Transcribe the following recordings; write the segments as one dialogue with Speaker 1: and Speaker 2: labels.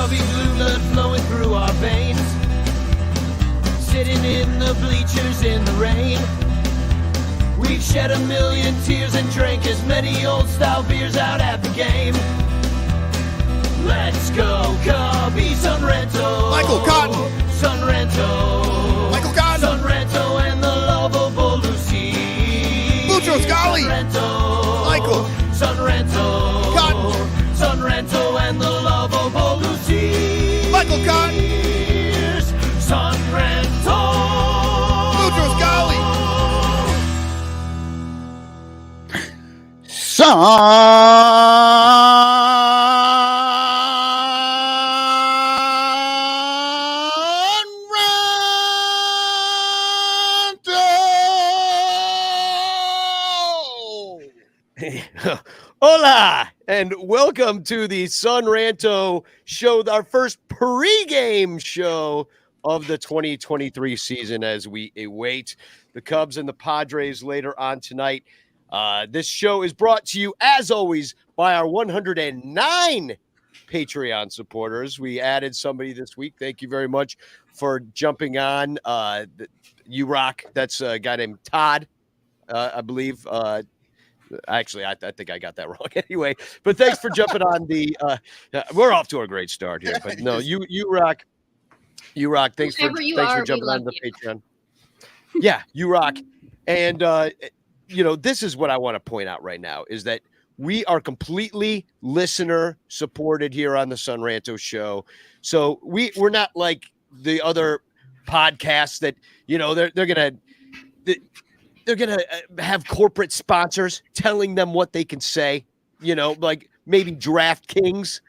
Speaker 1: Cubby blue blood flowing through our veins. Sitting in the bleachers in the rain. We've shed a million tears and drank as many old-style beers out at the game. Let's go, Cubby, Son Ranto.
Speaker 2: Michael Cotton.
Speaker 1: Son Ranto.
Speaker 2: Michael Cotton.
Speaker 1: Son Ranto and the lovable Lucy.
Speaker 2: Lucho Scali.
Speaker 1: Son Ranto.
Speaker 2: Michael.
Speaker 1: Son Ranto.
Speaker 2: Cotton.
Speaker 1: Son Ranto and the lovable Lucy.
Speaker 2: Michael Cotton.
Speaker 1: Son Ranto.
Speaker 2: Lucho Scali.
Speaker 3: Hola, and welcome to the Son Ranto Show, our first pregame show of the 2023 season as we await the Cubs and the Padres later on tonight. This show is brought to you, as always, by our 109 Patreon supporters. We added somebody this week. Thank you very much for jumping on. You rock. That's a guy named Todd, I believe. Actually, I think I got that wrong anyway. But thanks for jumping on the. We're off to a great start here. But no, you rock. You rock. Thanks for jumping on the Patreon. Yeah, you rock. And this is what I want to point out right now is that we are completely listener supported here on the Son Ranto Show. So we're not like the other podcasts that they're gonna have corporate sponsors telling them what they can say. Like maybe DraftKings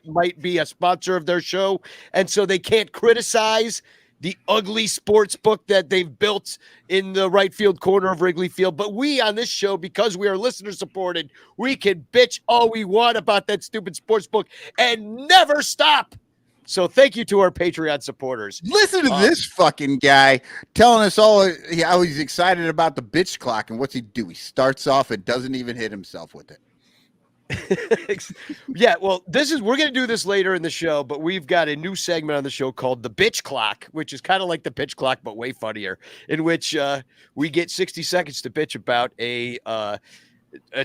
Speaker 3: might be a sponsor of their show, and so they can't criticize the ugly sports book that they've built in the right field corner of Wrigley Field. But we on this show, because we are listener supported, we can bitch all we want about that stupid sports book and never stop. So thank you to our Patreon supporters.
Speaker 2: Listen to this fucking guy telling us all how he's excited about the bitch clock, and what's he do? He starts off and doesn't even hit himself with it.
Speaker 3: Yeah, well, we're going to do this later in the show, but we've got a new segment on the show called The Bitch Clock, which is kind of like the pitch clock, but way funnier, in which we get 60 seconds to bitch about a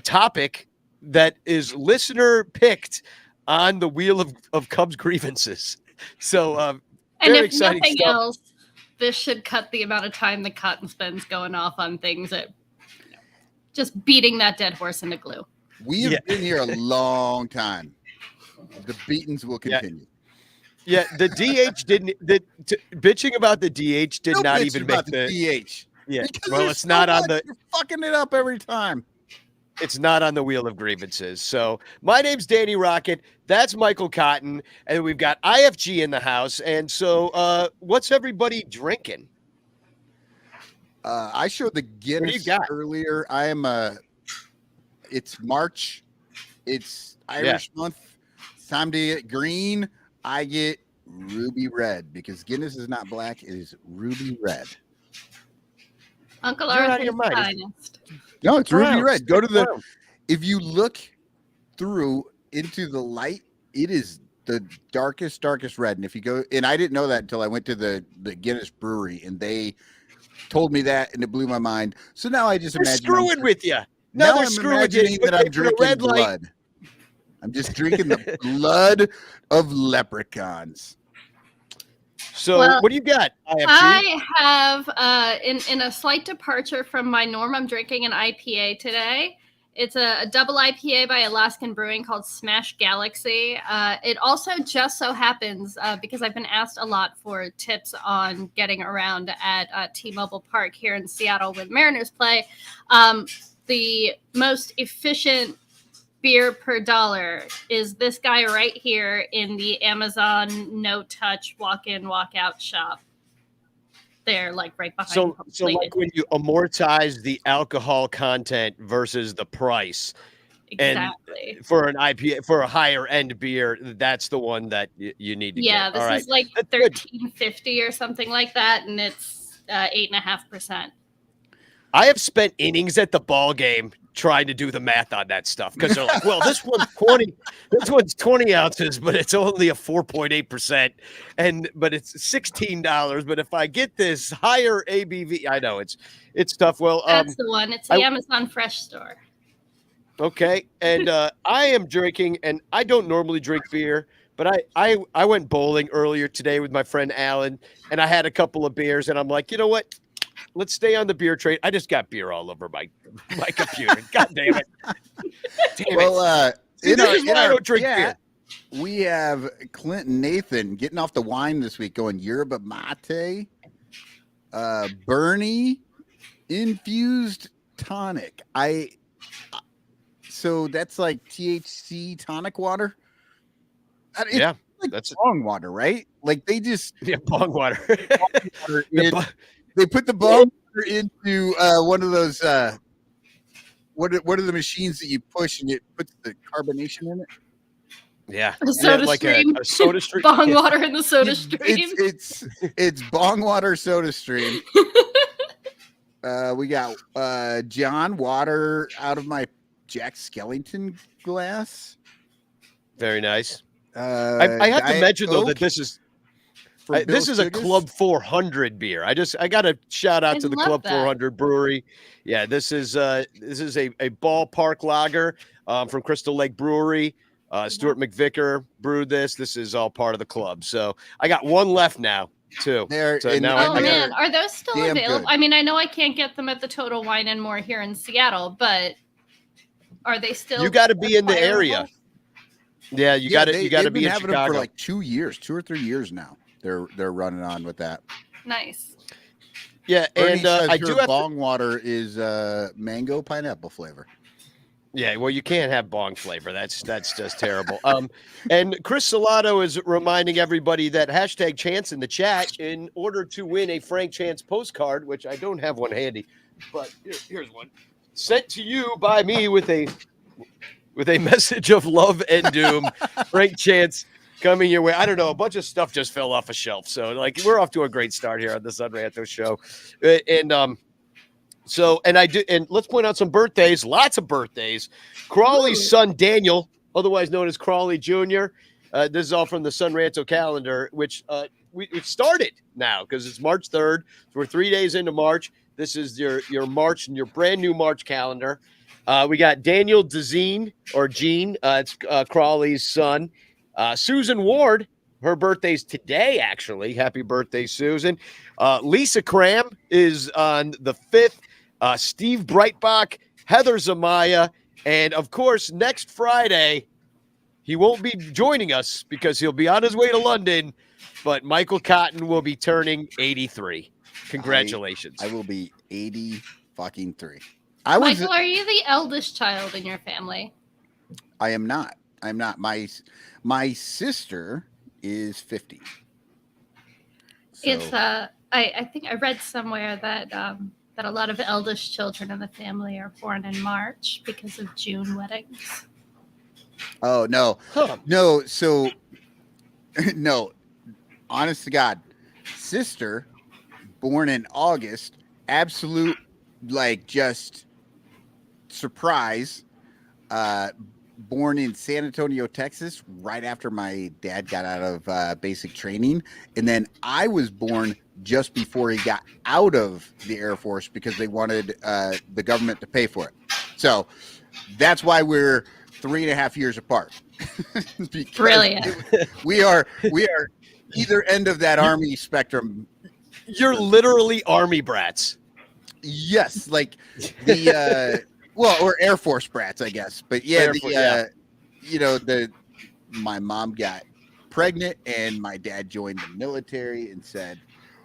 Speaker 3: topic that is listener picked on the wheel of Cubs grievances. So,
Speaker 4: and
Speaker 3: very
Speaker 4: if
Speaker 3: exciting
Speaker 4: nothing
Speaker 3: stuff.
Speaker 4: else, this should cut the amount of time that Cotton spends going off on things that just beating that dead horse into glue.
Speaker 2: We have been here a long time. The beatings will continue.
Speaker 3: Yeah, the DH didn't. Bitching about the DH did not even make the
Speaker 2: DH.
Speaker 3: Yeah,
Speaker 2: Because
Speaker 3: well, it's not on the.
Speaker 2: You're fucking it up every time.
Speaker 3: It's not on the wheel of grievances. So my name's Danny Rocket. That's Michael Cotton, and we've got IFG in the house. And so, what's everybody drinking?
Speaker 2: I showed the Guinness earlier. It's March. It's Irish month. It's time to get green. I get ruby red because Guinness is not black. It is ruby red.
Speaker 4: Uncle
Speaker 3: You're out of
Speaker 4: Arthur's
Speaker 3: your mind.
Speaker 4: finest.
Speaker 2: No, it's ruby
Speaker 3: Browns.
Speaker 2: red. Go to
Speaker 3: Browns.
Speaker 2: if you look through into the light, it is the darkest red. And if you go, and I didn't know that until I went to the Guinness brewery and they told me that, and it blew my mind. So now I just
Speaker 3: They're
Speaker 2: imagine
Speaker 3: screwing with you.
Speaker 2: now
Speaker 3: they're
Speaker 2: I'm
Speaker 3: screwing with you.
Speaker 2: imagining that I'm drinking
Speaker 3: red light.
Speaker 2: blood. I'm just drinking the blood of leprechauns.
Speaker 3: So
Speaker 4: Well,
Speaker 3: what do you got? IFG?
Speaker 4: I have, in a slight departure from my norm, I'm drinking an IPA today. It's a double IPA by Alaskan Brewing called Smash Galaxy. It also just so happens, because I've been asked a lot for tips on getting around at T-Mobile Park here in Seattle when Mariners play, the most efficient beer per dollar is this guy right here in the Amazon no-touch walk-in, walk-out shop. They're like right behind.
Speaker 3: So like when you amortize the alcohol content versus the price,
Speaker 4: exactly.
Speaker 3: and for an IPA, for a higher end beer, that's the one that you need to get.
Speaker 4: This is like $13.50 or something like that, and it's 8.5%.
Speaker 3: I have spent innings at the ball game trying to do the math on that stuff because they're like, well, this one's 20 ounces, but it's only a 4.8%, but it's $16. But if I get this higher ABV, I know it's tough. Well,
Speaker 4: That's the one. It's the Amazon Fresh store.
Speaker 3: Okay, and I am drinking, and I don't normally drink beer, but I went bowling earlier today with my friend Alan, and I had a couple of beers, and I'm like, you know what? Let's stay on the beer train. I just got beer all over my computer. God damn it!
Speaker 2: Well,
Speaker 3: See, this is why I don't drink beer.
Speaker 2: We have Clinton Nathan getting off the wine this week, going yerba mate, Bernie infused tonic. So that's like THC tonic water. It's like that's bong water, right? Like they just
Speaker 3: bong water.
Speaker 2: They put the bong water into one of those. What are the machines that you push and it puts the carbonation in it?
Speaker 3: Yeah,
Speaker 4: a soda stream.
Speaker 3: A soda stream.
Speaker 4: Bong water in the soda stream.
Speaker 2: It's bong water soda stream. We got John water out of my Jack Skellington glass.
Speaker 3: Very nice. I have to mention though that this is a Club 400 beer. I got to shout out to the Club 400 brewery. Yeah, this is a ballpark lager from Crystal Lake Brewery. Stuart McVicker brewed this. This is all part of the club. So I got one left now too.
Speaker 4: Man, are those still available? Good. I mean, I know I can't get them at the Total Wine and More here in Seattle, but are they still?
Speaker 3: You got to be in the area. Yeah, you got to be in
Speaker 2: having
Speaker 3: Chicago.
Speaker 2: them for like 2 or 3 years now. They're running on with that.
Speaker 4: Nice.
Speaker 2: Yeah, Bernie and I do have bong water is mango pineapple flavor.
Speaker 3: Yeah, well, you can't have bong flavor. That's just terrible. And Chris Salato is reminding everybody that hashtag Chance in the chat in order to win a Frank Chance postcard, which I don't have one handy, but here's one sent to you by me with a message of love and doom. Frank Chance coming your way. I don't know. A bunch of stuff just fell off a shelf. So like we're off to a great start here on the Son Ranto Show. And let's point out some birthdays, lots of birthdays. Crawley's son, Daniel, otherwise known as Crawley Jr. This is all from the Son Ranto calendar, which it started now because it's March 3rd. So we're 3 days into March. This is your March and your brand new March calendar. We got Daniel DeZine or Gene. It's Crawley's son. Susan Ward, her birthday's today, actually. Happy birthday, Susan. Lisa Cram is on the 5th. Steve Breitbach, Heather Zamaya, and of course, next Friday, he won't be joining us because he'll be on his way to London, but Michael Cotton will be turning 83. Congratulations.
Speaker 2: I will be 80 fucking 3.
Speaker 4: Michael, are you the eldest child in your family?
Speaker 2: I am not. I'm not. My sister is 50. So.
Speaker 4: It's I think I read somewhere that that a lot of eldest children in the family are born in March because of June weddings.
Speaker 2: Oh no. Huh. No, so no. Honest to God, sister born in August, absolute like just surprise. Born in San Antonio, Texas, right after my dad got out of basic training. And then I was born just before he got out of the Air Force because they wanted the government to pay for it. So that's why we're 3.5 years apart.
Speaker 4: Brilliant.
Speaker 2: We are either end of that Army spectrum.
Speaker 3: You're literally Army brats.
Speaker 2: Yes, like the or Air Force brats, I guess. But yeah, my mom got pregnant and my dad joined the military and said,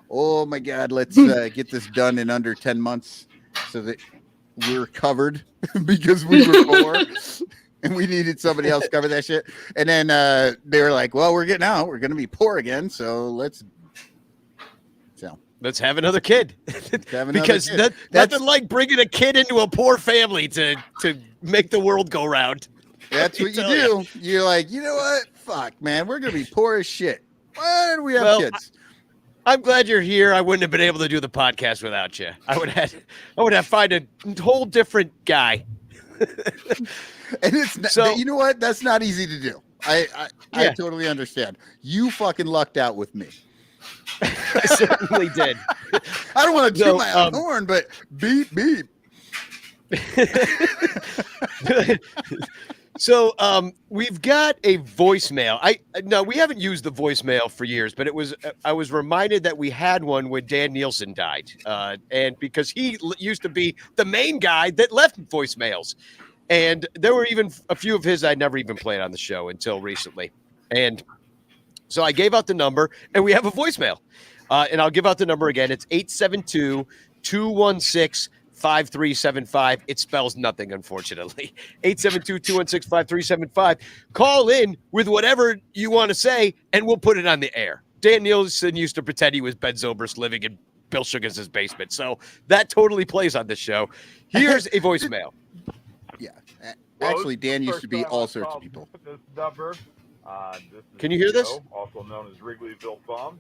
Speaker 2: "Oh my God, let's get this done in under 10 months so that we're covered because we were poor and we needed somebody else to cover that shit." And then they were like, "Well, we're getting out. We're going to be poor again, so let's
Speaker 3: have another kid." Because nothing like bringing a kid into a poor family to make the world go round.
Speaker 2: That's what you do. You're like, you know what? Fuck, man, we're gonna be poor as shit. Why do we have kids?
Speaker 3: I'm glad you're here. I wouldn't have been able to do the podcast without you. I would have find a whole different guy.
Speaker 2: And it's not,
Speaker 3: So-
Speaker 2: you know what? That's not easy to do. I totally understand. You fucking lucked out with me.
Speaker 3: I certainly did.
Speaker 2: I don't want to
Speaker 3: So,
Speaker 2: toot my own horn, but beep beep.
Speaker 3: So we've got a voicemail. We haven't used the voicemail for years, but I was reminded that we had one when Dan Nielsen died, and because he used to be the main guy that left voicemails, and there were even a few of his I never even played on the show until recently, and so I gave out the number, and we have a voicemail, and I'll give out the number again. It's 872-216-5375. It spells nothing, unfortunately. 872-216-5375. Call in with whatever you want to say, and we'll put it on the air. Dan Nielsen used to pretend he was Ben Zobrist living in Bill Sugar's basement, so that totally plays on this show. Here's a voicemail.
Speaker 2: Yeah. Actually, Dan used to be all sorts of people.
Speaker 5: This number.
Speaker 3: Can you hear this?
Speaker 5: Joe, also known as Wrigleyville Bum.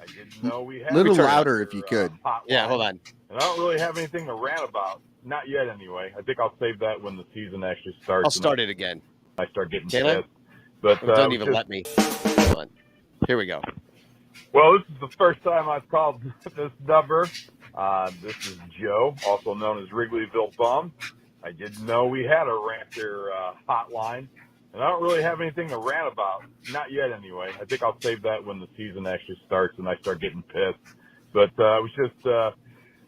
Speaker 5: I didn't know we had
Speaker 2: A little
Speaker 3: turn it up.
Speaker 2: louder if you could.
Speaker 3: Yeah, hold on.
Speaker 5: And I don't really have anything to rant about. Not yet, anyway. I think I'll save that when the season actually starts.
Speaker 3: I'll start it again.
Speaker 5: I start getting
Speaker 3: Can I?
Speaker 5: pissed. But
Speaker 3: It doesn't even
Speaker 5: just-
Speaker 3: let me. Hold on. Here we go.
Speaker 5: Well, this is the first time I've called this number. This is Joe, also known as Wrigleyville Bum. I didn't know we had a ranter hotline. And I don't really have anything to rant about. Not yet, anyway. I think I'll save that when the season actually starts and I start getting pissed. But I was just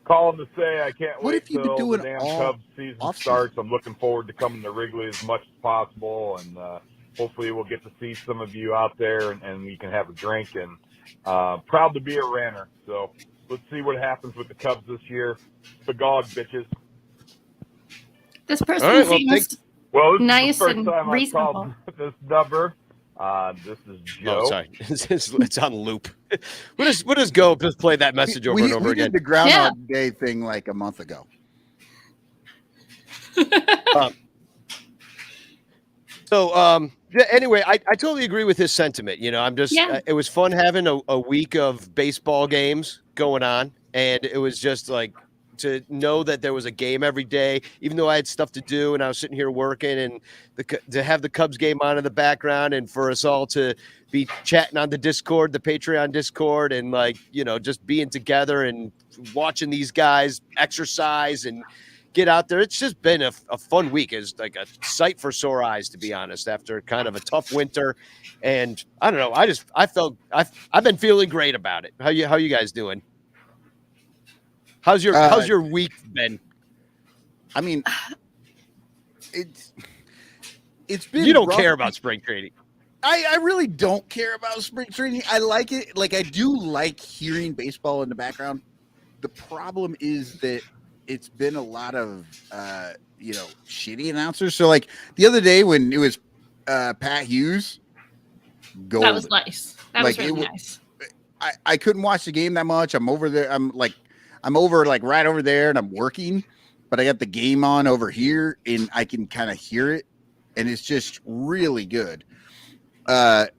Speaker 5: calling to say I can't
Speaker 2: What
Speaker 5: wait
Speaker 2: if you've been
Speaker 5: till
Speaker 2: doing
Speaker 5: the damn
Speaker 2: all
Speaker 5: Cubs season
Speaker 2: off-season?
Speaker 5: starts. I'm looking forward to coming to Wrigley as much as possible. And hopefully we'll get to see some of you out there and we can have a drink. And proud to be a ranter. So let's see what happens with the Cubs this year. Begog, bitches.
Speaker 4: This person
Speaker 3: All right, well,
Speaker 4: seems
Speaker 5: Well, this
Speaker 4: nice
Speaker 5: is the first
Speaker 4: and
Speaker 5: time I've
Speaker 4: reasonable.
Speaker 5: called this number. This is Joe.
Speaker 3: Oh, sorry. It's on loop. We'll just go just play that message over and over
Speaker 2: we
Speaker 3: again.
Speaker 2: did the Groundhog Day thing like a month ago.
Speaker 3: Yeah, anyway, I totally agree with his sentiment. You know, I'm just,
Speaker 4: Yeah.
Speaker 3: it was fun having a week of baseball games going on. And it was just like to know that there was a game every day, even though I had stuff to do and I was sitting here working, and to have the Cubs game on in the background and for us all to be chatting on the Discord, the Patreon Discord, and like, you know, just being together and watching these guys exercise and get out there. It's just been a fun week. It's like a sight for sore eyes, to be honest, after kind of a tough winter. And I don't know. I've been feeling great about it. How you guys doing? How's your week been?
Speaker 2: I mean, it's been.
Speaker 3: You don't
Speaker 2: rough.
Speaker 3: care about spring training.
Speaker 2: I really don't care about spring training. I like it. Like, I do like hearing baseball in the background. The problem is that it's been a lot of shitty announcers. So like the other day when it was Pat Hughes, golden.
Speaker 4: That was nice. That was
Speaker 2: Like,
Speaker 4: really
Speaker 2: it
Speaker 4: nice.
Speaker 2: I couldn't watch the game that much. I'm over there. I'm over like right over there and I'm working, but I got the game on over here and I can kind of hear it. And it's just really good. I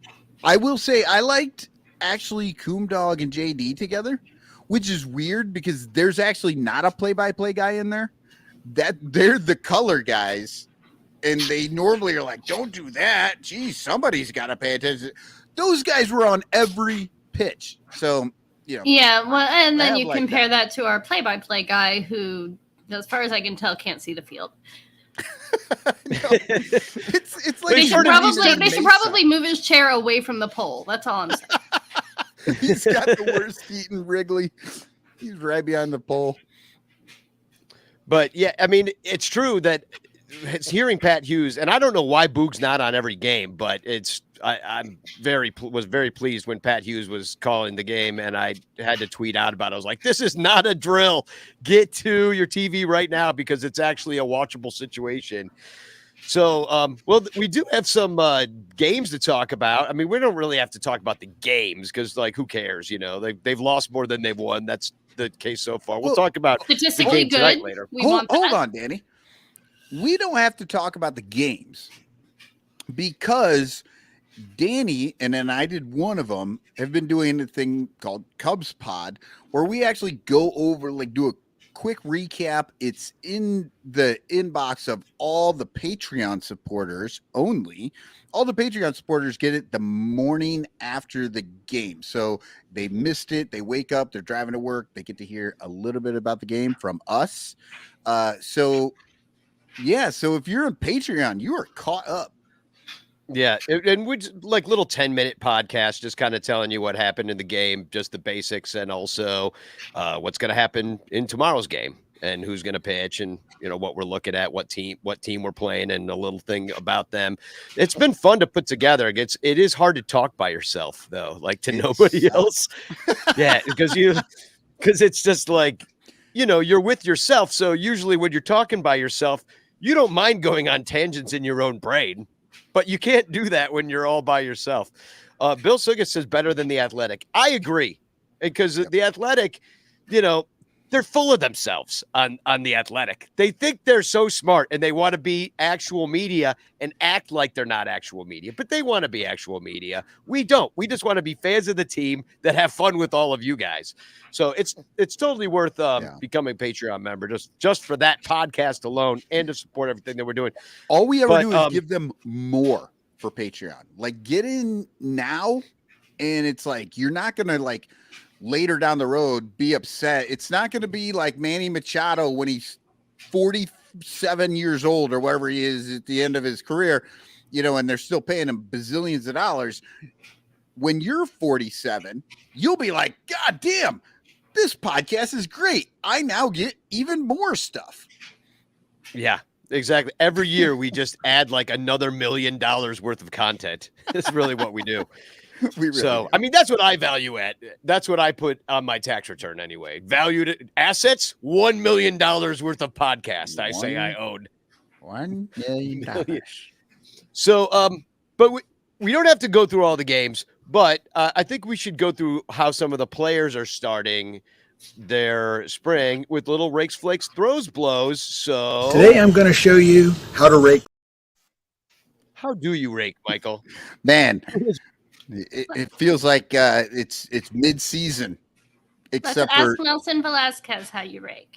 Speaker 2: will say I liked actually Coomdog and JD together, which is weird because there's actually not a play-by-play guy in there. That they're the color guys. And they normally are like, don't do that. Geez, somebody's got to pay attention. Those guys were on every pitch. So, you know.
Speaker 4: Yeah, well, and
Speaker 2: I
Speaker 4: then
Speaker 2: have
Speaker 4: you
Speaker 2: like
Speaker 4: compare that to our play-by-play guy who, as far as I can tell, can't see the field.
Speaker 2: It's like
Speaker 4: They
Speaker 3: They
Speaker 4: should
Speaker 3: should've
Speaker 4: probably move his chair away from the pole. That's all I'm saying.
Speaker 2: He's got the worst feet in Wrigley. He's right behind the pole.
Speaker 3: But yeah, I mean, it's true that it's hearing Pat Hughes, and I don't know why Boog's not on every game, but I'm was very pleased when Pat Hughes was calling the game, and I had to tweet out about it. I was like, this is not a drill. Get to your TV right now because it's actually a watchable situation. So, well, we do have some games to talk about. I mean, we don't really have to talk about the games because, like, who cares? You know, they've lost more than they've won. That's the case so far. We'll talk about the
Speaker 4: Statistically
Speaker 3: game tonight
Speaker 4: good.
Speaker 3: later.
Speaker 4: We
Speaker 2: Hold
Speaker 4: want that.
Speaker 2: on, Danny. We don't have to talk about the games because Danny and then I did one of them have been doing a thing called Cubs Pod where we actually go over, like, do a quick recap. It's in the inbox of all the Patreon supporters only. All the Patreon supporters get it the morning after the game. So they missed it. They wake up, they're driving to work. They get to hear a little bit about the game from us. So if you're on Patreon, you are caught up.
Speaker 3: Yeah, and we like little 10-minute podcast, just kind of telling you what happened in the game, just the basics, and also what's going to happen in tomorrow's game, and who's going to pitch, and what we're looking at, what team we're playing, and a little thing about them. It's been fun to put together. It is hard to talk by yourself though, like to nobody else. Yeah, because it's just like you're with yourself. So usually when you're talking by yourself, you don't mind going on tangents in your own brain. But you can't do that when you're all by yourself. Bill Sugas says better than The Athletic. I agree, because The Athletic, they're full of themselves on The Athletic. They think they're so smart and they want to be actual media and act like they're not actual media, but they want to be actual media. We don't. We just want to be fans of the team that have fun with all of you guys. So it's totally worth becoming a Patreon member just for that podcast alone and to support everything that we're doing.
Speaker 2: All we ever do is give them more for Patreon. Like, get in now, and it's like you're not gonna like later down the road be upset. It's not going to be like Manny Machado when he's 47 years old or whatever he is at the end of his career, and they're still paying him bazillions of dollars. When you're 47, you'll be like, God damn, this podcast is great. I now get even more stuff.
Speaker 3: Yeah, exactly. Every year we just add like another $1 million worth of content. That's really what we do. Do. I mean, that's what I value at. That's what I put on my tax return anyway. Valued assets, $1 million worth of podcast. I say I own
Speaker 2: $1 million.
Speaker 3: So, but we don't have to go through all the games, but I think we should go through how some of the players are starting their spring with little rakes, flakes, throws, blows. So
Speaker 6: today I'm going to show you how to rake.
Speaker 3: How do you rake, Michael?
Speaker 2: Man. It feels like it's mid-season, except
Speaker 4: Let's
Speaker 2: for
Speaker 4: ask Nelson Velasquez how you rake.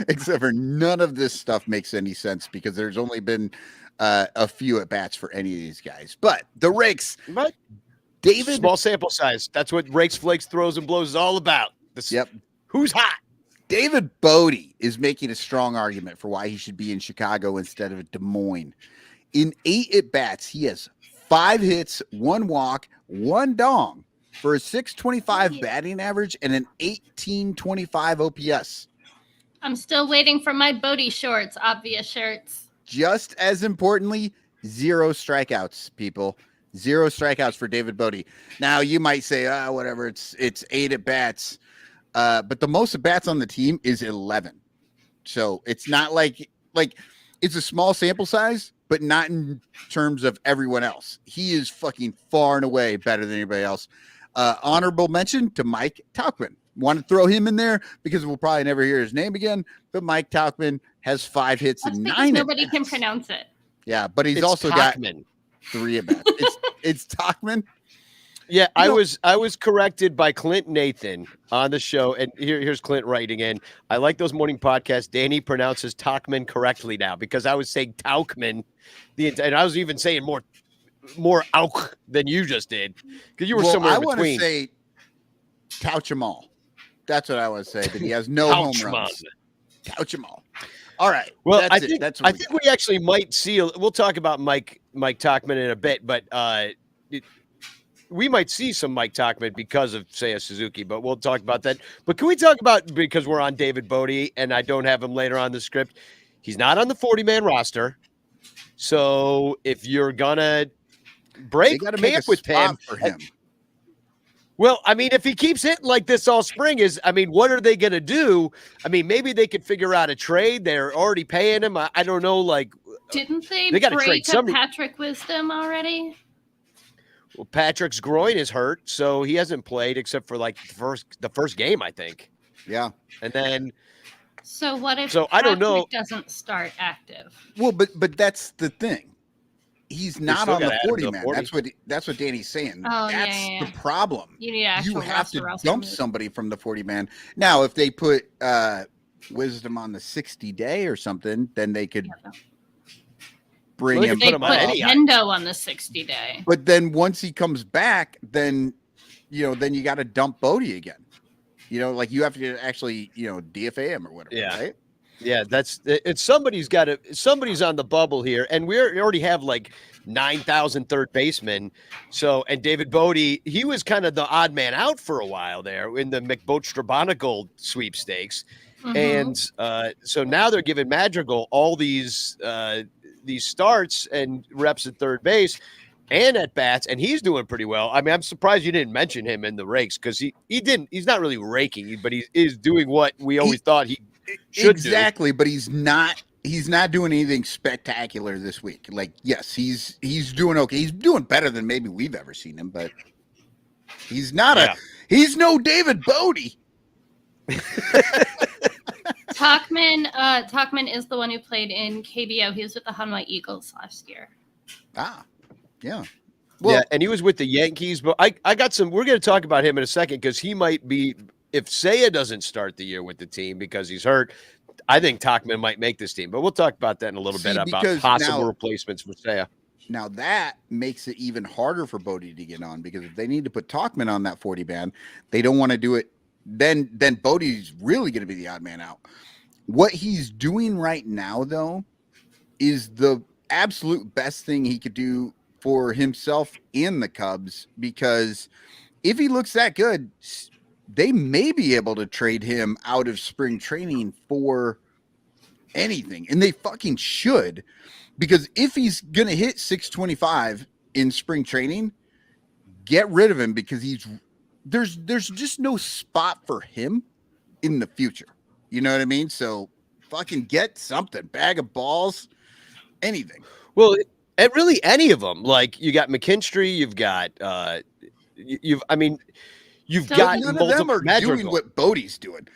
Speaker 2: Except for none of this stuff makes any sense because there's only been a few at bats for any of these guys. But the rakes,
Speaker 3: but
Speaker 2: David,
Speaker 3: small sample size. That's what rakes, flakes, throws, and blows is all about.
Speaker 2: Yep.
Speaker 3: Who's hot?
Speaker 2: David Bodie is making a strong argument for why he should be in Chicago instead of Des Moines. In 8 at bats, he has 5 hits, 1 walk, 1 dong for a .625 batting average and an 1825 OPS.
Speaker 4: I'm still waiting for my Bodie shorts, obvious shirts.
Speaker 2: Just as importantly, 0 strikeouts, people. 0 strikeouts for David Bodie. Now, you might say, whatever, it's 8 at bats. But the most at bats on the team is 11. So it's not like it's a small sample size, but not in terms of everyone else. He is fucking far and away better than anybody else. Honorable mention to Mike Tauchman. Want to throw him in there because we'll probably never hear his name again. But Mike Tauchman has 5 hits and 9.
Speaker 4: Nobody can pronounce it.
Speaker 2: Yeah, but he's also
Speaker 3: Tauchman.
Speaker 2: got 3 at bats. It's Tauchman.
Speaker 3: Yeah, I was corrected by Clint Nathan on the show, and here's Clint writing in. I like those morning podcasts. Danny pronounces Tauchman correctly now because I was saying Tauchman, and I was even saying more Auk than you just did because you were somewhere in between.
Speaker 2: I want to say Tauchamal. That's what I want to say. That he has no home runs. Tauchamal. All right.
Speaker 3: Well, I think we actually might see. We'll talk about Mike Tauchman in a bit, but we might see some Mike Tauchman because of Seiya Suzuki, but we'll talk about that. But can we talk about, because we're on David Bodie and I don't have him later on the script, he's not on the 40-man roster. So if you're gonna break camp with him, well, I mean, if he keeps hitting like this all spring, what are they going to do? I mean, maybe they could figure out a trade. They're already paying him. I don't know.
Speaker 4: Didn't they
Speaker 3: gotta
Speaker 4: break
Speaker 3: trade
Speaker 4: up Patrick Wisdom already?
Speaker 3: Well, Patrick's groin is hurt, so he hasn't played except for the first game, I think.
Speaker 2: Yeah.
Speaker 3: And then.
Speaker 4: So what if
Speaker 3: I don't know.
Speaker 4: doesn't start active?
Speaker 2: Well, but that's the thing. He's not on the 40 man.
Speaker 3: 40.
Speaker 2: That's what Danny's saying.
Speaker 4: Oh,
Speaker 2: that's
Speaker 4: yeah.
Speaker 2: the problem.
Speaker 4: You need actual
Speaker 2: You have to
Speaker 4: roster
Speaker 2: dump somebody from the 40 man. Now, if they put wisdom on the 60-day or something, then they could
Speaker 4: Yeah.
Speaker 2: bring
Speaker 3: Well, they
Speaker 2: him.
Speaker 3: could
Speaker 4: They
Speaker 3: put him
Speaker 4: put
Speaker 3: on any
Speaker 4: Hendo on the 60-day.
Speaker 2: But then once he comes back, then then you got to dump Bodie again. Like you have to actually DFA him or whatever.
Speaker 3: Yeah.
Speaker 2: Right?
Speaker 3: Yeah, it's somebody's on the bubble here, and we already have like 9,000 third basemen. So, and David Bodie, he was kind of the odd man out for a while there in the McBoat-Strabonical sweepstakes. And so now they're giving Madrigal all these starts and reps at third base and at bats, and he's doing pretty well. I mean, I'm surprised you didn't mention him in the rakes because he's not really raking, but he is doing what we always thought he should
Speaker 2: exactly do. But he's not doing anything spectacular this week. Like, yes, he's doing okay. He's doing better than maybe we've ever seen him, but he's not he's no David Bodie.
Speaker 4: Tachman is the one who played in KBO. He was with the Hanwha Eagles last year.
Speaker 2: Yeah. Well,
Speaker 3: yeah, and he was with the Yankees, but I got some. We're going to talk about him in a second because he might be, if Seiya doesn't start the year with the team because he's hurt, I think Tachman might make this team. But we'll talk about that in a little bit about possible replacements for Seiya.
Speaker 2: Now that makes it even harder for Bodie to get on because if they need to put Tachman on that 40 man, they don't want to do it. Then Bodie's really going to be the odd man out. What he's doing right now, though, is the absolute best thing he could do for himself and the Cubs, because if he looks that good, they may be able to trade him out of spring training for anything. And they fucking should, because if he's going to hit 625 in spring training, get rid of him because there's just no spot for him in the future. You know what I mean? So fucking get something, bag of balls, anything.
Speaker 3: Well, and really any of them. Like you got McKinstry, you've got you've got
Speaker 2: none
Speaker 3: multiple
Speaker 2: of them are
Speaker 3: Madrigal.
Speaker 2: doing what Bodie's doing.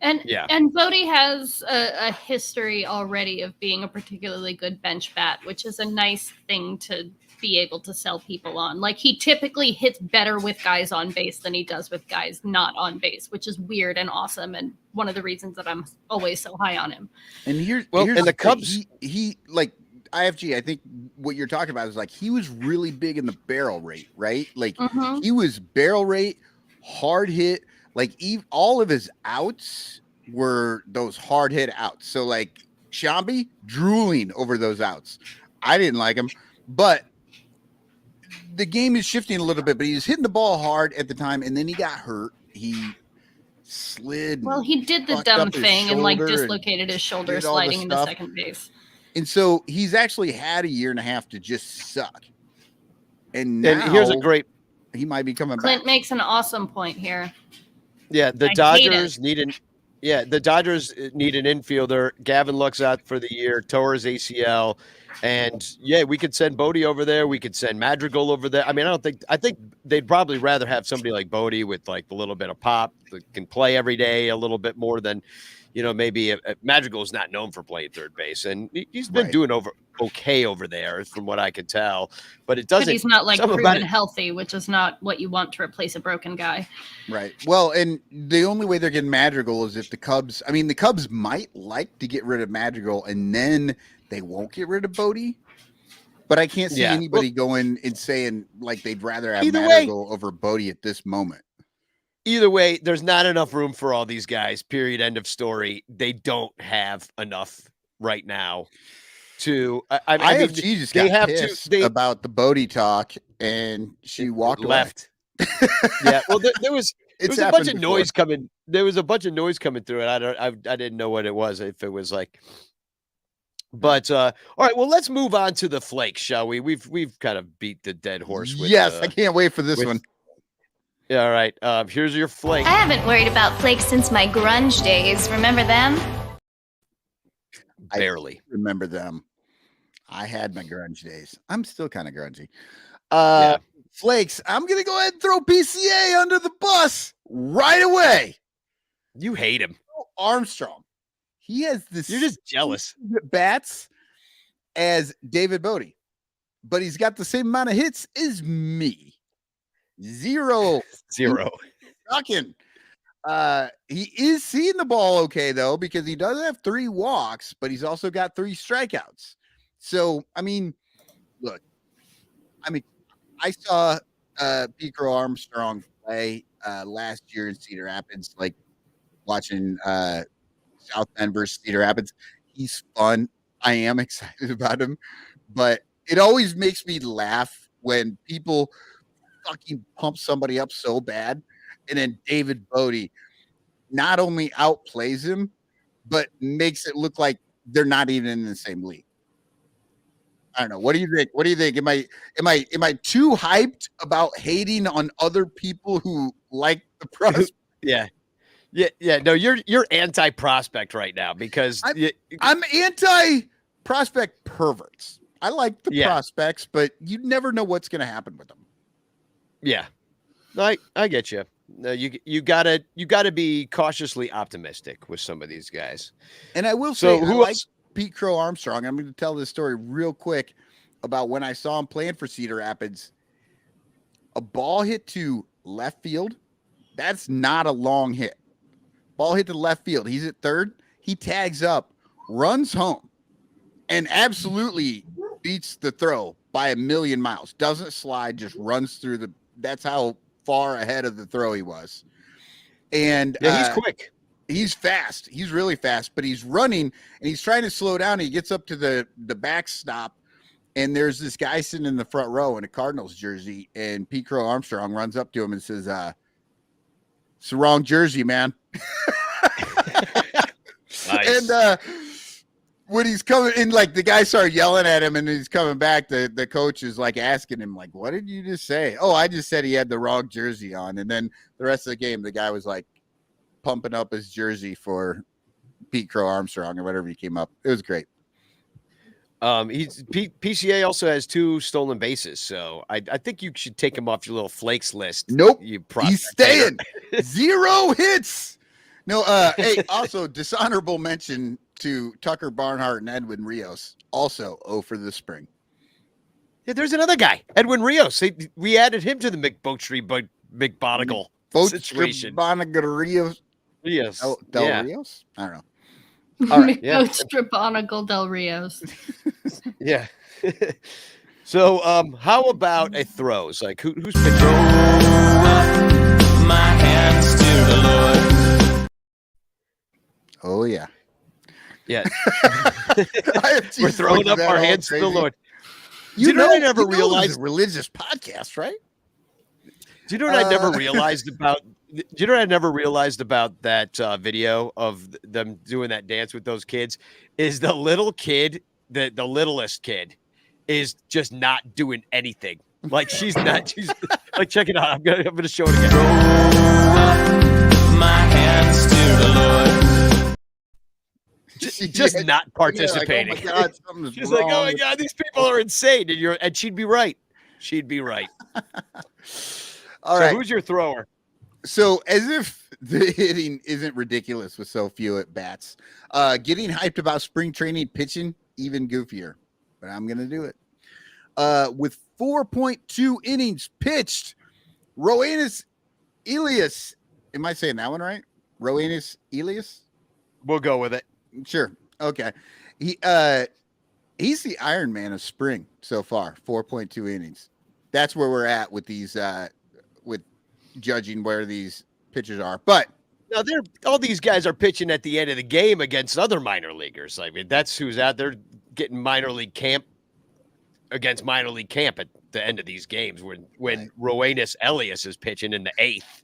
Speaker 4: And Bodie has a history already of being a particularly good bench bat, which is a nice thing to be able to sell people on. Like he typically hits better with guys on base than he does with guys not on base, which is weird and awesome, and one of the reasons that I'm always so high on him.
Speaker 2: And here's
Speaker 3: the Cubs,
Speaker 2: he like IFG. I think what you're talking about is like he was really big in the barrel rate, right? Like he was barrel rate, hard hit. Like all of his outs were those hard hit outs. So like Shambi drooling over those outs. I didn't like him, but the game is shifting a little bit. But he was hitting the ball hard at the time, and then he got hurt. He slid.
Speaker 4: Well, he did the dumb thing and like dislocated his shoulder sliding into second base.
Speaker 2: And so he's actually had a year and a half to just suck. And now
Speaker 3: here's a great.
Speaker 2: He might be coming
Speaker 4: Clint
Speaker 2: back.
Speaker 4: makes an awesome point here.
Speaker 3: Yeah, the Dodgers need an infielder. Gavin Luck's out for the year, tore his ACL. And yeah, we could send Bodie over there. We could send Madrigal over there. I mean, I think they'd probably rather have somebody like Bodie with like a little bit of pop that can play every day a little bit more than, maybe Madrigal is not known for playing third base. And he's been doing okay over there from what I could tell, but it doesn't.
Speaker 4: But he's not like proven healthy, which is not what you want to replace a broken guy.
Speaker 2: Right. Well, and the only way they're getting Madrigal is if the Cubs might like to get rid of Madrigal and then they won't get rid of Bodie. But I can't see anybody going and saying like they'd rather have Madrigal over Bodie at this moment.
Speaker 3: Either way, there's not enough room for all these guys. Period. End of story. They don't have enough right now to.
Speaker 2: IFG just got pissed about the Bodie talk, and she walked
Speaker 3: left. Yeah. Well, there was a bunch of noise coming. There was a bunch of noise coming through it. I didn't know what it was. If it was like. But all right, well, let's move on to the flakes, shall we? We've kind of beat the dead horse.
Speaker 2: Yes, I can't wait for this one.
Speaker 3: Yeah, all right. Here's your flake.
Speaker 7: I haven't worried about flakes since my grunge days. Remember them?
Speaker 3: Barely.
Speaker 2: I remember them. I had my grunge days. I'm still kind of grungy. Flakes, I'm going to go ahead and throw PCA under the bus right away.
Speaker 3: You hate him.
Speaker 2: Armstrong. He has this.
Speaker 3: You're just jealous.
Speaker 2: Bats as David Bodie, but he's got the same amount of hits as me. Zero.
Speaker 3: Sucking.
Speaker 2: He is seeing the ball okay though, because he does have 3 walks, but he's also got 3 strikeouts. So I mean, look, I saw Pico Armstrong play last year in Cedar Rapids, like watching South Bend versus Cedar Rapids. He's fun. I am excited about him, but it always makes me laugh when people fucking pump somebody up so bad, and then David Bodie not only outplays him, but makes it look like they're not even in the same league. I don't know. What do you think? What do you think? Am I too hyped about hating on other people who like the prospect?
Speaker 3: Yeah. No, you're anti-prospect right now because
Speaker 2: I'm anti-prospect perverts. I like the prospects, but you never know what's going to happen with them.
Speaker 3: Yeah, I get you. No, you gotta be cautiously optimistic with some of these guys.
Speaker 2: And I will say,
Speaker 3: who
Speaker 2: I
Speaker 3: else?
Speaker 2: like Pete Crow Armstrong. I'm going to tell this story real quick about when I saw him playing for Cedar Rapids. A ball hit to left field. That's not a long hit. Ball hit to left field. He's at third. He tags up, runs home, and absolutely beats the throw by 1,000,000 miles. Doesn't slide, just runs through the. That's how far ahead of the throw he was. And
Speaker 3: he's quick.
Speaker 2: He's fast. He's really fast, but he's running and he's trying to slow down. He gets up to the backstop, and there's this guy sitting in the front row in a Cardinals jersey, and Pete Crow Armstrong runs up to him and says, "It's the wrong jersey, man."
Speaker 3: Nice.
Speaker 2: And when he's coming in, like the guy started yelling at him, and he's coming back. The coach is like asking him, like, "What did you just say?" "Oh, I just said he had the wrong jersey on." And then the rest of the game, the guy was like pumping up his jersey for Pete Crow Armstrong or whatever he came up. It was great.
Speaker 3: PCA also has 2 stolen bases, so I think you should take him off your little flakes list.
Speaker 2: Nope,
Speaker 3: you
Speaker 2: he's staying. 0 hits. No, hey, also dishonorable mention to Tucker Barnhart and Edwin Rios. Also 0 for the spring.
Speaker 3: Yeah, there's another guy, Edwin Rios. We added him to the McBonigal situation.
Speaker 2: Rios.
Speaker 3: Rios.
Speaker 2: Del Rios? I don't know. All right.
Speaker 4: Strabonical Del Rios.
Speaker 3: Yeah. So, how about a throws? Like who's pitching?
Speaker 1: My hands to the Lord.
Speaker 2: Oh yeah.
Speaker 3: Yeah. We're throwing up our hands to the Lord.
Speaker 2: You know,
Speaker 3: I never
Speaker 2: you know
Speaker 3: realized
Speaker 2: it's a religious podcast, right?
Speaker 3: Do you know what I never realized about? Do you know what I never realized about that video of them doing that dance with those kids? Is the little kid, the littlest kid, is just not doing anything. Like she's not. She's like, check it out. I'm gonna show it again.
Speaker 1: My hands to the Lord.
Speaker 3: Just not participating.
Speaker 2: Like, oh my God, something's
Speaker 3: She's
Speaker 2: wrong.
Speaker 3: like, oh my God, these people are insane, and she'd be right. She'd be right.
Speaker 2: All right.
Speaker 3: Who's your thrower?
Speaker 2: So, as if the hitting isn't ridiculous with so few at bats, getting hyped about spring training pitching, even goofier. But I'm going to do it. With 4.2 innings pitched, Rowanus Elias. Am I saying that one right? Rowanus Elias?
Speaker 3: We'll go with it.
Speaker 2: Sure. Okay. He's the Iron Man of spring so far, 4.2 innings. That's where we're at with these with judging where these pitchers are. But
Speaker 3: now all these guys are pitching at the end of the game against other minor leaguers. I mean, that's who's out there getting minor league camp against minor league camp at the end of these games when
Speaker 2: Right.
Speaker 3: Rowanus Elias is pitching in the 8th.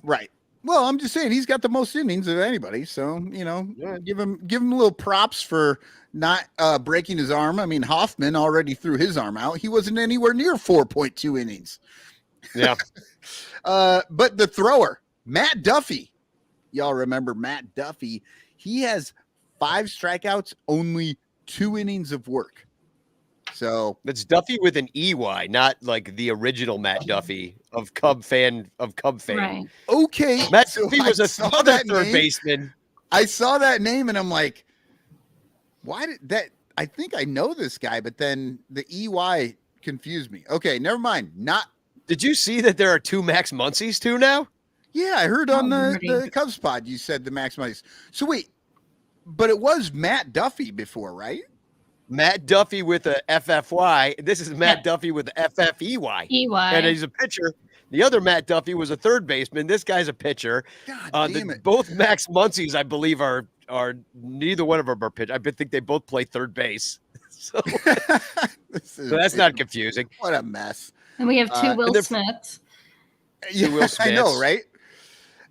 Speaker 2: right. Well, I'm just saying he's got the most innings of anybody. So, you know, give him a little props for not breaking his arm. I mean, Hoffman already threw his arm out. He wasn't anywhere near 4.2 innings.
Speaker 3: Yeah.
Speaker 2: But the thrower, Matt Duffy. Y'all remember Matt Duffy? He has 5 strikeouts, only 2 innings of work. So
Speaker 3: That's Duffy with an EY, not like the original Matt Duffy of Cub fan.
Speaker 4: Right.
Speaker 2: okay,
Speaker 3: Matt
Speaker 2: so
Speaker 3: Duffy
Speaker 2: I
Speaker 3: was
Speaker 2: saw
Speaker 3: another
Speaker 2: that
Speaker 3: third
Speaker 2: name.
Speaker 3: baseman.
Speaker 2: I saw that name and I'm like, why did that? I think I know this guy, but then the EY confused me. Okay, never mind. Not
Speaker 3: Did you see that there are 2 Max Muncies too now?
Speaker 2: Yeah, I heard on the
Speaker 4: Lordy.
Speaker 2: Cubs pod you said the max money. So wait, but it was Matt Duffy before, right?
Speaker 3: Matt Duffy with a FFY. This is Matt Duffy with a FFEY. And
Speaker 4: EY.
Speaker 3: he's a pitcher. The other Matt Duffy was a third baseman. This guy's a pitcher.
Speaker 2: God damn it.
Speaker 3: Both Max Muncies, I believe, are neither one of them are pitchers. I think they both play third base. So that's not confusing.
Speaker 2: What a mess.
Speaker 4: And we have two
Speaker 3: and
Speaker 4: Will
Speaker 3: they're-
Speaker 4: Smiths.
Speaker 2: Yeah,
Speaker 3: Will
Speaker 2: I know,
Speaker 3: Smiths.
Speaker 2: right?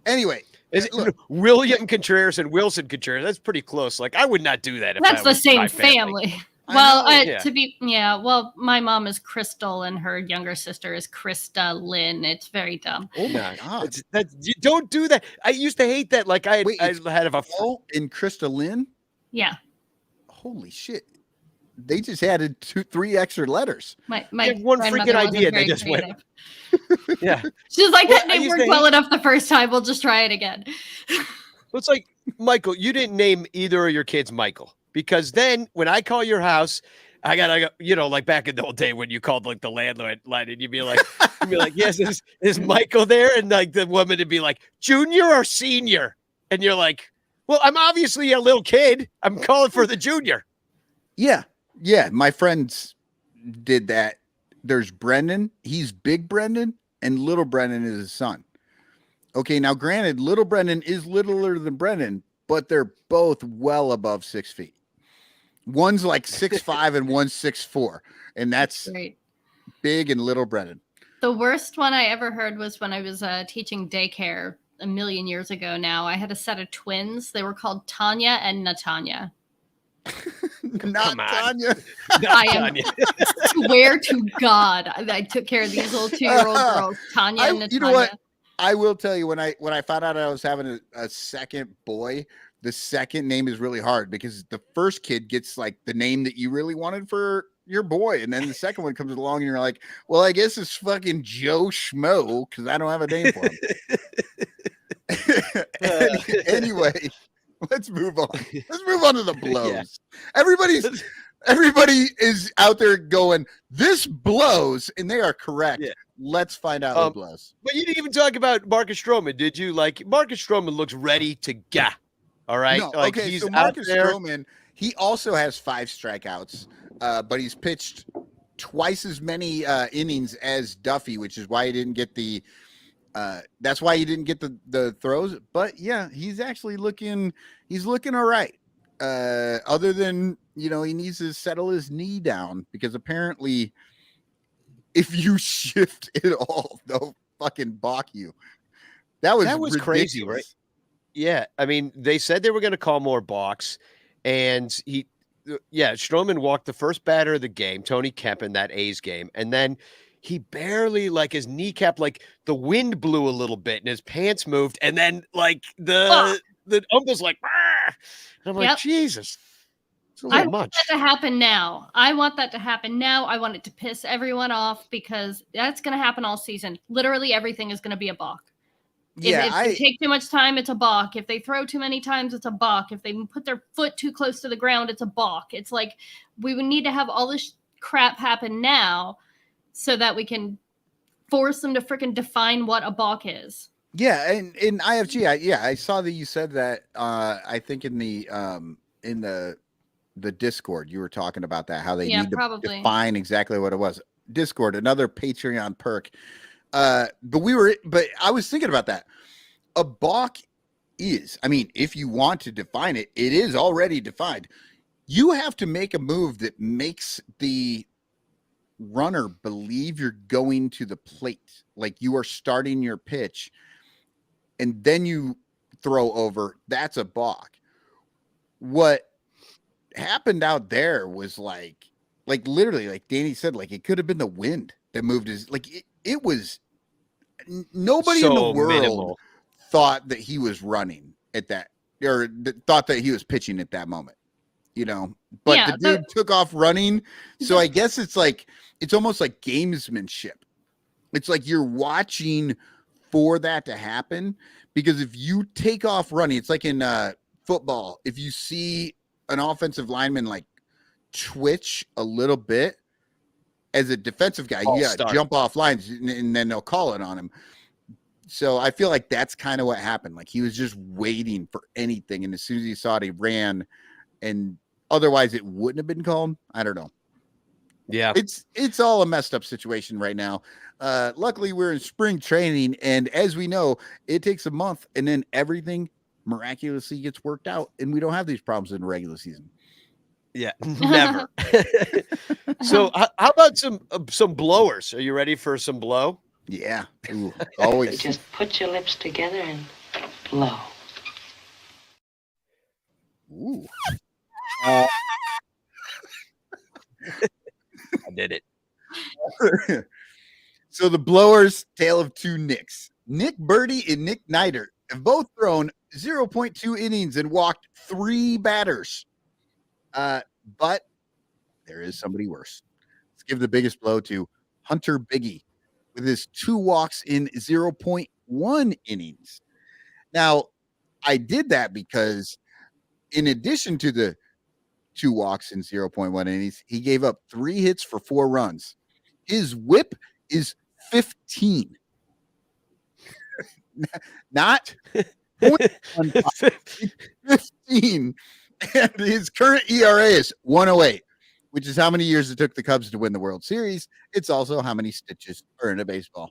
Speaker 2: Anyway,
Speaker 3: Is it
Speaker 2: look,
Speaker 3: William Contreras and Wilson Contreras? That's pretty close. Like, I would not do that if
Speaker 4: That's
Speaker 3: I
Speaker 4: the
Speaker 3: was
Speaker 4: same
Speaker 3: my
Speaker 4: family.
Speaker 2: I
Speaker 4: Well,
Speaker 2: know.
Speaker 3: Yeah.
Speaker 4: well, my mom is Crystal and her younger sister is Krista Lynn. It's very dumb.
Speaker 2: oh my
Speaker 3: Yeah.
Speaker 2: God.
Speaker 3: You don't do that. I used to hate that. Like, I
Speaker 2: Wait,
Speaker 3: had
Speaker 2: it's
Speaker 3: a
Speaker 2: Paul and Krista Lynn?
Speaker 4: Yeah.
Speaker 2: Holy shit. They just added 3 extra letters.
Speaker 4: My
Speaker 3: had one
Speaker 4: grandmother
Speaker 3: freaking
Speaker 4: wasn't
Speaker 3: idea, they
Speaker 4: very
Speaker 3: just went-
Speaker 4: creative.
Speaker 3: yeah.
Speaker 4: She's like,
Speaker 3: Well,
Speaker 4: that
Speaker 3: I
Speaker 4: name
Speaker 3: used
Speaker 4: worked
Speaker 3: to
Speaker 4: well
Speaker 3: hate-
Speaker 4: enough the first time. We'll just try it again.
Speaker 3: It's like, Michael, you didn't name either of your kids Michael, because then when I call your house, I got, like back in the old day when you called like the landlord line and you'd be like, yes, is Michael there? And like the woman would be like, junior or senior? And you're like, well, I'm obviously a little kid. I'm calling for the junior.
Speaker 2: Yeah. Yeah. My friends did that. There's Brendan. He's Big Brendan, and Little Brendan is his son. Okay. Now, granted, Little Brendan is littler than Brendan, but they're both well above 6 feet. One's like 6'5" and one's 6'4", and that's
Speaker 4: Great.
Speaker 2: Big and Little Brendan.
Speaker 4: The worst one I ever heard was when I was teaching daycare a million years ago now. I had a set of twins. They were called Tanya and Natanya.
Speaker 2: Not
Speaker 3: Come on.
Speaker 2: Tanya.
Speaker 4: I am swear to God, I took care of these little 2-year-old girls, Tanya and Natanya.
Speaker 2: You know what? I will tell you, when I found out I was having a second boy, the second name is really hard because the first kid gets like the name that you really wanted for your boy, and then the second one comes along and you're like, well, I guess it's fucking Joe Schmo because I don't have a name for him. Anyway, let's move on. Let's move on to the blows.
Speaker 3: Yeah.
Speaker 2: Everybody is out there going, this blows, and they are correct.
Speaker 3: Yeah.
Speaker 2: Let's find out what blows.
Speaker 3: But you didn't even talk about Marcus Stroman, did you? Like, Marcus Stroman looks ready to go. All right.
Speaker 2: No,
Speaker 3: Like,
Speaker 2: okay,
Speaker 3: he's
Speaker 2: so
Speaker 3: out
Speaker 2: Marcus
Speaker 3: there.
Speaker 2: Stroman, he also has 5 strikeouts, but he's pitched twice as many innings as Duffy, which is why he didn't get the that's why he didn't get the throws. But yeah, he's actually looking all right. Other than, he needs to settle his knee down because apparently if you shift it all, they'll fucking balk you. That was
Speaker 3: crazy, right? Yeah, I mean, they said they were going to call more balks, and Stroman walked the first batter of the game, Tony Kemp, in that A's game, and then he barely, like, his kneecap, like, the wind blew a little bit, and his pants moved, and then, like, the ump was like, "Argh!" And I'm like,
Speaker 4: Yep.
Speaker 3: Jesus, it's a
Speaker 4: I
Speaker 3: little
Speaker 4: want
Speaker 3: much.
Speaker 4: that to happen now. I want it to piss everyone off because that's going to happen all season. Literally everything is going to be a balk. If they take too much time, it's a balk. If they throw too many times, it's a balk. If they put their foot too close to the ground, it's a balk. It's like we would need to have all this crap happen now so that we can force them to freaking define what a balk is.
Speaker 2: Yeah, and in IFG, I saw that you said that. I think in the Discord, you were talking about that, how they need to
Speaker 4: probably
Speaker 2: define exactly what it was. Discord, another Patreon perk. But I was thinking about that. A balk is, I mean, if you want to define it, it is already defined. You have to make a move that makes the runner believe you're going to the plate, like you are starting your pitch, and then you throw over. That's a balk. What happened out there was like literally, like Danny said, like it could have been the wind that moved his, like it was nobody in the world
Speaker 3: minimal.
Speaker 2: thought that he was running at that, or thought that he was pitching at that moment, but the dude took off running. So I guess it's almost like gamesmanship. It's like you're watching for that to happen, because if you take off running, it's like in football, if you see an offensive lineman like twitch a little bit as a defensive guy, jump off lines, and then they'll call it on him. So I feel like that's kind of what happened. Like he was just waiting for anything. And as soon as he saw it, he ran, and otherwise it wouldn't have been called. I don't know.
Speaker 3: Yeah.
Speaker 2: It's all a messed up situation right now. Luckily we're in spring training, and as we know, it takes a month and then everything miraculously gets worked out and we don't have these problems in the regular season.
Speaker 3: Yeah, never. So how about some blowers? Are you ready for some blow?
Speaker 2: Yeah. Ooh, always.
Speaker 8: Just put your lips together and blow.
Speaker 2: Ooh.
Speaker 3: I did it.
Speaker 2: So the blowers, tale of two Nicks. Nick Birdie and Nick Neidert have both thrown 0.2 innings and walked 3 batters. But there is somebody worse. Let's give the biggest blow to Hunter Biggie with his 2 walks in 0.1 innings. Now, I did that because in addition to the 2 walks in 0.1 innings, he gave up 3 hits for 4 runs. His whip is 15. Not 15. And his current ERA is 108, which is how many years it took the Cubs to win the World Series. It's also how many stitches are in a baseball.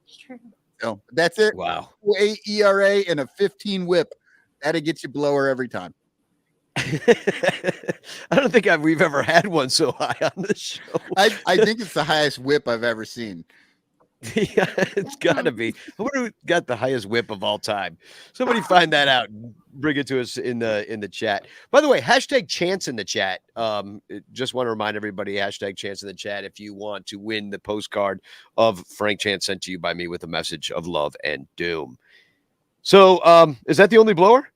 Speaker 4: It's true.
Speaker 2: So that's it.
Speaker 3: Wow.
Speaker 2: 8 ERA and a 15 whip. That'll get you blower every time.
Speaker 3: I don't think we've ever had one so high on this show.
Speaker 2: I think it's the highest whip I've ever seen.
Speaker 3: Yeah, it's got to be. I wonder who got the highest whip of all time. Somebody find that out and bring it to us in the chat. By the way, hashtag chance in the chat. Just want to remind everybody, hashtag chance in the chat if you want to win the postcard of Frank Chance sent to you by me with a message of love and doom. So is that the only blower?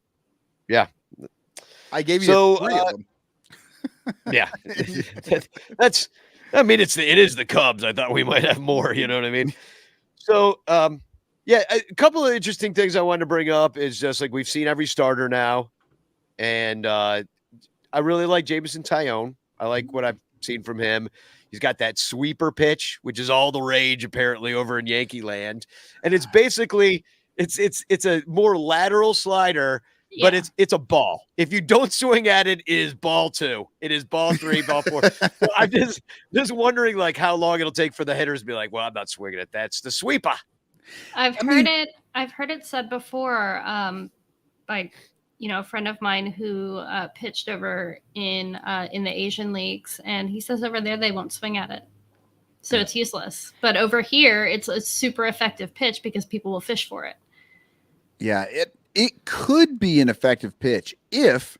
Speaker 3: Yeah.
Speaker 2: I gave you 3 of them.
Speaker 3: Yeah. It is the Cubs. I thought we might have more, you know what I mean? So, yeah, a couple of interesting things I wanted to bring up is just like we've seen every starter now. And I really like Jameson Taillon. I like what I've seen from him. He's got that sweeper pitch, which is all the rage apparently over in Yankee land. And it's basically it's a more lateral slider.
Speaker 4: Yeah.
Speaker 3: But it's a ball. If you don't swing at it, it is ball 2. It is ball 3, ball 4. So I'm just wondering like how long it'll take for the hitters to be like, well, I'm not swinging it. That's the sweeper.
Speaker 4: I've heard it said before by a friend of mine who pitched over in the Asian leagues, and he says over there they won't swing at it. So it's useless. But over here it's a super effective pitch because people will fish for it.
Speaker 2: Yeah, it could be an effective pitch if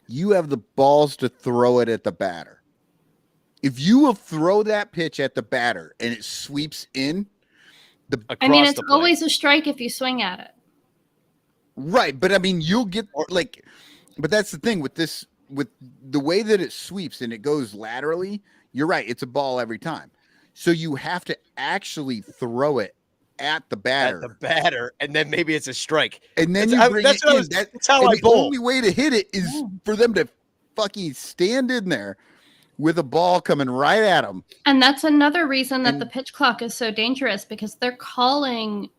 Speaker 2: you have the balls to throw it at the batter. If you will throw that pitch at the batter and it sweeps in,
Speaker 4: it's always a strike if you swing at it.
Speaker 2: Right, but I mean, you'll get but that's the thing with this, with the way that it sweeps and it goes laterally, you're right, it's a ball every time. So you have to actually throw it at the batter,
Speaker 3: and then maybe it's a strike.
Speaker 2: And then that's
Speaker 3: how I
Speaker 2: the
Speaker 3: bowl.
Speaker 2: only way to hit it is for them to fucking stand in there with a ball coming right at them.
Speaker 4: And that's another reason that the pitch clock is so dangerous, because they're calling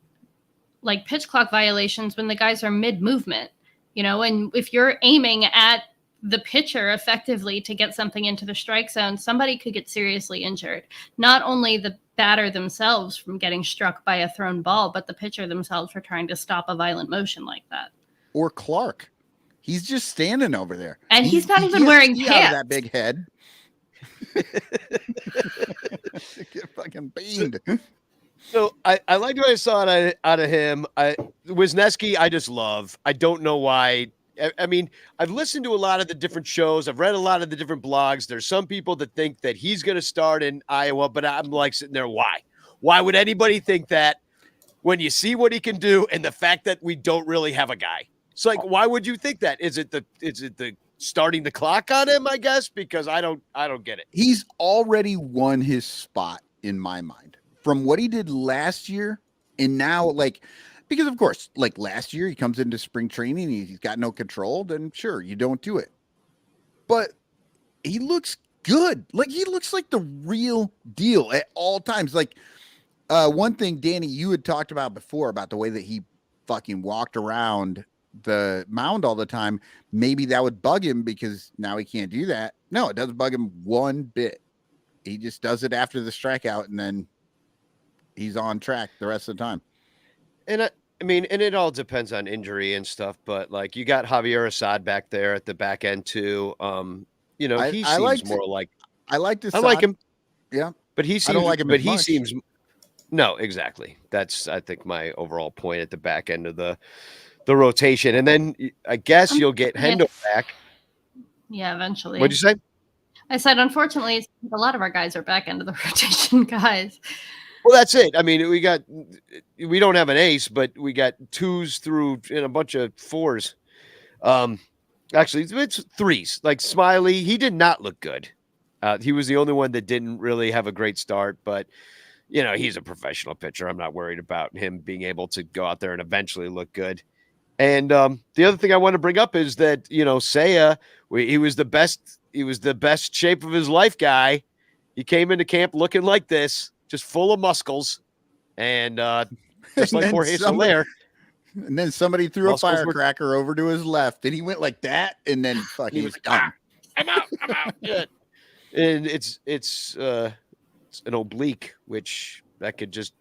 Speaker 4: like pitch clock violations when the guys are mid-movement, and if you're aiming at the pitcher effectively to get something into the strike zone, somebody could get seriously injured. Not only the batter themselves from getting struck by a thrown ball, but the pitcher themselves for trying to stop a violent motion like that.
Speaker 2: Or Clark. He's just standing over there.
Speaker 4: And he's not even wearing pants.
Speaker 2: Out of that big head. Get fucking beamed.
Speaker 3: So I liked what I saw out of him. Wisniewski, I just love. I don't know why. I mean, I've listened to a lot of the different shows. I've read a lot of the different blogs. There's some people that think that he's going to start in Iowa, but I'm like sitting there, why? Why would anybody think that when you see what he can do and the fact that we don't really have a guy? It's like, why would you think that? Is it the starting the clock on him, I guess? Because I don't get it.
Speaker 2: He's already won his spot in my mind from what he did last year. And now, because of course, like last year, he comes into spring training, he's got no control, then sure, you don't do it. But he looks good. Like he looks like the real deal at all times. Like One thing, Danny, you had talked about before about the way that he fucking walked around the mound all the time. Maybe that would bug him because now he can't do that. No, it doesn't bug him one bit. He just does it after the strikeout, and then he's on track the rest of the time.
Speaker 3: And I mean, and it all depends on injury and stuff, but like you got Javier Assad back there at the back end too. You know, he seems more like
Speaker 2: I like
Speaker 3: I like him.
Speaker 2: Yeah.
Speaker 3: But he seems
Speaker 2: I don't like him
Speaker 3: but
Speaker 2: as
Speaker 3: he
Speaker 2: much.
Speaker 3: seems no, exactly. That's I think my overall point at the back end of the rotation. And then I guess you'll get Hendo back.
Speaker 4: Yeah, eventually.
Speaker 3: What'd you say?
Speaker 4: I said, unfortunately, a lot of our guys are back into the rotation guys.
Speaker 3: Well, that's it. I mean, we don't have an ace, but we got 2s through and a bunch of 4s. Actually, it's 3s. Like Smiley, he did not look good. He was the only one that didn't really have a great start, but you know, he's a professional pitcher. I'm not worried about him being able to go out there and eventually look good. And the other thing I want to bring up is that, you know, Seiya, he was the best shape of his life guy. He came into camp looking like this, just full of muscles, and just like Jorge Soler.
Speaker 2: And then somebody threw a firecracker over to his left, and he went like that, and then fuck, he was done.
Speaker 3: I'm out. Good. And it's an oblique, which that could just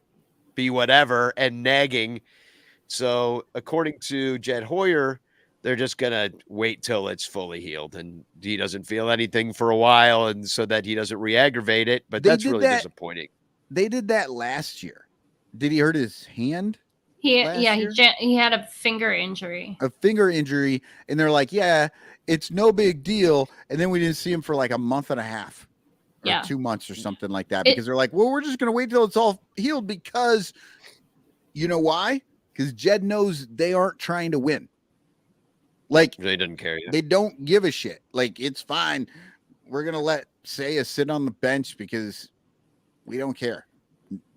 Speaker 3: be whatever, and nagging. So according to Jed Hoyer, they're just gonna wait till it's fully healed and he doesn't feel anything for a while, and so that he doesn't re-aggravate it. But that's really disappointing.
Speaker 2: They did that last year. Did he hurt his hand?
Speaker 4: He had a finger injury.
Speaker 2: A finger injury, and they're like, yeah, it's no big deal. And then we didn't see him for like a month and a half. Or 2 months or something like that, because they're like, well, we're just gonna wait till it's all healed, because you know why? Because Jed knows they aren't trying to win. Like,
Speaker 3: they didn't care.
Speaker 2: They don't give a shit. Like, it's fine. We're gonna let Seiya sit on the bench because we don't care.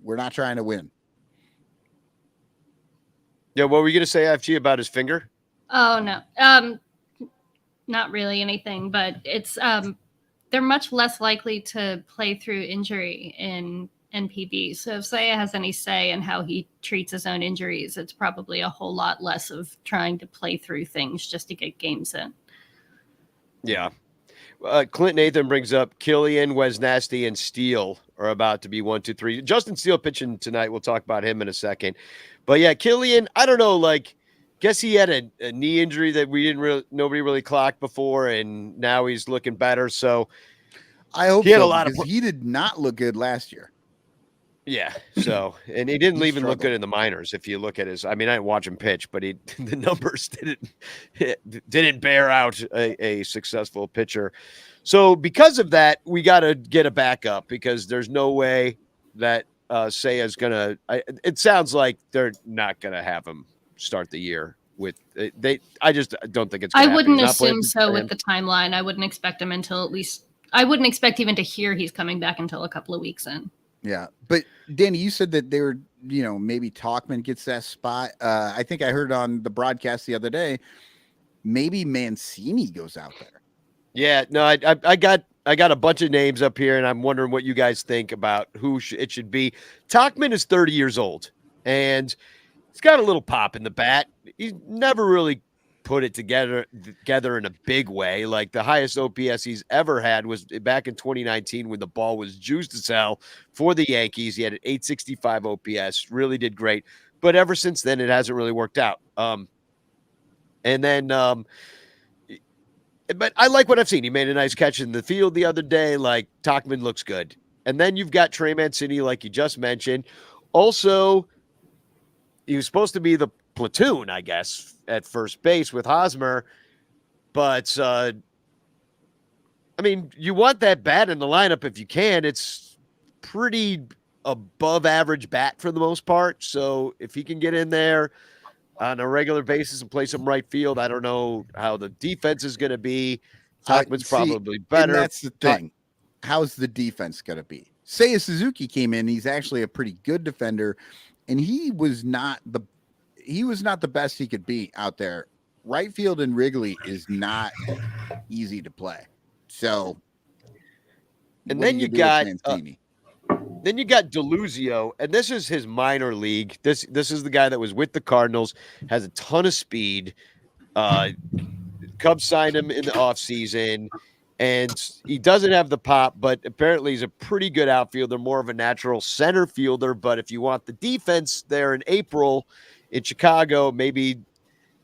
Speaker 2: We're not trying to win.
Speaker 3: Yeah, what were you gonna say, FG, about his finger?
Speaker 4: Oh no, not really anything, but it's they're much less likely to play through injury in NPB. So if Seiya has any say in how he treats his own injuries, it's probably a whole lot less of trying to play through things just to get games in.
Speaker 3: Yeah. Clint Nathan brings up Killian, Wesnasty, and Steele are about to be 1, 2, 3. Justin Steele pitching tonight. We'll talk about him in a second. But yeah, Killian, I don't know, like, guess he had a knee injury that nobody really clocked before, and now he's looking better. So
Speaker 2: I hope
Speaker 3: he had
Speaker 2: so,
Speaker 3: a lot
Speaker 2: because he did not look good last year.
Speaker 3: Yeah. So, and he didn't even look good in the minors. If you look at his, I mean, I didn't watch him pitch, but the numbers didn't bear out a successful pitcher. So because of that, we got to get a backup, because there's no way that Seiya's gonna. It sounds like they're not gonna have him start the year with they. I just don't think it's.
Speaker 4: I wouldn't assume so with the timeline. I wouldn't expect him until at least. I wouldn't expect even to hear he's coming back until a couple of weeks in.
Speaker 2: Yeah, but Danny, you said that they were, maybe Talkman gets that spot. I think I heard on the broadcast the other day, maybe Mancini goes out there.
Speaker 3: Yeah, no, I got a bunch of names up here, and I'm wondering what you guys think about who it should be. Talkman is 30 years old, and he's got a little pop in the bat. He's never really put it together in a big way. Like, the highest OPS he's ever had was back in 2019 when the ball was juiced as hell for the Yankees. He had an 865 OPS, really did great. But ever since then, it hasn't really worked out. But I like what I've seen. He made a nice catch in the field the other day. Like, Talkman looks good. And then you've got Trey Mancini, like you just mentioned. Also, he was supposed to be the platoon, I guess, at first base with Hosmer. But, I mean, you want that bat in the lineup if you can. It's pretty above average bat for the most part. So if he can get in there on a regular basis and play some right field, I don't know how the defense is going to be. Talkman's probably better.
Speaker 2: And that's the thing. How's the defense going to be? Seiya Suzuki came in. He's actually a pretty good defender, and he was not the best he could be out there. Right field in Wrigley is not easy to play. So,
Speaker 3: and then you got Then you got DeLuzio, and this is his minor league. This is the guy that was with the Cardinals, has a ton of speed. Cubs signed him in the offseason, and he doesn't have the pop, but apparently he's a pretty good outfielder, more of a natural center fielder. But if you want the defense there in April in Chicago, maybe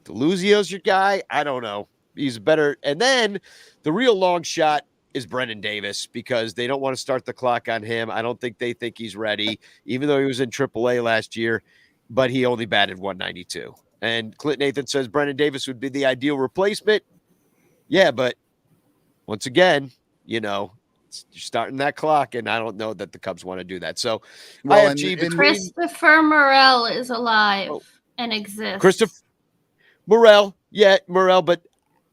Speaker 3: DeLuzio's your guy. I don't know. He's better. And then the real long shot is Brennan Davis, because they don't want to start the clock on him. I don't think they think he's ready, even though he was in AAA last year, but he only batted 192. And Clint Nathan says Brennan Davis would be the ideal replacement. Yeah, but once again, you're starting that clock, and I don't know that the Cubs want to do that. So IFG between
Speaker 4: Christopher Morel is alive and exists.
Speaker 3: Christopher Morel, but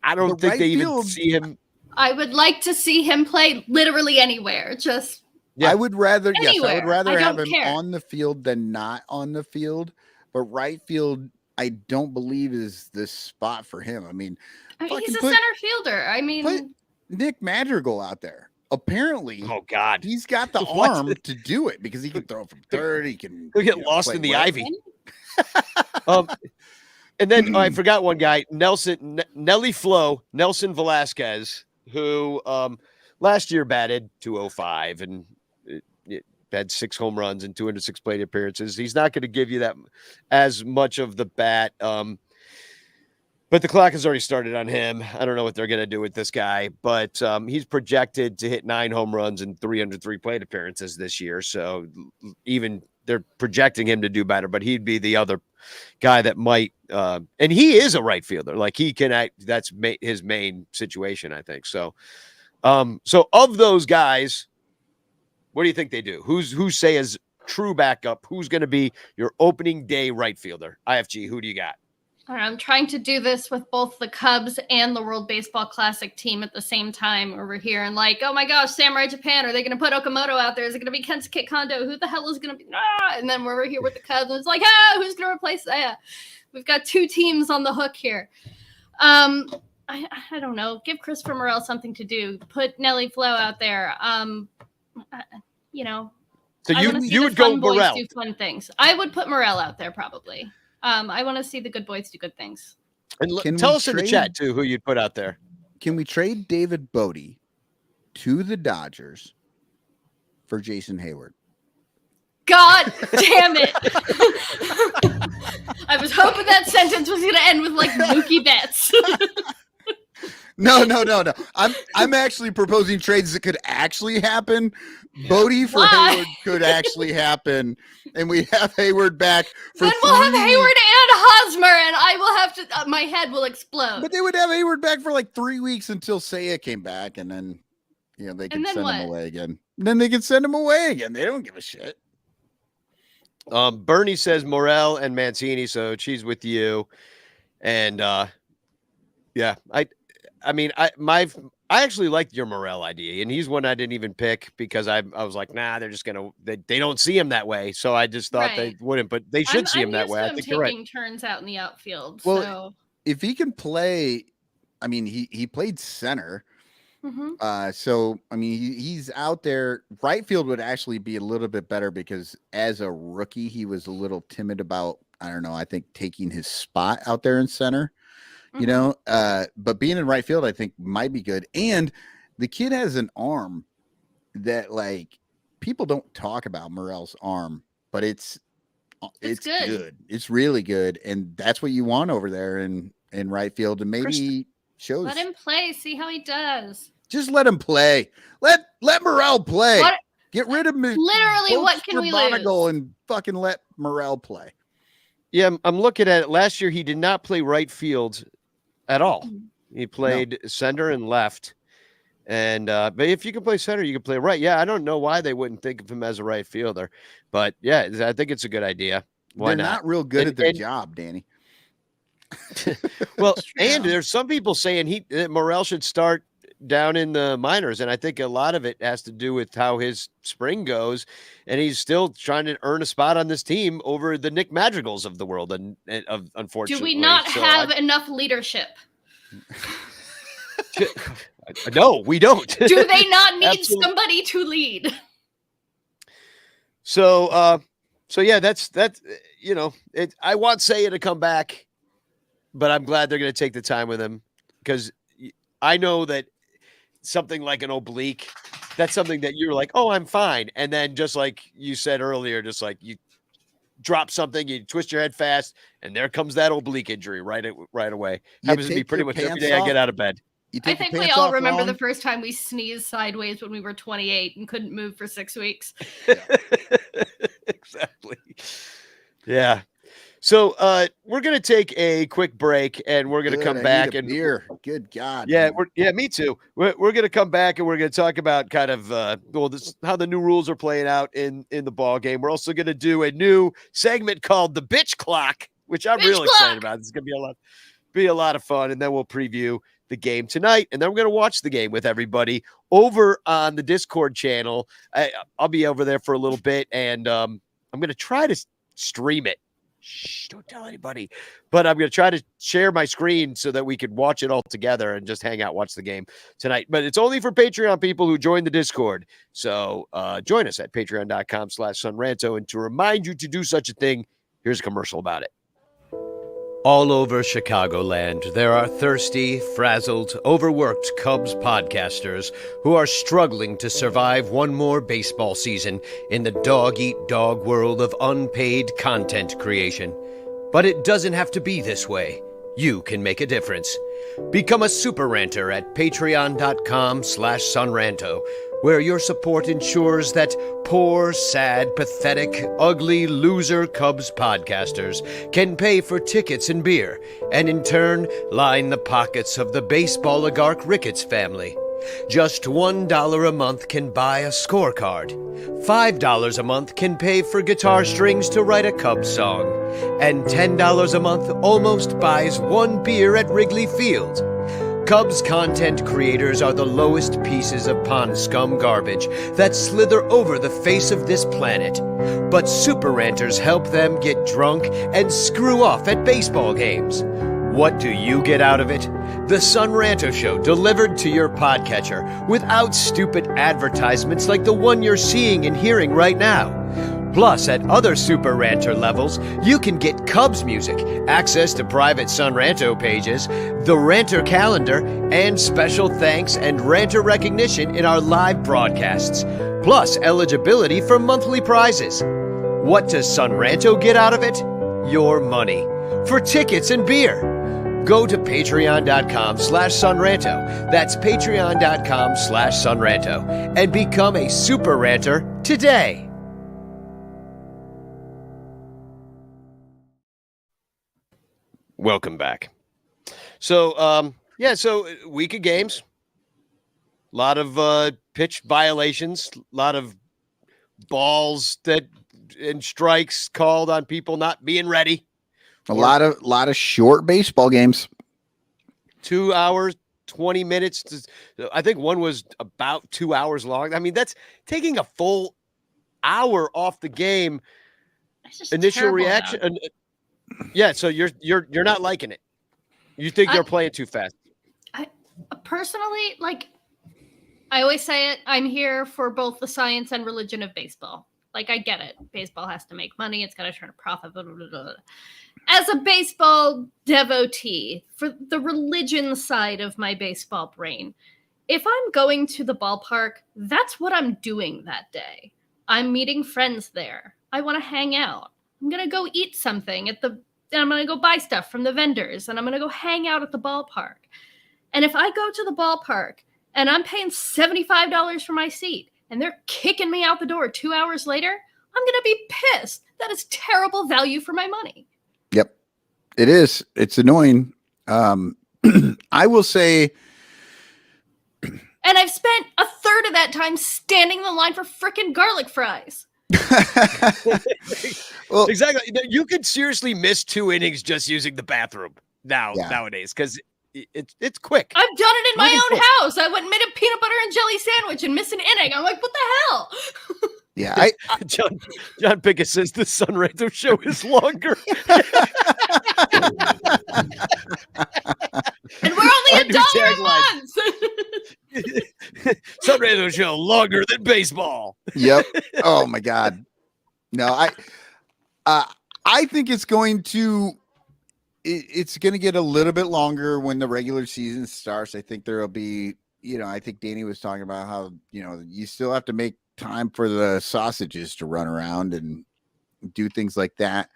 Speaker 3: I don't think they even see him.
Speaker 4: I would like to see him play literally anywhere. Just
Speaker 2: I would rather
Speaker 4: anywhere.
Speaker 2: I would rather have him
Speaker 4: care.
Speaker 2: on the field than not on the field. But right field, I don't believe is this spot for him. I mean,
Speaker 4: he's a center fielder. I mean,
Speaker 2: put Nick Madrigal out there. Apparently,
Speaker 3: oh God,
Speaker 2: he's got the arm to do it, because he can throw from third. He can
Speaker 3: get lost in the ivy. And then I forgot one guy, Nelson Velasquez, who last year batted .205 and had 6 home runs and 206 plate appearances. He's not going to give you that as much of the bat. But the clock has already started on him. I don't know what they're going to do with this guy, but he's projected to hit 9 home runs and 303 plate appearances this year. So even they're projecting him to do better, but he'd be the other guy that might, and he is a right fielder. Like, he can act. That's his main situation, I think. So, so of those guys, what do you think they do? Who say is true backup? Who's going to be your opening day right fielder? IFG, who do you got?
Speaker 4: I'm trying to do this with both the Cubs and the World Baseball Classic team at the same time over here. And like, oh my gosh, Samurai Japan, are they going to put Okamoto out there? Is it going to be Kensuke Kondo? Who the hell is going to be? And then we're over here with the Cubs, and it's like, who's going to replace that? We've got 2 teams on the hook here. I don't know. Give Christopher Morel something to do. Put Nelly Flo out there.
Speaker 3: So you would go Morel.
Speaker 4: Do fun things. I would put Morel out there probably. I want to see the good boys do good things.
Speaker 3: And tell us in the chat too who you'd put out there.
Speaker 2: Can we trade David Bodie to the Dodgers for Jason Hayward?
Speaker 4: God damn it! I was hoping that sentence was going to end with like Mookie Betts.
Speaker 2: No. I'm actually proposing trades that could actually happen. Bodie for Hayward could actually happen, and we have Hayward back for
Speaker 4: then we'll have Hayward and Hosmer, and I will have to. My head will explode.
Speaker 2: But they would have Hayward back for like 3 weeks until Seiya came back, and then they can send him away again. Then they can send him away again. They don't give a shit.
Speaker 3: Bernie says Morel and Mancini, so she's with you, and yeah, I actually liked your Morel idea, and he's one I didn't even pick because I was like, nah, they're just they don't see him that way, so I just thought they wouldn't, but they should see him that way. I think you're right.
Speaker 4: Taking turns out in the outfield.
Speaker 2: Well,
Speaker 4: so
Speaker 2: if he can play, I mean, he played center.
Speaker 4: Mm-hmm.
Speaker 2: So I mean, he's out there. Right field would actually be a little bit better because as a rookie, he was a little timid about, I don't know, I think taking his spot out there in center. But being in right field, I think might be good. And the kid has an arm that, like, people don't talk about Morel's arm, but it's good. It's really good. And that's what you want over there in right field. And maybe shows.
Speaker 4: Let him play. See how he does.
Speaker 2: Just let him play. Let Morel play. Get rid of me.
Speaker 4: Literally, what can we lose?
Speaker 2: And fucking let Morel play.
Speaker 3: Yeah, I'm looking at it. Last year, he did not play right field at all. He played center and left. And but if you can play center, you can play right. Yeah, I don't know why they wouldn't think of him as a right fielder. But yeah, I think it's a good idea. Why
Speaker 2: They're not real good at their job, Danny.
Speaker 3: Well, and there's some people saying Morel should start down in the minors, and I think a lot of it has to do with how his spring goes, and he's still trying to earn a spot on this team over the Nick Madrigals of the world, and unfortunately.
Speaker 4: Do we not have enough leadership?
Speaker 3: No, we don't.
Speaker 4: Do they not need somebody to lead?
Speaker 3: So yeah, that's I want Seiya to come back, but I'm glad they're going to take the time with him because I know that something like an oblique, that's something that you're like, oh, I'm fine. And then just like you said earlier, just like you drop something, you twist your head fast, and there comes that oblique injury right away. Happens to me pretty much every day I get out of bed.
Speaker 4: I think we all remember the first time we sneezed sideways when we were 28 and couldn't move for 6 weeks.
Speaker 3: Exactly. Yeah. So we're gonna take a quick break, and we're gonna come back and
Speaker 2: beer. Good God.
Speaker 3: Yeah, me too. We're gonna come back and we're gonna talk about kind of how the new rules are playing out in the ball game. We're also gonna do a new segment called the Bitch Clock, which I'm really excited about. It's gonna be a lot of fun, and then we'll preview the game tonight, and then we're gonna watch the game with everybody over on the Discord channel. I'll be over there for a little bit, and I'm gonna try to stream it. Shh, don't tell anybody. But I'm going to try to share my screen so that we could watch it all together and just hang out, watch the game tonight. But it's only for Patreon people who join the Discord. So join us at patreon.com/sonranto. And to remind you to do such a thing, here's a commercial about it. All over Chicagoland, there are thirsty, frazzled, overworked Cubs podcasters who are struggling to survive one more baseball season in the dog-eat-dog world of unpaid content creation. But it doesn't have to be this way. You can make a difference. Become a super ranter at patreon.com/sonranto, where your support ensures that poor, sad, pathetic, ugly, loser Cubs podcasters can pay for tickets and beer, and in turn line the pockets of the baseball oligarch Ricketts family. Just $1 a month can buy a scorecard. $5 a month can pay for guitar strings to write a Cubs song. And $10 a month almost buys one beer at Wrigley Field. Cubs content creators are the lowest pieces of pond scum garbage that slither over the face of this planet. But super ranters help them get drunk and screw off at baseball games. What do you get out of it? The Son Ranto Show delivered to your podcatcher without stupid advertisements like the one you're seeing and hearing right now. Plus, at other Super Ranter levels, you can get Cubs music, access to private Son Ranto pages, the Ranter calendar, and special thanks and Ranter recognition in our live broadcasts. Plus, eligibility for monthly prizes. What does Son Ranto get out of it? Your money. For tickets and beer. Go to patreon.com/sonranto. That's patreon.com/sonranto. And become a super ranter today. Welcome back. So, so week of games. A lot of pitch violations. A lot of balls and strikes called on people not being ready.
Speaker 2: A lot of short baseball games.
Speaker 3: 2 hours, 20 minutes. I think one was about 2 hours long. I mean, that's taking a full hour off the game. Initial reaction. Yeah, so you're not liking it. You think they're playing too fast.
Speaker 4: I personally, I always say it, I'm here for both the science and religion of baseball. Like, I get it. Baseball has to make money. It's got to turn a profit. Blah, blah, blah, blah. As a baseball devotee, for the religion side of my baseball brain, if I'm going to the ballpark, that's what I'm doing that day. I'm meeting friends there. I want to hang out. I'm going to go eat something and I'm going to go buy stuff from the vendors, and I'm going to go hang out at the ballpark. And if I go to the ballpark and I'm paying $75 for my seat and they're kicking me out the door 2 hours later, I'm going to be pissed. That is terrible value for my money.
Speaker 2: Yep, it is. It's annoying. I will say.
Speaker 4: And I've spent a third of that time standing in the line for frickin' garlic fries.
Speaker 3: Well, exactly. You could seriously miss 2 innings just using the bathroom nowadays because it's quick.
Speaker 4: I've done it in my own house. I went and made a peanut butter and jelly sandwich and missed an inning. I'm like, what the hell?
Speaker 2: Yeah,
Speaker 3: John Pickett says the Son Ranto Show is longer.
Speaker 4: And we're only $1 a month.
Speaker 3: Son Ranto Show longer than baseball.
Speaker 2: Yep. Oh my God. No, I think it's going to get a little bit longer when the regular season starts. I think there'll be, I think Danny was talking about how, you still have to make time for the sausages to run around and do things like that.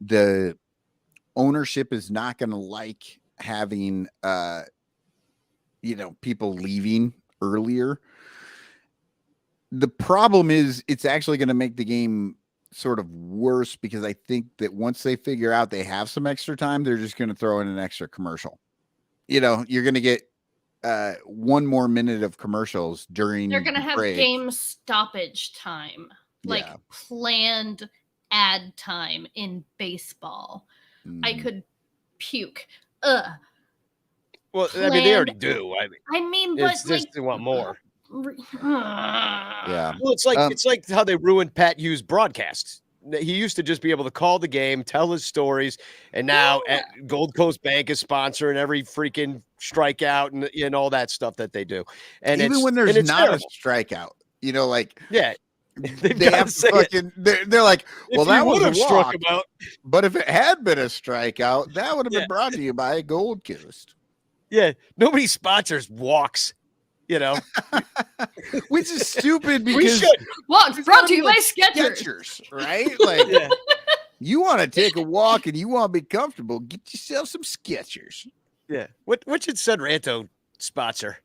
Speaker 2: The ownership is not going to like having, people leaving earlier. The problem is it's actually going to make the game sort of worse because I think that once they figure out they have some extra time, they're just going to throw in an extra commercial. You're going to get one more minute of commercials during.
Speaker 4: They're going to have
Speaker 2: break.
Speaker 4: game stoppage time, like planned ad time in baseball. I could puke.
Speaker 3: Well, I mean, they already do.
Speaker 4: I mean, but
Speaker 3: it's just they want more.
Speaker 2: Yeah.
Speaker 3: Well, it's like how they ruined Pat Hughes' broadcasts. He used to just be able to call the game, tell his stories, and now Gold Coast Bank is sponsoring every freaking strikeout and all that stuff that they do. And
Speaker 2: even when there's not terrible. A strikeout, they have fucking. They're like, well, that would have struck him out. But if it had been a strikeout, that would have been brought to you by Gold Coast.
Speaker 3: Yeah, nobody sponsors walks.
Speaker 2: Which is stupid because
Speaker 4: walks brought to you by Skechers,
Speaker 2: right? Like, you want to take a walk and you want to be comfortable, get yourself some Skechers.
Speaker 3: Yeah. What should Son Ranto sponsor?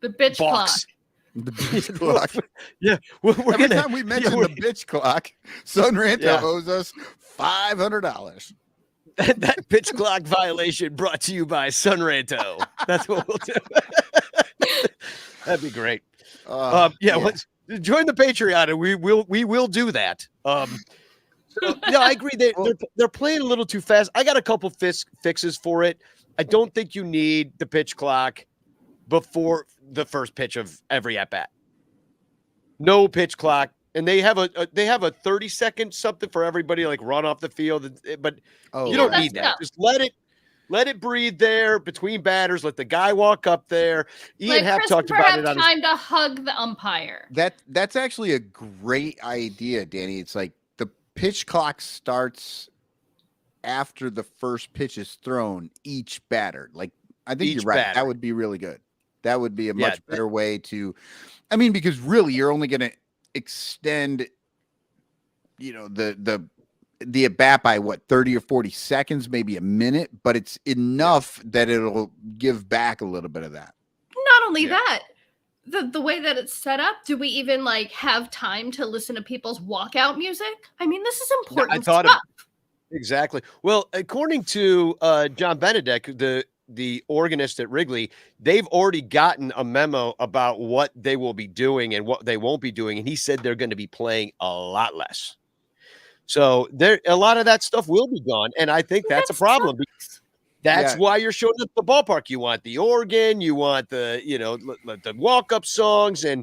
Speaker 4: The bitch clock.
Speaker 2: The bitch clock.
Speaker 3: Yeah.
Speaker 2: Every time we mention the bitch clock, Son Ranto owes us $500.
Speaker 3: That pitch clock violation brought to you by Son Ranto. That's what we'll do. That'd be great. Let's join the Patreon, and we will do that. I agree. They're playing a little too fast. I got a couple fixes for it. I don't think you need the pitch clock before the first pitch of every at bat. No pitch clock. And they have a 30-second something for everybody, like run off the field, but you don't need that. Just let it breathe there between batters. Let the guy walk up there. Ian Happ talked about it.
Speaker 4: Time to hug the umpire.
Speaker 2: That's actually a great idea, Danny. It's like the pitch clock starts after the first pitch is thrown. Each batter, like I think you're right. Batter. That would be really good. That would be a much better way to. I mean, because really, you're only going to extend the at bat by 30 or 40 seconds, maybe a minute, but it's enough that it'll give back a little bit of that.
Speaker 4: Not only that, the way that it's set up, do we even have time to listen to people's walkout music? I mean, this is important stuff.
Speaker 3: Exactly. Well, according to John Benedek, the organist at Wrigley, they've already gotten a memo about what they will be doing and what they won't be doing. And he said they're going to be playing a lot less. So a lot of that stuff will be gone. And I think that's a problem. That's why you're showing up the ballpark. You want the organ, you want the walk-up songs and,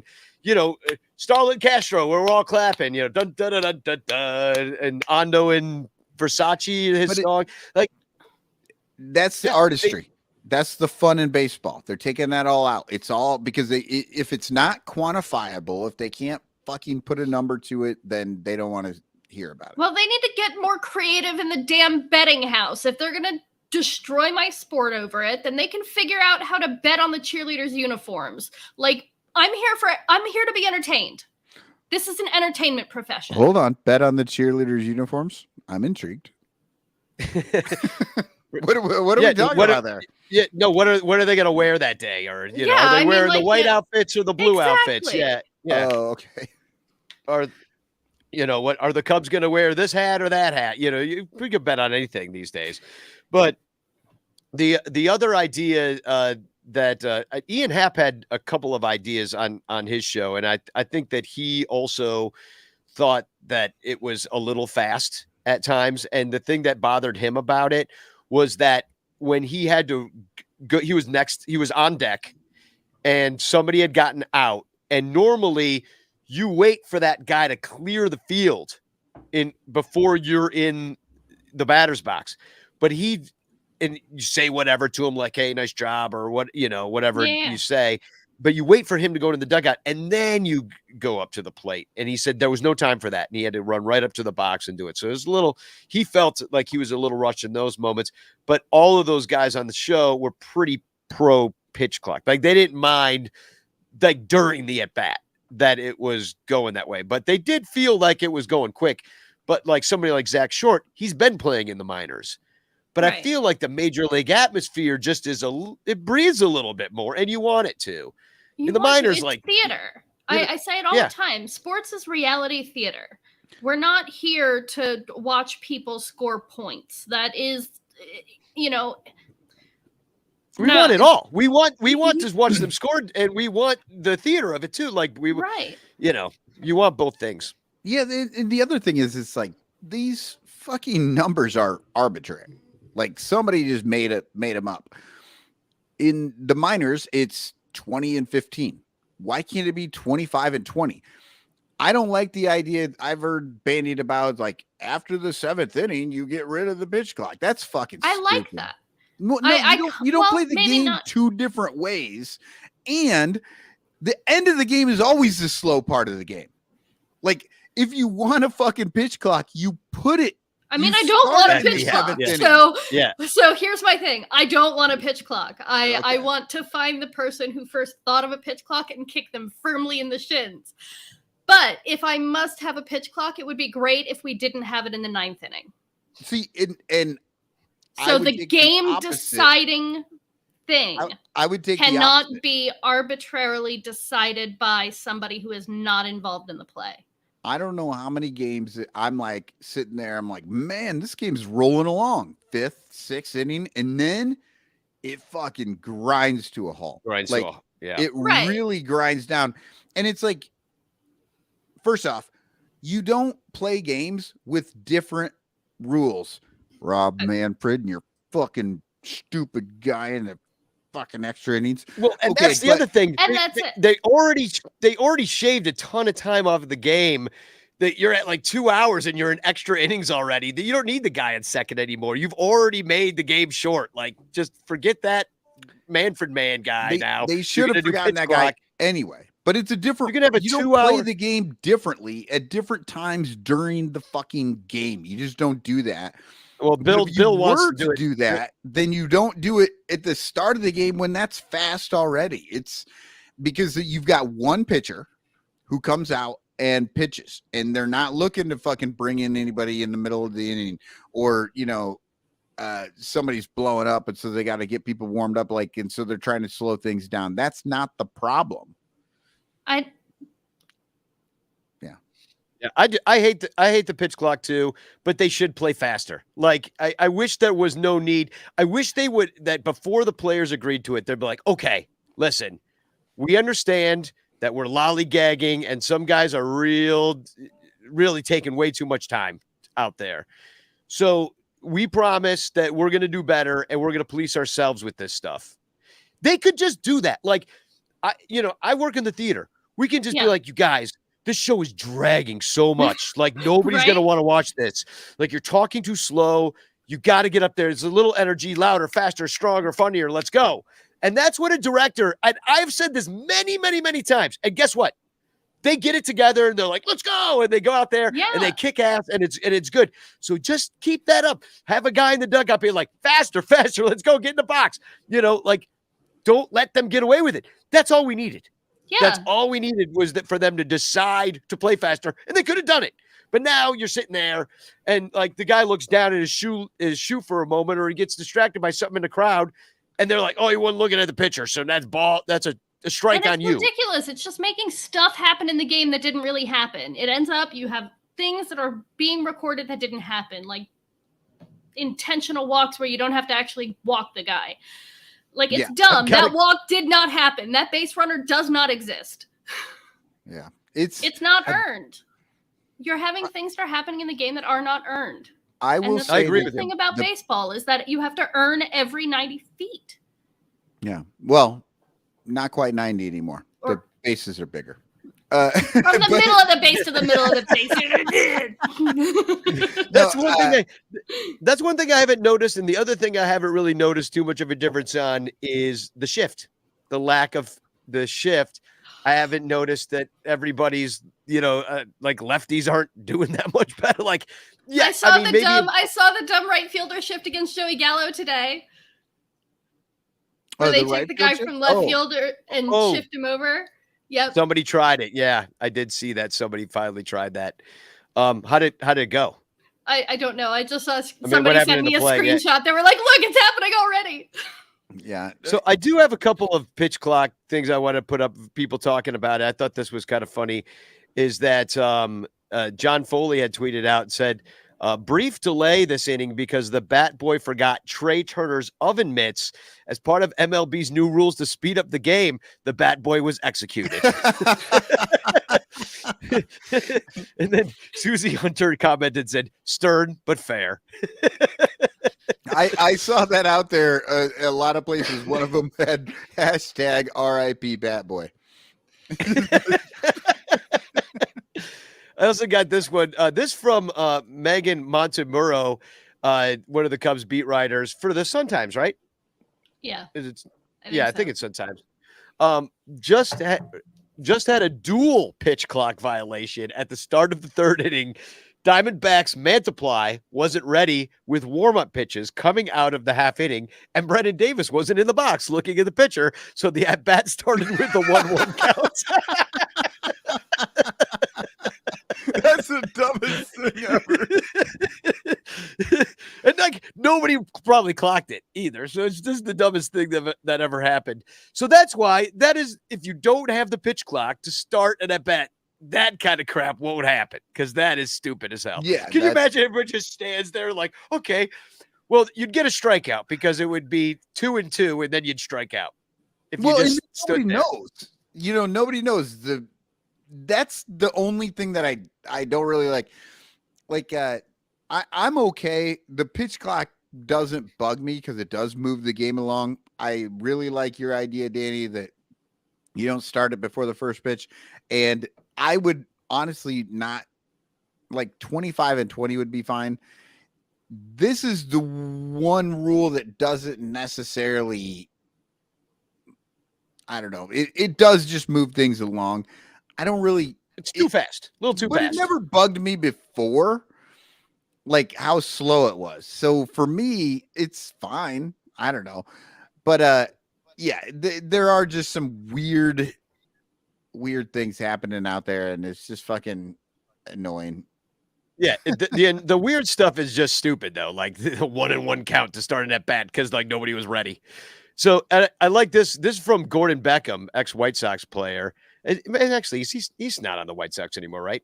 Speaker 3: Starlin Castro, we're all clapping, dun, dun, dun, dun, dun, dun, and Ando and Versace, his song.
Speaker 2: That's the artistry. That's the fun in baseball. They're taking that all out. It's all because if it's not quantifiable, if they can't fucking put a number to it, then they don't want to hear about it.
Speaker 4: Well, they need to get more creative in the damn betting house. If they're going to destroy my sport over it, then they can figure out how to bet on the cheerleaders' uniforms. I'm here to be entertained. This is an entertainment profession.
Speaker 2: Hold on. Bet on the cheerleaders' uniforms? I'm intrigued. What are we talking about there?
Speaker 3: Yeah, no. What are they going to wear that day? Or are they wearing the white outfits or the blue outfits? Yeah.
Speaker 2: Oh, okay.
Speaker 3: Or what are the Cubs going to wear? This hat or that hat? We could bet on anything these days. But the other idea that Ian Happ had a couple of ideas on his show, and I think that he also thought that it was a little fast at times. And the thing that bothered him about it was that when he had to go, he was on deck and somebody had gotten out. And normally you wait for that guy to clear the field before you're in the batter's box. But and you say whatever to him, like, hey, nice job, or whatever you say. but you wait for him to go to the dugout and then you go up to the plate. And he said there was no time for that. And he had to run right up to the box and do it. So it was he felt like he was a little rushed in those moments, but all of those guys on the show were pretty pro pitch clock. Like they didn't mind like during the at bat that it was going that way, but they did feel like it was going quick. But like somebody like Zach Short, he's been playing in the minors. But I feel like the major league atmosphere just it breathes a little bit more, and you want it to. In the minors,
Speaker 4: it's
Speaker 3: like
Speaker 4: theater. I say it all the time. Sports is reality theater. We're not here to watch people score points. That is, we
Speaker 3: want it all. We want to watch them score, and we want the theater of it too. Like you want both things.
Speaker 2: Yeah, and the other thing is, it's like these fucking numbers are arbitrary. Like somebody just made them up. In the minors, it's 20 and 15. Why can't it be 25 and 20? I don't like the idea I've heard bandied about, like after the 7th inning, you get rid of the pitch clock. That's fucking stupid.
Speaker 4: I like that.
Speaker 2: No, you don't play the game two different ways. And the end of the game is always the slow part of the game. Like if you want a fucking pitch clock, you put it.
Speaker 4: I mean, I don't want a pitch clock. So here's my thing. I don't want a pitch clock. I want to find the person who first thought of a pitch clock and kick them firmly in the shins. But if I must have a pitch clock, it would be great if we didn't have it in the 9th inning.
Speaker 2: See, and
Speaker 4: so the game deciding thing
Speaker 2: I would take
Speaker 4: cannot be arbitrarily decided by somebody who is not involved in the play.
Speaker 2: I don't know how many games I'm like sitting there. I'm like, man, this game's rolling along 5th, 6th inning. And then it fucking grinds to a halt. It really grinds down. And it's like, first off, you don't play games with different rules. Rob Manfred and your fucking stupid guy in the fucking extra innings.
Speaker 3: Well, and that's the other thing. And that's it. They already shaved a ton of time off of the game. That you're at like 2 hours and you're in extra innings already. That you don't need the guy in second anymore. You've already made the game short. Like, just forget that Manfred man guy now.
Speaker 2: They should have forgotten that guy anyway. But it's a different.
Speaker 3: You're gonna have
Speaker 2: you don't play the game differently at different times during the fucking game. You just don't do that.
Speaker 3: Well, Bill wants to
Speaker 2: do that. Then you don't do it at the start of the game when that's fast already. It's because you've got one pitcher who comes out and pitches, and they're not looking to fucking bring in anybody in the middle of the inning, or somebody's blowing up, and so they got to get people warmed up. And so they're trying to slow things down. That's not the problem.
Speaker 3: I hate the pitch clock too, but they should play faster. Like I wish there was no need. I wish that before the players agreed to it, they'd be like, okay, listen, we understand that we're lollygagging and some guys are really taking way too much time out there. So we promise that we're going to do better and we're going to police ourselves with this stuff. They could just do that. Like, I work in the theater. We can just be like, you guys, this show is dragging so much. Like nobody's going to want to watch this. Like you're talking too slow. You got to get up there. There's a little energy, louder, faster, stronger, funnier. Let's go. And that's what a director, and I've said this many, many, many times. And guess what? They get it together and they're like, let's go. And they go out there and they kick ass and it's good. So just keep that up. Have a guy in the dugout be like, faster, faster. Let's go get in the box. Don't let them get away with it. That's all we needed. Yeah. That's all we needed was for them to decide to play faster, and they could have done it. But now you're sitting there, and like the guy looks down at his shoe for a moment, or he gets distracted by something in the crowd, and they're like, "Oh, he wasn't looking at the pitcher, so that's ball. That's a strike on you."
Speaker 4: It's ridiculous. It's just making stuff happen in the game that didn't really happen. It ends up you have things that are being recorded that didn't happen, like intentional walks where you don't have to actually walk the guy. Like, it's dumb. That walk did not happen. That base runner does not exist.
Speaker 2: Yeah.
Speaker 4: It's not earned. You're having things that are happening in the game that are not earned.
Speaker 2: I agree with
Speaker 4: the thing about baseball is that you have to earn every 90 feet.
Speaker 2: Yeah. Well, not quite 90 anymore. The bases are bigger.
Speaker 4: From the middle of the base to the middle of the base.
Speaker 3: That's one thing I haven't noticed. And the other thing I haven't really noticed too much of a difference on is the shift, the lack of the shift, I haven't noticed that everybody's, like lefties aren't doing that much better. Like, yeah,
Speaker 4: I saw the dumb right fielder shift against Joey Gallo today. Where they take the guy from left fielder and shift him over. Yep.
Speaker 3: Somebody tried it. Yeah, I did see that. Somebody finally tried that. How did it go?
Speaker 4: I don't know. I just saw somebody send me a screenshot. Yeah. They were like, look, it's happening already.
Speaker 2: Yeah.
Speaker 3: So I do have a couple of pitch clock things I want to put up, people talking about it. I thought this was kind of funny, is that John Foley had tweeted out and said, brief delay this inning because the bat boy forgot Trey Turner's oven mitts. As part of MLB's new rules to speed up the game, the bat boy was executed. And then Susie Hunter commented and said, stern but fair.
Speaker 2: I saw that out there a lot of places. One of them had hashtag RIP bat boy.
Speaker 3: I also got this one. This from Megan Montemurro, one of the Cubs beat writers for the Sun-Times, right?
Speaker 4: Yeah.
Speaker 3: I think it's Sun-Times. Just had a dual pitch clock violation at the start of the third inning. Diamondbacks Mantiply wasn't ready with warm-up pitches coming out of the half inning, and Brennan Davis wasn't in the box looking at the pitcher, so the at-bat started with the 1-1 count.
Speaker 2: That's the dumbest thing
Speaker 3: ever. And like nobody probably clocked it either. So it's just the dumbest thing that ever happened. So that's why that is, if you don't have the pitch clock to start an at bat, that kind of crap won't happen because that is stupid as hell.
Speaker 2: Yeah.
Speaker 3: Can you imagine everyone just stands there like, okay, well, you'd get a strikeout because it would be 2-2 and then you'd strike out. If you just
Speaker 2: nobody knows. Nobody knows that's the only thing that I don't really like. Like, I'm okay. The pitch clock doesn't bug me because it does move the game along. I really like your idea, Danny, that you don't start it before the first pitch. And I would honestly not like 25-20 would be fine. This is the one rule that doesn't necessarily, I don't know. It does just move things along. I don't really.
Speaker 3: It's too fast. A little too fast.
Speaker 2: It never bugged me before, like how slow it was. So for me, it's fine. I don't know. But yeah, there are just some weird things happening out there, and it's just fucking annoying.
Speaker 3: Yeah, the weird stuff is just stupid though, like the 1-1 count to start an at bat because like nobody was ready. So I like this. This is from Gordon Beckham, ex-White Sox player. And actually, he's not on the White Sox anymore, right?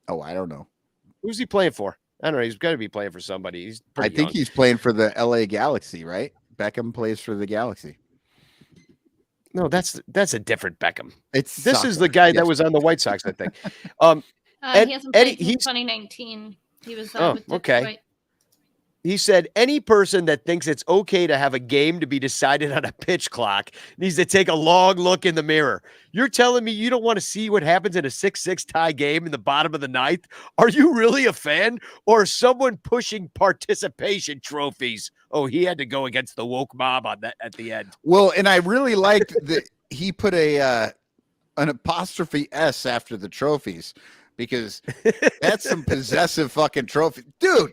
Speaker 2: Oh, I don't know.
Speaker 3: Who's he playing for? I don't know. He's got to be playing for somebody.
Speaker 2: I think he's playing for the LA Galaxy, right? Beckham plays for the Galaxy.
Speaker 3: No, that's a different Beckham.
Speaker 2: This
Speaker 3: is the guy that was on the White Sox, I think.
Speaker 4: He hasn't played since 2019. He was with Detroit.
Speaker 3: He said any person that thinks it's okay to have a game to be decided on a pitch clock needs to take a long look in the mirror. You're telling me you don't want to see what happens in a 6-6 tie game in the bottom of the ninth? Are you really a fan, or someone pushing participation trophies? Oh, he had to go against the woke mob on that at the end.
Speaker 2: Well, and I really liked that he put an apostrophe S after the trophies, because that's some possessive fucking trophy, dude.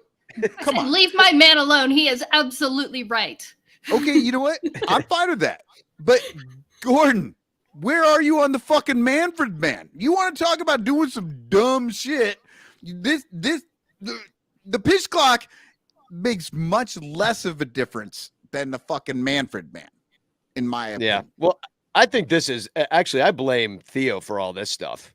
Speaker 2: Come on.
Speaker 4: Leave my man alone. He is absolutely right.
Speaker 2: Okay, you know what? I'm fine with that. But Gordon, where are you on the fucking Manfred man? You want to talk about doing some dumb shit? The pitch clock makes much less of a difference than the fucking Manfred man, in my opinion.
Speaker 3: Yeah. Well, I think this is actually, I blame Theo for all this stuff.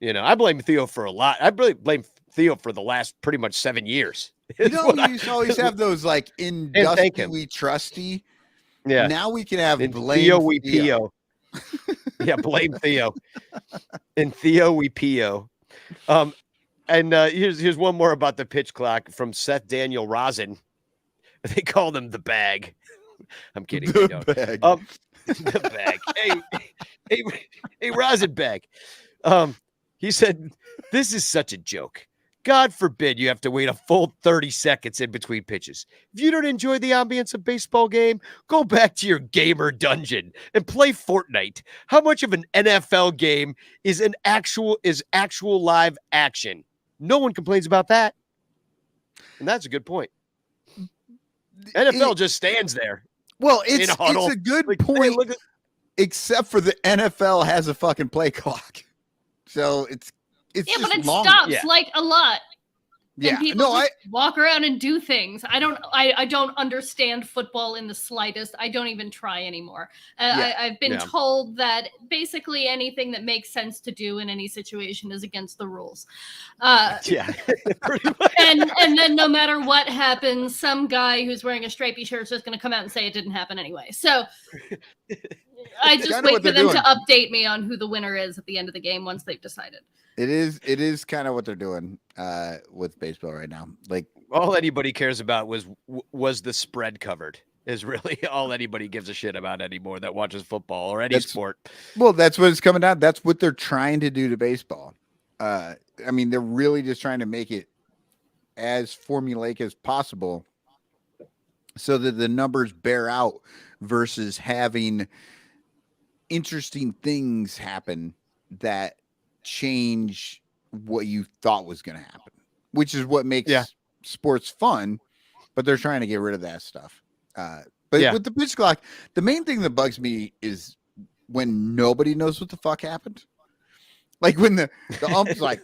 Speaker 3: I blame Theo for a lot. I really blame Theo for the last pretty much 7 years.
Speaker 2: We used to always have those like industrially trusty.
Speaker 3: Yeah.
Speaker 2: Now we can have blame
Speaker 3: Theo we Pio. Yeah, blame Theo. And Theo we Pio. And here's one more about the pitch clock from Seth Daniel Rosin. They call them the bag. I'm kidding.
Speaker 2: The bag.
Speaker 3: The bag. Hey, Rosin bag. He said, "This is such a joke. God forbid you have to wait a full 30 seconds in between pitches. If you don't enjoy the ambience of baseball game, go back to your gamer dungeon and play Fortnite. How much of an NFL game is actual live action? No one complains about that. And that's a good point. NFL just stands there.
Speaker 2: Well,
Speaker 3: in
Speaker 2: it's
Speaker 3: a huddle.
Speaker 2: a good
Speaker 3: Like, hey,
Speaker 2: point,
Speaker 3: look at-
Speaker 2: except for the NFL has a fucking play clock. So it's
Speaker 4: Yeah,
Speaker 2: just
Speaker 4: but it
Speaker 2: longer.
Speaker 4: stops
Speaker 3: Yeah.
Speaker 4: like a lot.
Speaker 2: Yeah,
Speaker 4: And people
Speaker 2: no,
Speaker 4: just walk around and do things. I don't understand football in the slightest. I don't even try anymore.
Speaker 2: Yeah.
Speaker 4: I've been
Speaker 3: Yeah.
Speaker 4: told that basically anything that makes sense to do in any situation is against the rules.
Speaker 3: Yeah, pretty much.
Speaker 4: And then no matter what happens, some guy who's wearing a stripy shirt is just going to come out and say it didn't happen anyway. So I just
Speaker 2: Kinda
Speaker 4: wait
Speaker 2: what
Speaker 4: for
Speaker 2: they're
Speaker 4: them to
Speaker 2: doing.
Speaker 4: update me on who the winner is at the end of the game once they've decided.
Speaker 2: It is kind of what they're doing with baseball right now. Like,
Speaker 3: All anybody cares about was the spread covered. Is really all anybody gives a shit about anymore that watches football or any sport.
Speaker 2: well, that's what it's coming down. That's what they're trying to do to baseball. I mean, they're really just trying to make it as formulaic as possible so that the numbers bear out versus having interesting things happen that change what you thought was going to happen, which is what makes sports fun, but they're trying to get rid of that stuff. But with the pitch clock, the main thing that bugs me is when nobody knows what the fuck happened. Like when the ump's like,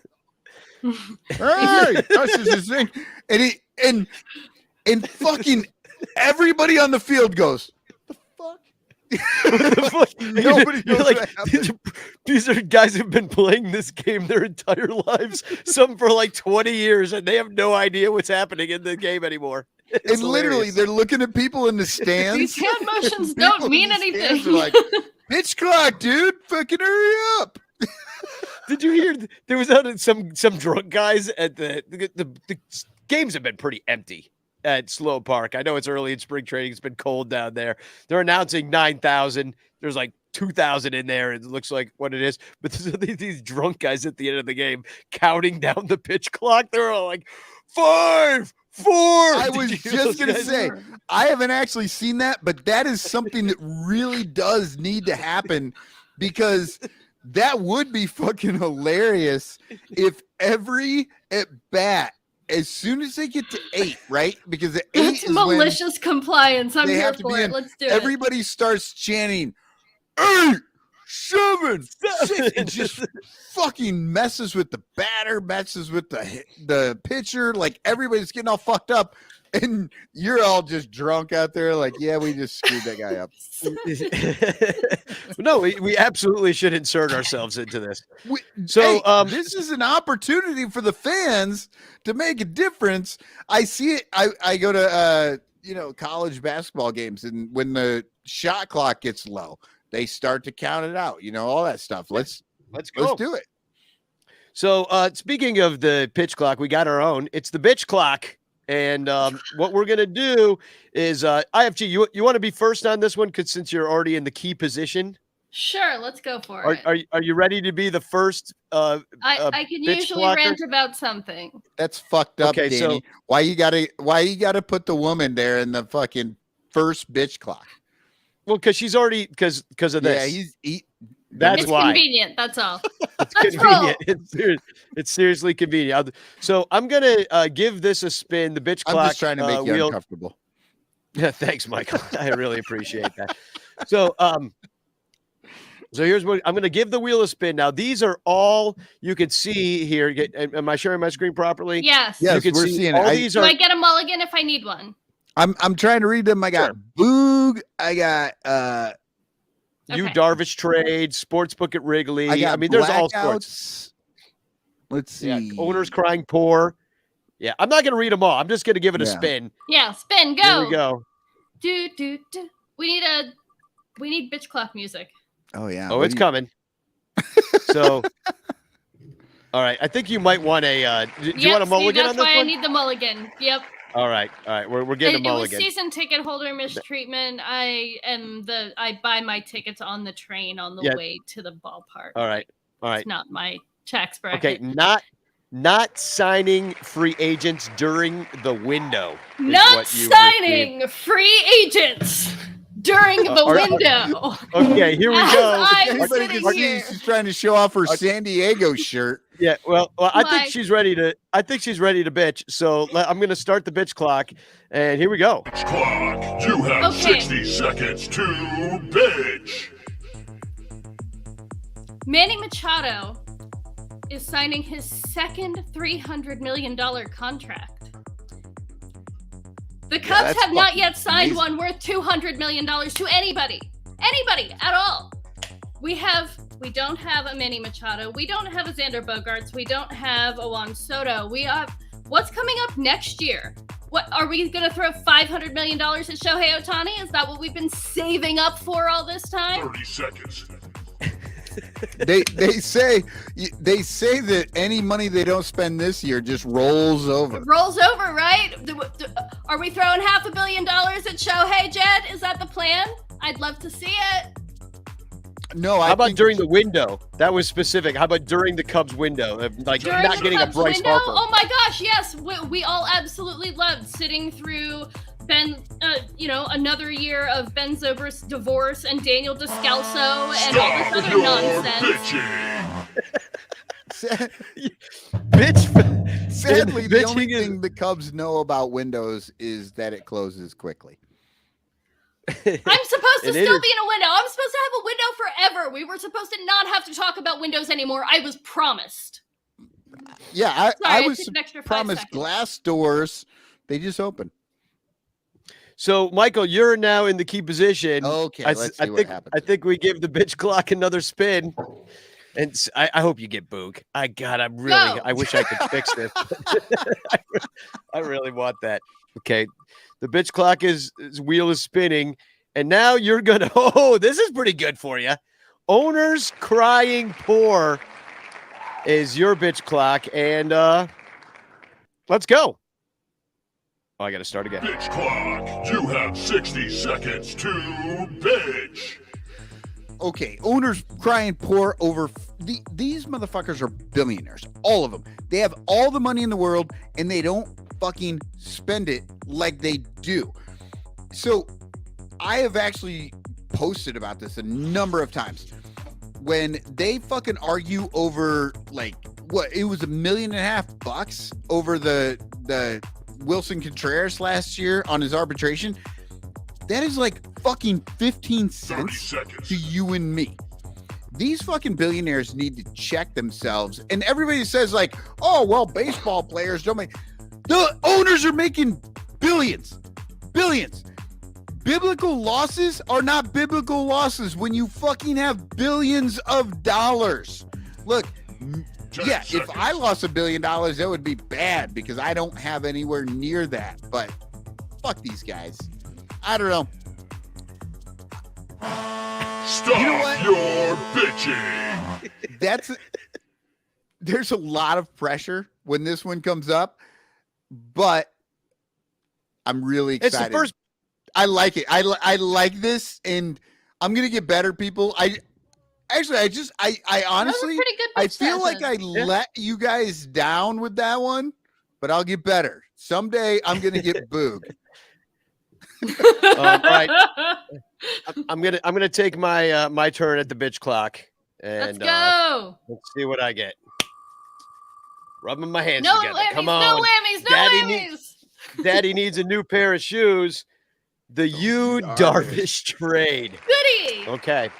Speaker 2: hey, touches his thing, and fucking everybody on the field goes, the fuck? Nobody knows
Speaker 3: like,
Speaker 2: what happened.
Speaker 3: these are guys who've been playing this game their entire lives, some for like 20 years, and they have no idea what's happening in the game anymore. It's
Speaker 2: And literally,
Speaker 3: hilarious.
Speaker 2: they're looking at people in the stands.
Speaker 4: These hand motions
Speaker 2: People
Speaker 4: don't
Speaker 2: in
Speaker 4: mean
Speaker 2: the stands
Speaker 4: anything.
Speaker 2: are like, pitch clock, dude. Fucking hurry up.
Speaker 3: Did you hear? There was some drunk guys at the games have been pretty empty at Slow Park. I know it's early in spring training. It's been cold down there. They're announcing 9,000. There's like 2,000 in there. It looks like what it is. But there's these drunk guys at the end of the game counting down the pitch clock. They're all like 5, 4.
Speaker 2: I was
Speaker 3: Did you hear
Speaker 2: just
Speaker 3: those
Speaker 2: going to
Speaker 3: guys?
Speaker 2: say, I haven't actually seen that, but that is something that really does need to happen because that would be fucking hilarious if every at bat, as soon as they get to 8, right? Because the 8
Speaker 4: That's
Speaker 2: is
Speaker 4: malicious compliance. I'm
Speaker 2: they
Speaker 4: here
Speaker 2: have to
Speaker 4: for
Speaker 2: be
Speaker 4: it.
Speaker 2: in.
Speaker 4: Let's do it.
Speaker 2: Everybody starts chanting 8, 7, 6. It just fucking messes with the batter, messes with the pitcher. Like everybody's getting all fucked up, and you're all just drunk out there. Like, yeah, we just screwed that guy up.
Speaker 3: No, we absolutely should insert ourselves into this.
Speaker 2: So this is an opportunity for the fans to make a difference. I see it. I go to college basketball games, and when the shot clock gets low, they start to count it out. All that stuff. Let's
Speaker 3: go.
Speaker 2: Let's do it. So
Speaker 3: speaking of the pitch clock, we got our own. It's the bitch clock. And what we're gonna do is IFG. You want to be first on this one, because since you're already in the key position.
Speaker 4: Sure, let's go for it.
Speaker 3: Are you ready to be the first?
Speaker 4: I can usually
Speaker 3: clocker?
Speaker 4: rant about something.
Speaker 2: That's fucked up,
Speaker 3: Okay,
Speaker 2: Danny.
Speaker 3: so-
Speaker 2: why you gotta put the woman there in the fucking first bitch clock?
Speaker 3: Well, because she's already because of this.
Speaker 2: Yeah,
Speaker 3: That's
Speaker 4: It's
Speaker 3: why.
Speaker 4: convenient. That's all.
Speaker 3: It's
Speaker 4: Let's
Speaker 3: convenient.
Speaker 4: roll.
Speaker 3: It's seriously convenient. So I'm gonna give this a spin. The bitch clock.
Speaker 2: I'm just trying to make you
Speaker 3: wheel.
Speaker 2: uncomfortable.
Speaker 3: Yeah, thanks, Michael. I really appreciate that. So here's what I'm going to give the wheel a spin. Now, these are all you can see here. Am I sharing my screen properly?
Speaker 4: Yes.
Speaker 2: Yes,
Speaker 3: You can
Speaker 2: we're
Speaker 3: see
Speaker 2: seeing
Speaker 3: all
Speaker 2: it.
Speaker 3: these
Speaker 4: Do
Speaker 3: are.
Speaker 4: I get a mulligan if I need one?
Speaker 2: I'm trying to read them. I got
Speaker 3: Sure.
Speaker 2: Boog. I got
Speaker 3: You
Speaker 4: Okay.
Speaker 3: Darvish trade, Sportsbook at Wrigley.
Speaker 2: I got
Speaker 3: mean, there's all sorts.
Speaker 2: blackouts. Let's see.
Speaker 3: Yeah, owners crying poor. Yeah, I'm not going to read them all. I'm just going to give it a
Speaker 2: Yeah.
Speaker 3: spin.
Speaker 4: Yeah, spin, go.
Speaker 3: Here we go.
Speaker 4: Do. We need bitch clock music.
Speaker 2: Oh yeah.
Speaker 3: Oh,
Speaker 2: What
Speaker 3: it's
Speaker 2: do you-
Speaker 3: coming. So, all right. I think you might want a. Do you want a mulligan
Speaker 4: that's
Speaker 3: on this
Speaker 4: why I
Speaker 3: one?
Speaker 4: need the mulligan. Yep.
Speaker 3: All right. We're getting a
Speaker 4: It was
Speaker 3: mulligan.
Speaker 4: season ticket holder mistreatment. I buy my tickets on the train on the
Speaker 3: Yeah.
Speaker 4: way to the ballpark.
Speaker 3: All right.
Speaker 4: It's not my tax bracket.
Speaker 3: Okay. not signing free agents during the window.
Speaker 4: Not signing free agents during the window.
Speaker 3: Okay, here we go.
Speaker 4: I'm sitting here.
Speaker 2: She's trying to show off her San Diego shirt.
Speaker 3: Yeah, well, I think she's ready to. I think she's ready to bitch. So I'm going to start the bitch clock, and here we go.
Speaker 9: Bitch clock. You have 60 seconds to bitch.
Speaker 4: Manny Machado is signing his second $300 million contract. The Cubs have not yet signed one worth $200 million to anybody at all. We don't have a Manny Machado. We don't have a Xander Bogaerts. We don't have a Juan Soto. We have what's coming up next year. What are we going to throw $500 million at Shohei Ohtani? Is that what we've been saving up for all this time?
Speaker 9: 30 seconds.
Speaker 2: They say that any money they don't spend this year just rolls over.
Speaker 4: It rolls over, right? Are we throwing $500 million at Shohei, Jed? Is that the plan? I'd love to see it.
Speaker 2: No,
Speaker 3: how about during the window? That was specific. How about during the Cubs window? Like
Speaker 4: during
Speaker 3: not getting
Speaker 4: Cubs
Speaker 3: a Bryce
Speaker 4: window?
Speaker 3: Harper.
Speaker 4: Oh my gosh, yes. We all absolutely loved sitting through another year of Ben Zobrist's divorce and Daniel Descalso and all this other nonsense.
Speaker 2: Sadly, the only thing the Cubs know about Windows is that it closes quickly.
Speaker 4: I'm supposed to still be in a window. I'm supposed to have a window forever. We were supposed to not have to talk about windows anymore. I was promised.
Speaker 2: Yeah, I was
Speaker 4: promised
Speaker 2: glass doors. They just open.
Speaker 3: So, Michael, you're now in the key position.
Speaker 2: Okay, let's see what happens.
Speaker 3: I think we give the bitch clock another spin. And I hope you get Boog. I wish I could fix this. I really want that. Okay. The bitch clock wheel is spinning. And now you're going to, this is pretty good for you. Owners crying poor is your bitch clock. And let's go. Oh, I got to start again.
Speaker 9: Bitch clock. You have 60 seconds to bitch.
Speaker 2: Okay, owners crying poor over these motherfuckers are billionaires. All of them. They have all the money in the world and they don't fucking spend it like they do. So I have actually posted about this a number of times. When they fucking argue over like what it was $1.5 million over the Wilson Contreras last year on his arbitration. That is like fucking 15 cents to you and me. These fucking billionaires need to check themselves. And everybody says like, oh, well, baseball players don't make. The owners are making billions. Biblical losses are not biblical losses when you fucking have billions of dollars. Look, yeah, if I lost $1 billion, that would be bad because I don't have anywhere near that. But fuck these guys. I don't know.
Speaker 9: Stop your bitching.
Speaker 2: There's a lot of pressure when this one comes up, but I'm really excited.
Speaker 3: It's the first.
Speaker 2: I like it. I like this, and I'm gonna get better, people. I honestly, I feel like I let you guys down with that one, but I'll get better. Someday I'm gonna get Boog.
Speaker 3: All right. I'm gonna take my turn at the bitch clock, and
Speaker 4: let's go.
Speaker 3: Let's see what I get. Rubbing my hands
Speaker 4: no
Speaker 3: together.
Speaker 4: Whammies,
Speaker 3: Come on,
Speaker 4: no whammies.
Speaker 3: Daddy needs a new pair of shoes. The Darvish trade.
Speaker 4: Goody.
Speaker 3: Okay.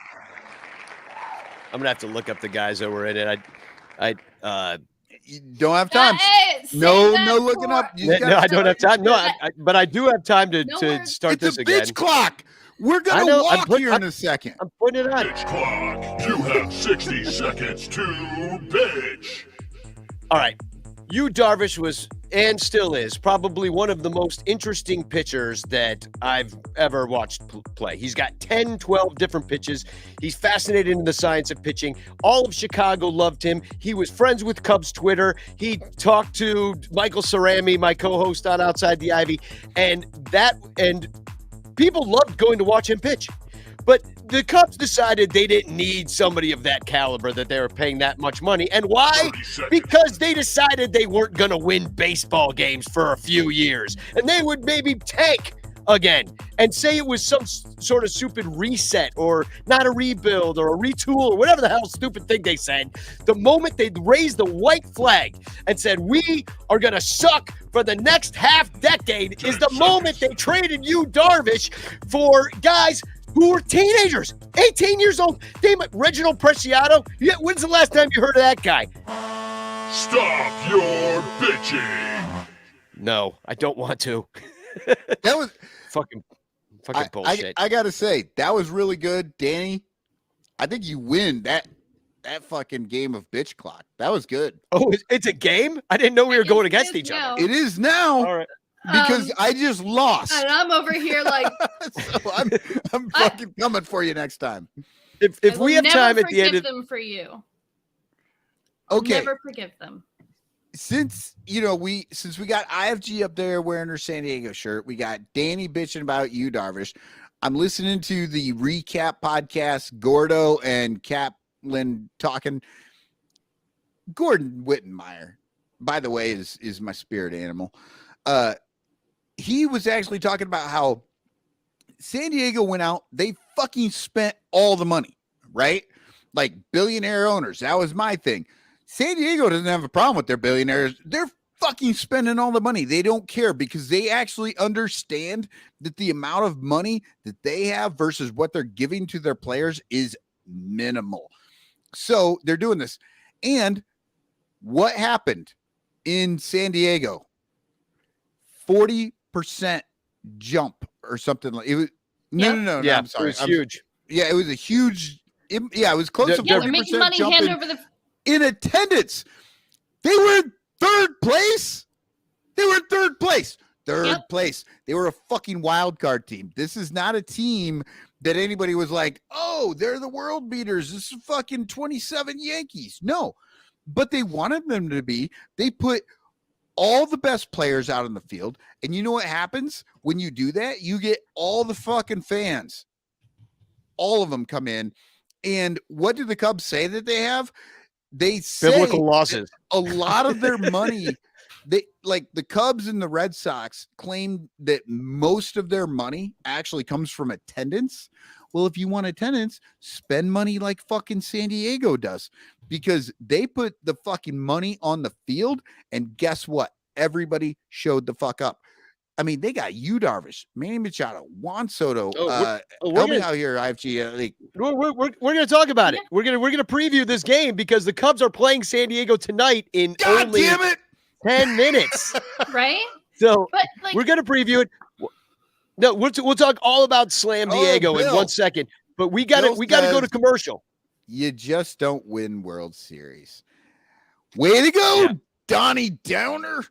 Speaker 3: I'm gonna have to look up the guys that were in it.
Speaker 2: You don't have time. No looking up.
Speaker 3: No, I don't have time. No, but I do have time to start this again.
Speaker 2: It's a bitch clock. We're gonna walk here in a second.
Speaker 3: I'm putting it on.
Speaker 9: Bitch clock. You have 60 seconds to bitch.
Speaker 3: All right. Darvish was and still is probably one of the most interesting pitchers that I've ever watched play. He's got 10, 12 different pitches. He's fascinated in the science of pitching. All of Chicago loved him. He was friends with Cubs Twitter. He talked to Michael Cerami, my co-host on Outside the Ivy, and people loved going to watch him pitch. But the Cubs decided they didn't need somebody of that caliber, that they were paying that much money. And why? Because they decided they weren't going to win baseball games for a few years. And they would maybe tank again and say it was some sort of stupid reset or not a rebuild or a retool or whatever the hell stupid thing they said. The moment they raised the white flag and said, we are going to suck for the next half decade is the moment they traded Yu Darvish for guys who were teenagers, 18 years old. Reginald Preciado. When's the last time you heard of that guy?
Speaker 9: Stop your bitching.
Speaker 3: No, I don't want to.
Speaker 2: That was
Speaker 3: fucking bullshit.
Speaker 2: I gotta say, that was really good, Danny. I think you win that fucking game of bitch clock. That was good.
Speaker 3: Oh, it's a game? I didn't know we were going against each other.
Speaker 2: It is now.
Speaker 3: All right.
Speaker 2: Because I just lost.
Speaker 4: And I'm over here like
Speaker 2: so I'm fucking coming for you next time.
Speaker 3: If we have time at the end of
Speaker 4: them for you.
Speaker 2: Okay.
Speaker 4: Never forgive them.
Speaker 2: Since we got IFG up there wearing her San Diego shirt, we got Danny bitching about you, Darvish. I'm listening to the recap podcast, Gordo and Kaplan talking. Gordon Wittenmeyer, by the way, is my spirit animal. He was actually talking about how San Diego went out, they fucking spent all the money, right? Like billionaire owners. That was my thing. San Diego doesn't have a problem with their billionaires. They're fucking spending all the money. They don't care because they actually understand that the amount of money that they have versus what they're giving to their players is minimal. So they're doing this. And what happened in San Diego? 40% jump or something like it was. No, I'm sorry.
Speaker 3: It was huge.
Speaker 2: Yeah, it was a huge. It was close to 40%
Speaker 4: they're making money
Speaker 2: jump
Speaker 4: hand over the.
Speaker 2: In attendance. They were in third place. Third place. They were a fucking wild card team. This is not a team that anybody was like, oh, they're the world beaters. This is fucking 27 Yankees. No, but they wanted them to be. They put all the best players out on the field. And you know what happens when you do that? You get all the fucking fans. All of them come in. And what do the Cubs say that they have? They say
Speaker 3: biblical losses.
Speaker 2: A lot of their money, they like the Cubs and the Red Sox claim that most of their money actually comes from attendance. Well, if you want attendance, spend money like fucking San Diego does, because they put the fucking money on the field. And guess what? Everybody showed the fuck up. I mean, they got Yu Darvish, Manny Machado, Juan Soto. Help me out here, IFG.
Speaker 3: We're going to talk about it. We're going to preview this game because the Cubs are playing San Diego tonight in only 10 minutes.
Speaker 4: Right?
Speaker 3: So we're going to preview it. No, we'll talk all about Slam Diego in 1 second. But we got to go to commercial.
Speaker 2: You just don't win World Series. Way to go, Donnie Downer.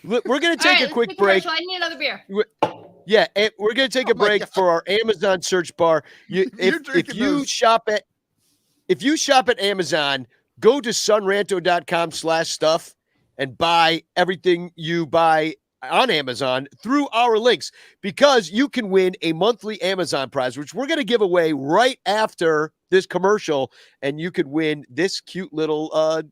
Speaker 3: We're going to take a quick break.
Speaker 4: I need another beer.
Speaker 3: Yeah, and we're going to take a break for our Amazon search bar. If you shop at Amazon, go to sonranto.com/stuff and buy everything you buy on Amazon through our links, because you can win a monthly Amazon prize, which we're going to give away right after this commercial, and you could win this cute little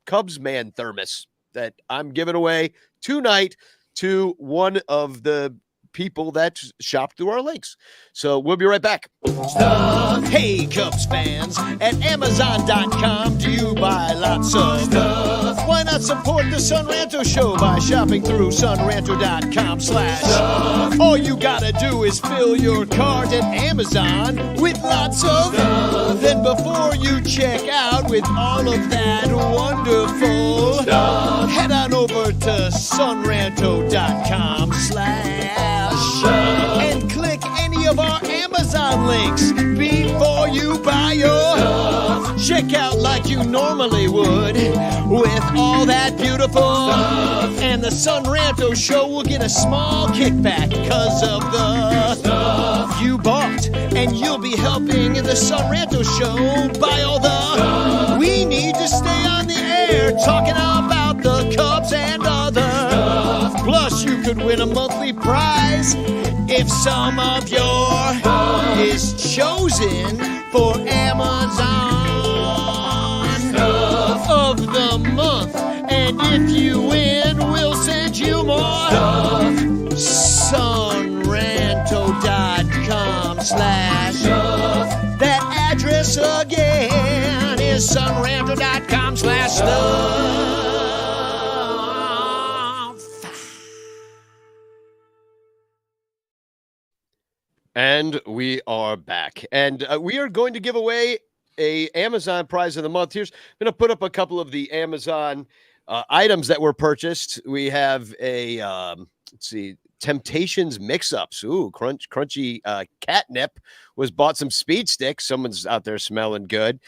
Speaker 3: Cubs man thermos that I'm giving away tonight to one of the people that shop through our links. So we'll be right back. Stuff. Hey, Cubs fans, at Amazon.com, do you buy lots of stuff? Why not support the Son Ranto Show by shopping through sonranto.com/stuff? All you gotta do is fill your cart at Amazon with lots of stuff. Then before you check out with all of that wonderful stuff, head on over to sonranto.com/and click any of our Amazon links before you buy your stuff. Check out like you normally would with all that beautiful stuff. And the Son Ranto Show will get a small kickback because of the stuff you bought. And you'll be helping the Son Ranto Show buy all the stuff we need to stay on the air talking about the Cubs and other stuff. Plus, you could win a monthly prize if some of your is chosen for Amazon stuff of the month. And if you win, we'll send you more stuff. Sonranto.com/stuff. That address again is sonranto.com/stuff. And we are back. And we are going to give away a Amazon prize of the month. I'm going to put up a couple of the Amazon items that were purchased. We have a, let's see, Temptations mix-ups. Ooh, crunchy catnip was bought. Some speed sticks. Someone's out there smelling good.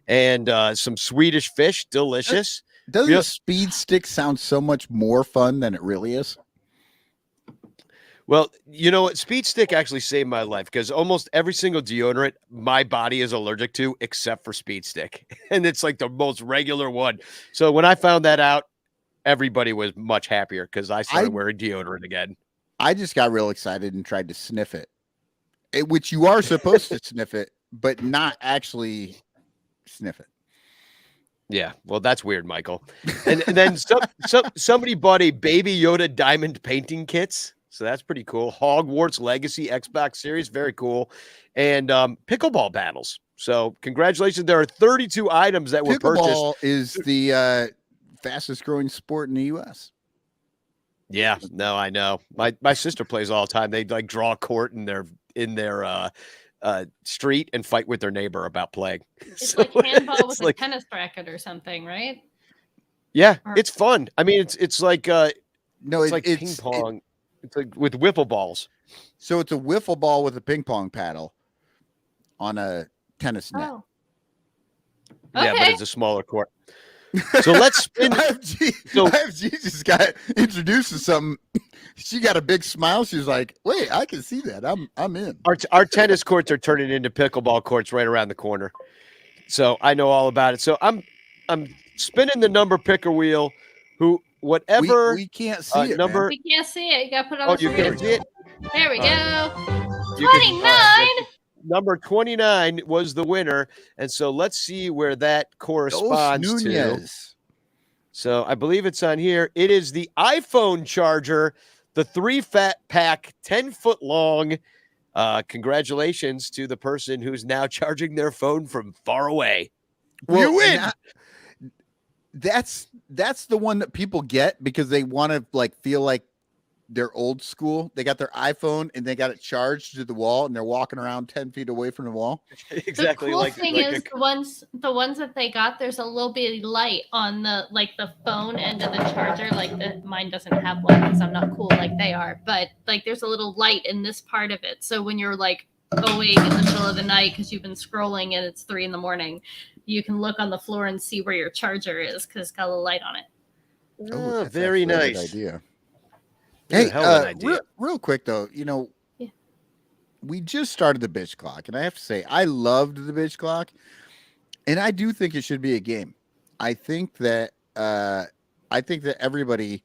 Speaker 3: And some Swedish fish. Delicious.
Speaker 2: Doesn't a speed stick sound so much more fun than it really is?
Speaker 3: Well, you know what? Speed stick actually saved my life because almost every single deodorant my body is allergic to except for speed stick. And it's like the most regular one. So when I found that out, everybody was much happier because I started wearing deodorant again.
Speaker 2: I just got real excited and tried to sniff it, which you are supposed to sniff it, but not actually sniff it.
Speaker 3: Yeah, well, that's weird, Michael. And then somebody bought a Baby Yoda diamond painting kits. So that's pretty cool. Hogwarts Legacy Xbox Series, very cool. And pickleball battles. So congratulations. There are 32 items that were purchased.
Speaker 2: Pickleball is the fastest growing sport in the U.S.
Speaker 3: Yeah, no, I know. My sister plays all the time. They like draw a court in their street and fight with their neighbor about playing.
Speaker 4: It's like handball with a tennis racket or something, right?
Speaker 3: Yeah, it's fun. I mean, it's like
Speaker 2: no,
Speaker 3: it's like ping pong. It's like with wiffle balls.
Speaker 2: So it's a wiffle ball with a ping pong paddle on a tennis net.
Speaker 4: Oh.
Speaker 3: Yeah,
Speaker 4: Okay.
Speaker 3: but it's a smaller court. So let's spin.
Speaker 2: IFG just got introduced to something. She got a big smile. She was like, "Wait, I can see that. I'm in."
Speaker 3: Our tennis courts are turning into pickleball courts right around the corner. So I know all about it. So I'm spinning the number picker wheel. Whatever
Speaker 2: we can't see it.
Speaker 3: number.
Speaker 4: We can't see it. You got to put it on the
Speaker 3: You
Speaker 4: screen.
Speaker 3: can see it.
Speaker 4: There we go.
Speaker 3: You can-
Speaker 4: 29.
Speaker 3: Number 29 was the winner, and so let's see where that corresponds to. So I believe it's on here. It is the iPhone charger, the 3-pack, 10-foot long. Congratulations to the person who's now charging their phone from far away.
Speaker 2: Well,
Speaker 3: you win.
Speaker 2: That's the one that people get because they want to feel like they're old school. They got their iPhone and they got it charged to the wall and they're walking around 10 feet away from the wall.
Speaker 3: Exactly.
Speaker 4: The cool thing is the ones that they got, there's a little bitty light on the phone end of the charger. Mine doesn't have one because I'm not cool like they are, but there's a little light in this part of it. So when you're awake in the middle of the night because you've been scrolling and it's 3 a.m, you can look on the floor and see where your charger is because it's got a little light on it.
Speaker 3: Oh, very nice
Speaker 2: idea.
Speaker 3: Hey,
Speaker 2: real quick though, we just started the bitch clock, and I have to say I loved the bitch clock, and I do think it should be a game. I think that everybody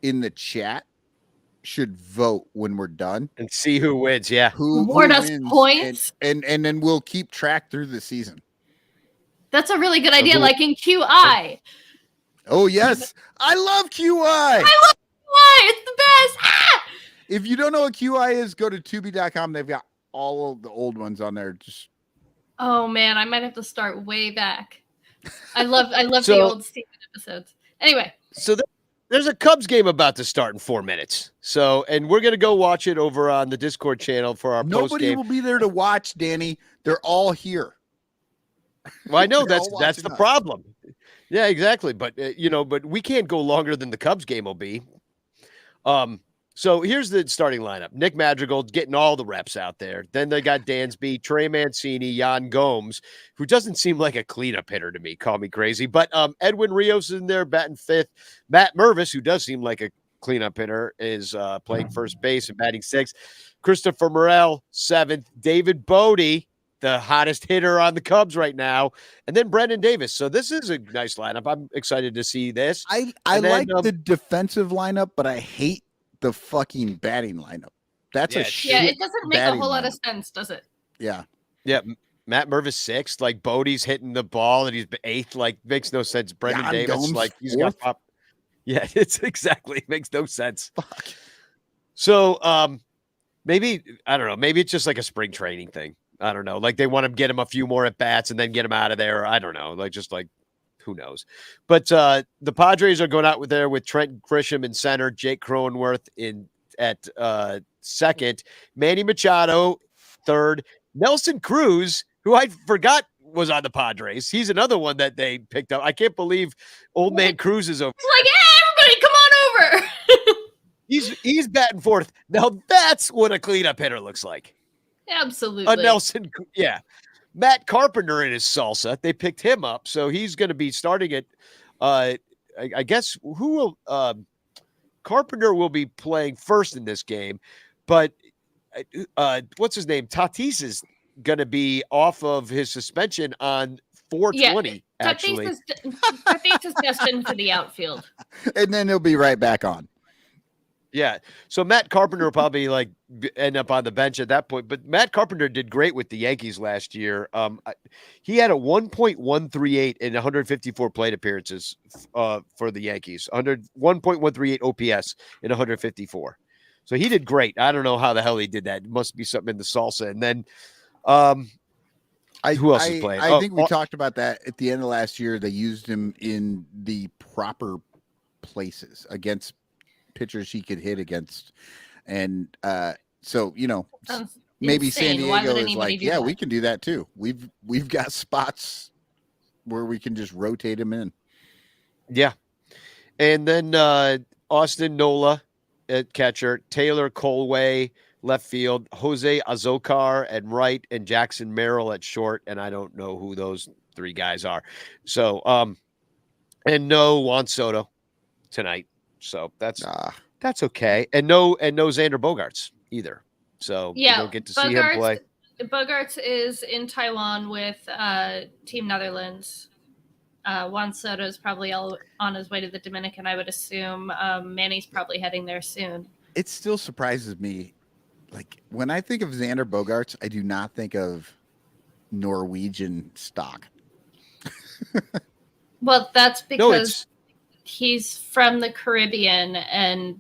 Speaker 2: in the chat should vote when we're done
Speaker 3: and see who wins. Yeah,
Speaker 2: who
Speaker 4: us
Speaker 2: wins,
Speaker 4: points,
Speaker 2: and then we'll keep track through the season.
Speaker 4: That's a really good idea, like in QI.
Speaker 2: Oh yes, I love QI.
Speaker 4: I love QI. It's the best. Ah!
Speaker 2: If you don't know what QI is, go to Tubi.com. They've got all of the old ones on there. Just
Speaker 4: oh man, I might have to start way back. I love the old Steven episodes. Anyway,
Speaker 3: so there's a Cubs game about to start in 4 minutes. So, and we're gonna go watch it over on the Discord channel for our post
Speaker 2: nobody
Speaker 3: game.
Speaker 2: will be there to watch, Danny. They're all here.
Speaker 3: Well, I know that's the problem. Yeah, exactly. But but we can't go longer than the Cubs game will be. So here's the starting lineup. Nick Madrigal getting all the reps out there. Then they got Dansby, Trey Mancini, Yan Gomes, who doesn't seem like a cleanup hitter to me. Call me crazy. But Edwin Rios is in there batting 5th. Matt Mervis, who does seem like a cleanup hitter, is playing first base and batting 6th. Christopher Morel, 7th. David Bodie, the hottest hitter on the Cubs right now. And then Brendan Davis. So this is a nice lineup. I'm excited to see this.
Speaker 2: I like the defensive lineup, but I hate the fucking batting lineup. That's
Speaker 3: Yeah,
Speaker 2: a
Speaker 3: it's-
Speaker 2: shit.
Speaker 4: Yeah, it doesn't make a
Speaker 2: batting
Speaker 4: whole lot
Speaker 2: lineup.
Speaker 4: of sense, does it?
Speaker 2: Yeah.
Speaker 3: Yeah, Matt Mervis 6th. Like Bodie's hitting the ball and he's 8th. Like makes no sense. Brendan
Speaker 2: Jan
Speaker 3: Davis,
Speaker 2: Gomes
Speaker 3: like he's
Speaker 2: 4th?
Speaker 3: got pop. Yeah, it's exactly makes no sense.
Speaker 2: Fuck.
Speaker 3: So maybe I don't know. Maybe it's just like a spring training thing. I don't know. Like they want to get him a few more at bats and then get him out of there. I don't know. Like just like who knows. But the Padres are going out with there with Trent Grisham in center, Jake Cronenworth at second, Manny Machado third, Nelson Cruz, who I forgot was on the Padres. He's another one that they picked up. I can't believe old man Cruz is over.
Speaker 4: It's like, hey, everybody, come on over.
Speaker 3: He's batting fourth. Now that's what a cleanup hitter looks like.
Speaker 4: Absolutely.
Speaker 3: Nelson, yeah. Matt Carpenter in his salsa. They picked him up, so he's going to be starting at. I guess who will Carpenter will be playing first in this game, but what's his name? Tatis is going to be off of his suspension on 4/20. Actually,
Speaker 4: Tatis is destined for the outfield.
Speaker 2: And then he'll be right back on.
Speaker 3: yeah. So Matt Carpenter will probably like end up on the bench at that point. But Matt Carpenter did great with the Yankees last year. He had a 1.138 in 154 plate appearances for the Yankees. 1.138 OPS in 154. So he did great. I don't know how the hell he did that. It must be something in the salsa. And then who else is playing?
Speaker 2: I think we talked about that at the end of last year. They used him in the proper places against pitchers he could hit against. And so,
Speaker 4: Sounds
Speaker 2: maybe
Speaker 4: insane.
Speaker 2: San
Speaker 4: Why
Speaker 2: Diego
Speaker 4: would
Speaker 2: is
Speaker 4: anybody
Speaker 2: like,
Speaker 4: do
Speaker 2: yeah,
Speaker 4: that?
Speaker 2: we can do that too. We've got spots where we can just rotate him in.
Speaker 3: Yeah. And then Austin Nola at catcher, Taylor Colway left field, Jose Azocar at right, and Jackson Merrill at short. And I don't know who those three guys are. So, and no Juan Soto tonight. So that's okay. And no Xander Bogaerts either. So we don't get to see him play.
Speaker 4: Bogaerts is in Taiwan with Team Netherlands. Juan Soto is probably on his way to the Dominican, I would assume. Manny's probably heading there soon.
Speaker 2: It still surprises me. Like when I think of Xander Bogaerts, I do not think of Norwegian stock.
Speaker 4: Well, that's because he's from the Caribbean and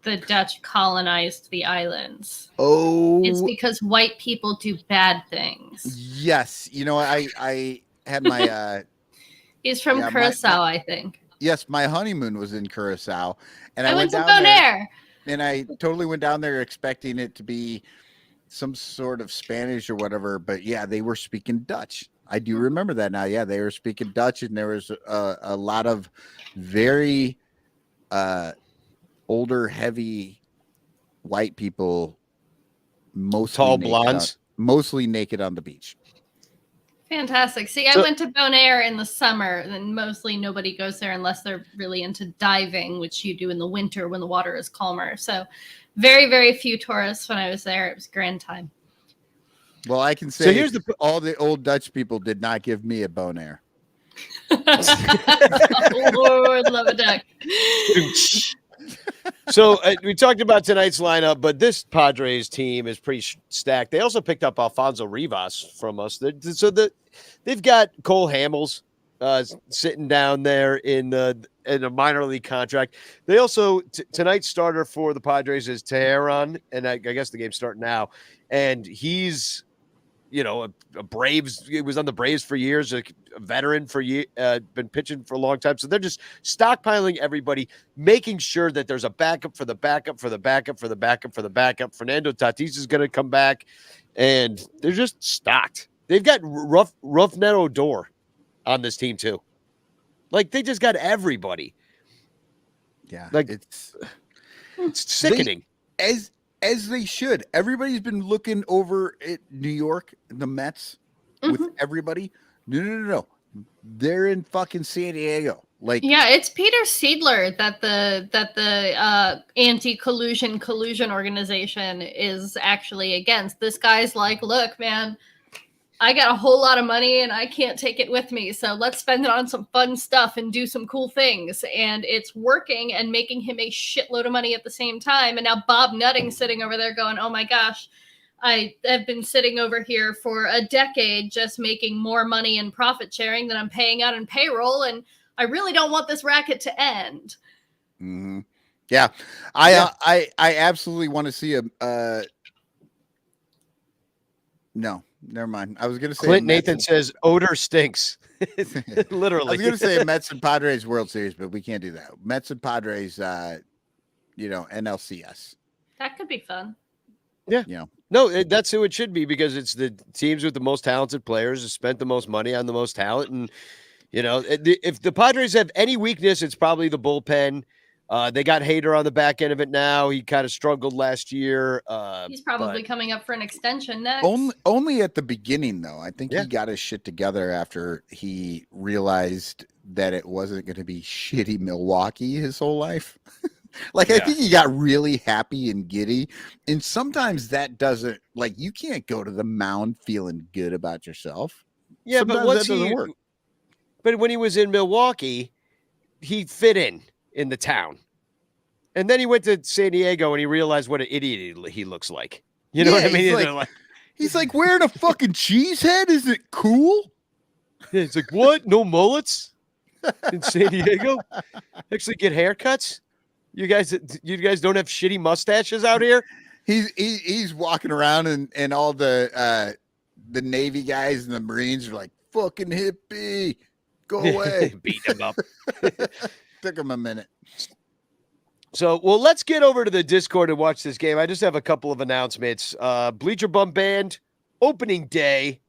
Speaker 4: the Dutch colonized the islands.
Speaker 2: Oh,
Speaker 4: It's because white people do bad things.
Speaker 2: yes. I had my
Speaker 4: He's from Curacao, I think.
Speaker 2: yes, my honeymoon was in Curacao, and
Speaker 4: I went to
Speaker 2: down there,
Speaker 4: Bonaire.
Speaker 2: and I totally went down there expecting it to be some sort of Spanish or whatever. But yeah, they were speaking Dutch. I do remember that now. Yeah, they were speaking Dutch, and there was a lot of very older, heavy white people, mostly
Speaker 3: Tall
Speaker 2: naked
Speaker 3: blondes,
Speaker 2: mostly naked on the beach.
Speaker 4: Fantastic. See, I went to Bonaire in the summer, and mostly nobody goes there unless they're really into diving, which you do in the winter when the water is calmer. So very, very few tourists when I was there. It was a grand time.
Speaker 2: Well, I can say
Speaker 3: here's
Speaker 2: all the old Dutch people did not give me a Bonaire.
Speaker 4: Lord love a duck.
Speaker 3: So we talked about tonight's lineup, but this Padres team is pretty stacked. They also picked up Alfonso Rivas from us. They've got Cole Hamels sitting down there in a minor league contract. They also tonight's starter for the Padres is Teheran, and I guess the game's starting now. And he's a Braves. He was on the Braves for years, a veteran for been pitching for a long time. So they're just stockpiling everybody, making sure that there's a backup for the backup for the backup for the backup for the backup. Fernando Tatis is going to come back, and they're just stocked. They've got Rougned Odor on this team too. Like they just got everybody.
Speaker 2: Yeah,
Speaker 3: like it's sickening.
Speaker 2: As they should. Everybody's been looking over at New York, the Mets, with everybody. No. They're in fucking San Diego. Like,
Speaker 4: yeah, it's Peter Seidler that the anti-collusion organization is actually against. This guy's like, look, man, I got a whole lot of money and I can't take it with me. So let's spend it on some fun stuff and do some cool things. And it's working and making him a shitload of money at the same time. And now Bob Nutting sitting over there going, oh my gosh, I have been sitting over here for a decade just making more money in profit sharing than I'm paying out in payroll. And I really don't want this racket to end.
Speaker 2: Mm-hmm. Yeah. I absolutely want to see no, never mind. I was going to say
Speaker 3: Clint Nathan says odor stinks.
Speaker 2: I
Speaker 3: Literally.
Speaker 2: was going to say Mets and Padres World Series, but we can't do that. Mets and Padres, NLCS.
Speaker 4: That could be fun.
Speaker 3: Yeah. No, that's who it should be because it's the teams with the most talented players who spent the most money on the most talent. And, if the Padres have any weakness, it's probably the bullpen. They got Hader on the back end of it now. He kind of struggled last year.
Speaker 4: He's probably coming up for an extension next.
Speaker 2: Only at the beginning, though. I think he got his shit together after he realized that it wasn't going to be shitty Milwaukee his whole life. I think he got really happy and giddy. And sometimes that doesn't, you can't go to the mound feeling good about yourself.
Speaker 3: Yeah,
Speaker 2: sometimes
Speaker 3: but once
Speaker 2: that doesn't work.
Speaker 3: But when he was in Milwaukee, he fit in the town. And then he went to San Diego and he realized what an idiot he looks like. You know what I mean?
Speaker 2: He's like, wearing a fucking cheese head? Is it cool?
Speaker 3: Yeah, it's like, what? No mullets in San Diego? Actually get haircuts? You guys don't have shitty mustaches out here?
Speaker 2: He's walking around and all the Navy guys and the Marines are like, fucking hippie. Go away.
Speaker 3: Beat him up.
Speaker 2: Took him a minute.
Speaker 3: So, let's get over to the Discord and watch this game. I just have a couple of announcements. Bleacher Bum Band, opening day.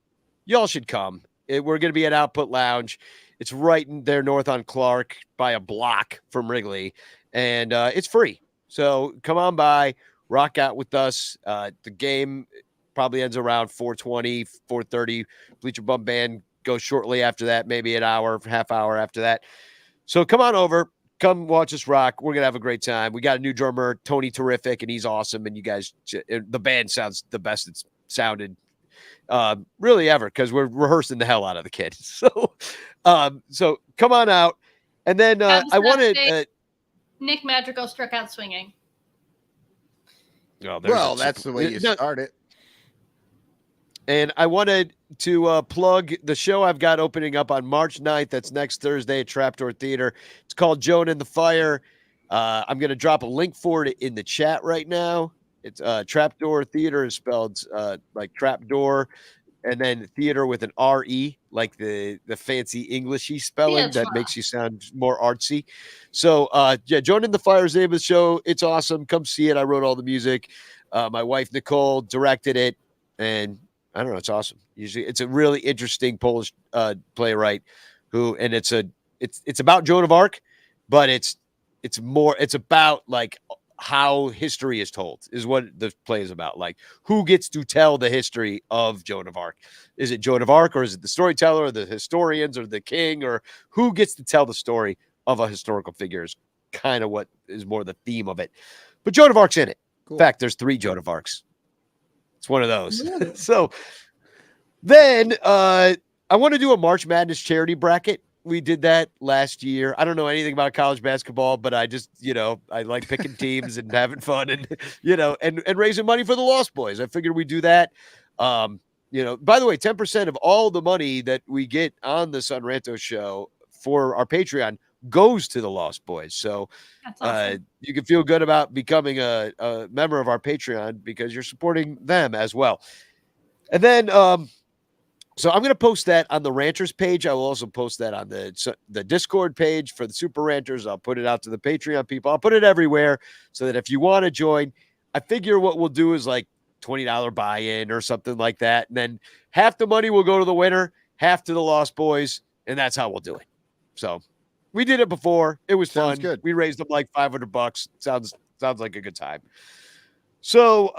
Speaker 3: Y'all should come. We're going to be at Output Lounge. It's right in there north on Clark by a block from Wrigley. And it's free. So come on by, rock out with us. The game probably ends around 4:20, 4:30. Bleacher Bum Band goes shortly after that, maybe an hour, half hour after that. So come on over, come watch us rock. We're going to have a great time. We got a new drummer, Tony Terrific, and he's awesome. And you guys, the band sounds the best it's sounded really ever because we're rehearsing the hell out of the kid. So come on out. And then I wanted...
Speaker 4: Nick Madrigal struck out swinging.
Speaker 3: Oh,
Speaker 2: well, that's the way you start it.
Speaker 3: And I wanted to plug the show I've got opening up on March 9th. That's next Thursday at Trapdoor Theater. It's called Joan in the Fire. I'm going to drop a link for it in the chat right now. It's Trapdoor Theater is spelled like trapdoor, and then theater with an R-E, like the fancy Englishy spelling that makes you sound more artsy. So, Joan in the Fire is the name of the show. It's awesome. Come see it. I wrote all the music. My wife, Nicole, directed it. And I don't know. It's awesome. Usually it's a really interesting Polish playwright and it's about Joan of Arc, but it's about how history is told is what the play is about. Like who gets to tell the history of Joan of Arc? Is it Joan of Arc or is it the storyteller or the historians or the king or who gets to tell the story of a historical figure is kind of what is more the theme of it. But Joan of Arc's in it. Cool. In fact, there's 3 Joan of Arcs. It's one of those. So then I want to do a March Madness charity bracket. We did that last year. I don't know anything about college basketball, but I just, I like picking teams and having fun and, and raising money for the Lost Boys. I figured we'd do that. By the way, 10% of all the money that we get on the Son Ranto Show for our Patreon goes to the Lost Boys. So awesome. You can feel good about becoming a member of our Patreon because you're supporting them as well. And then, so I'm going to post that on the Ranters page. I will also post that on the Discord page for the Super Ranters. I'll put it out to the Patreon people. I'll put it everywhere so that if you want to join, I figure what we'll do is like $20 buy-in or something like that. And then half the money will go to the winner, half to the Lost Boys, and that's how we'll do it. So we did it before. It was fun.
Speaker 2: Good.
Speaker 3: We raised them like $500. Sounds like a good time. So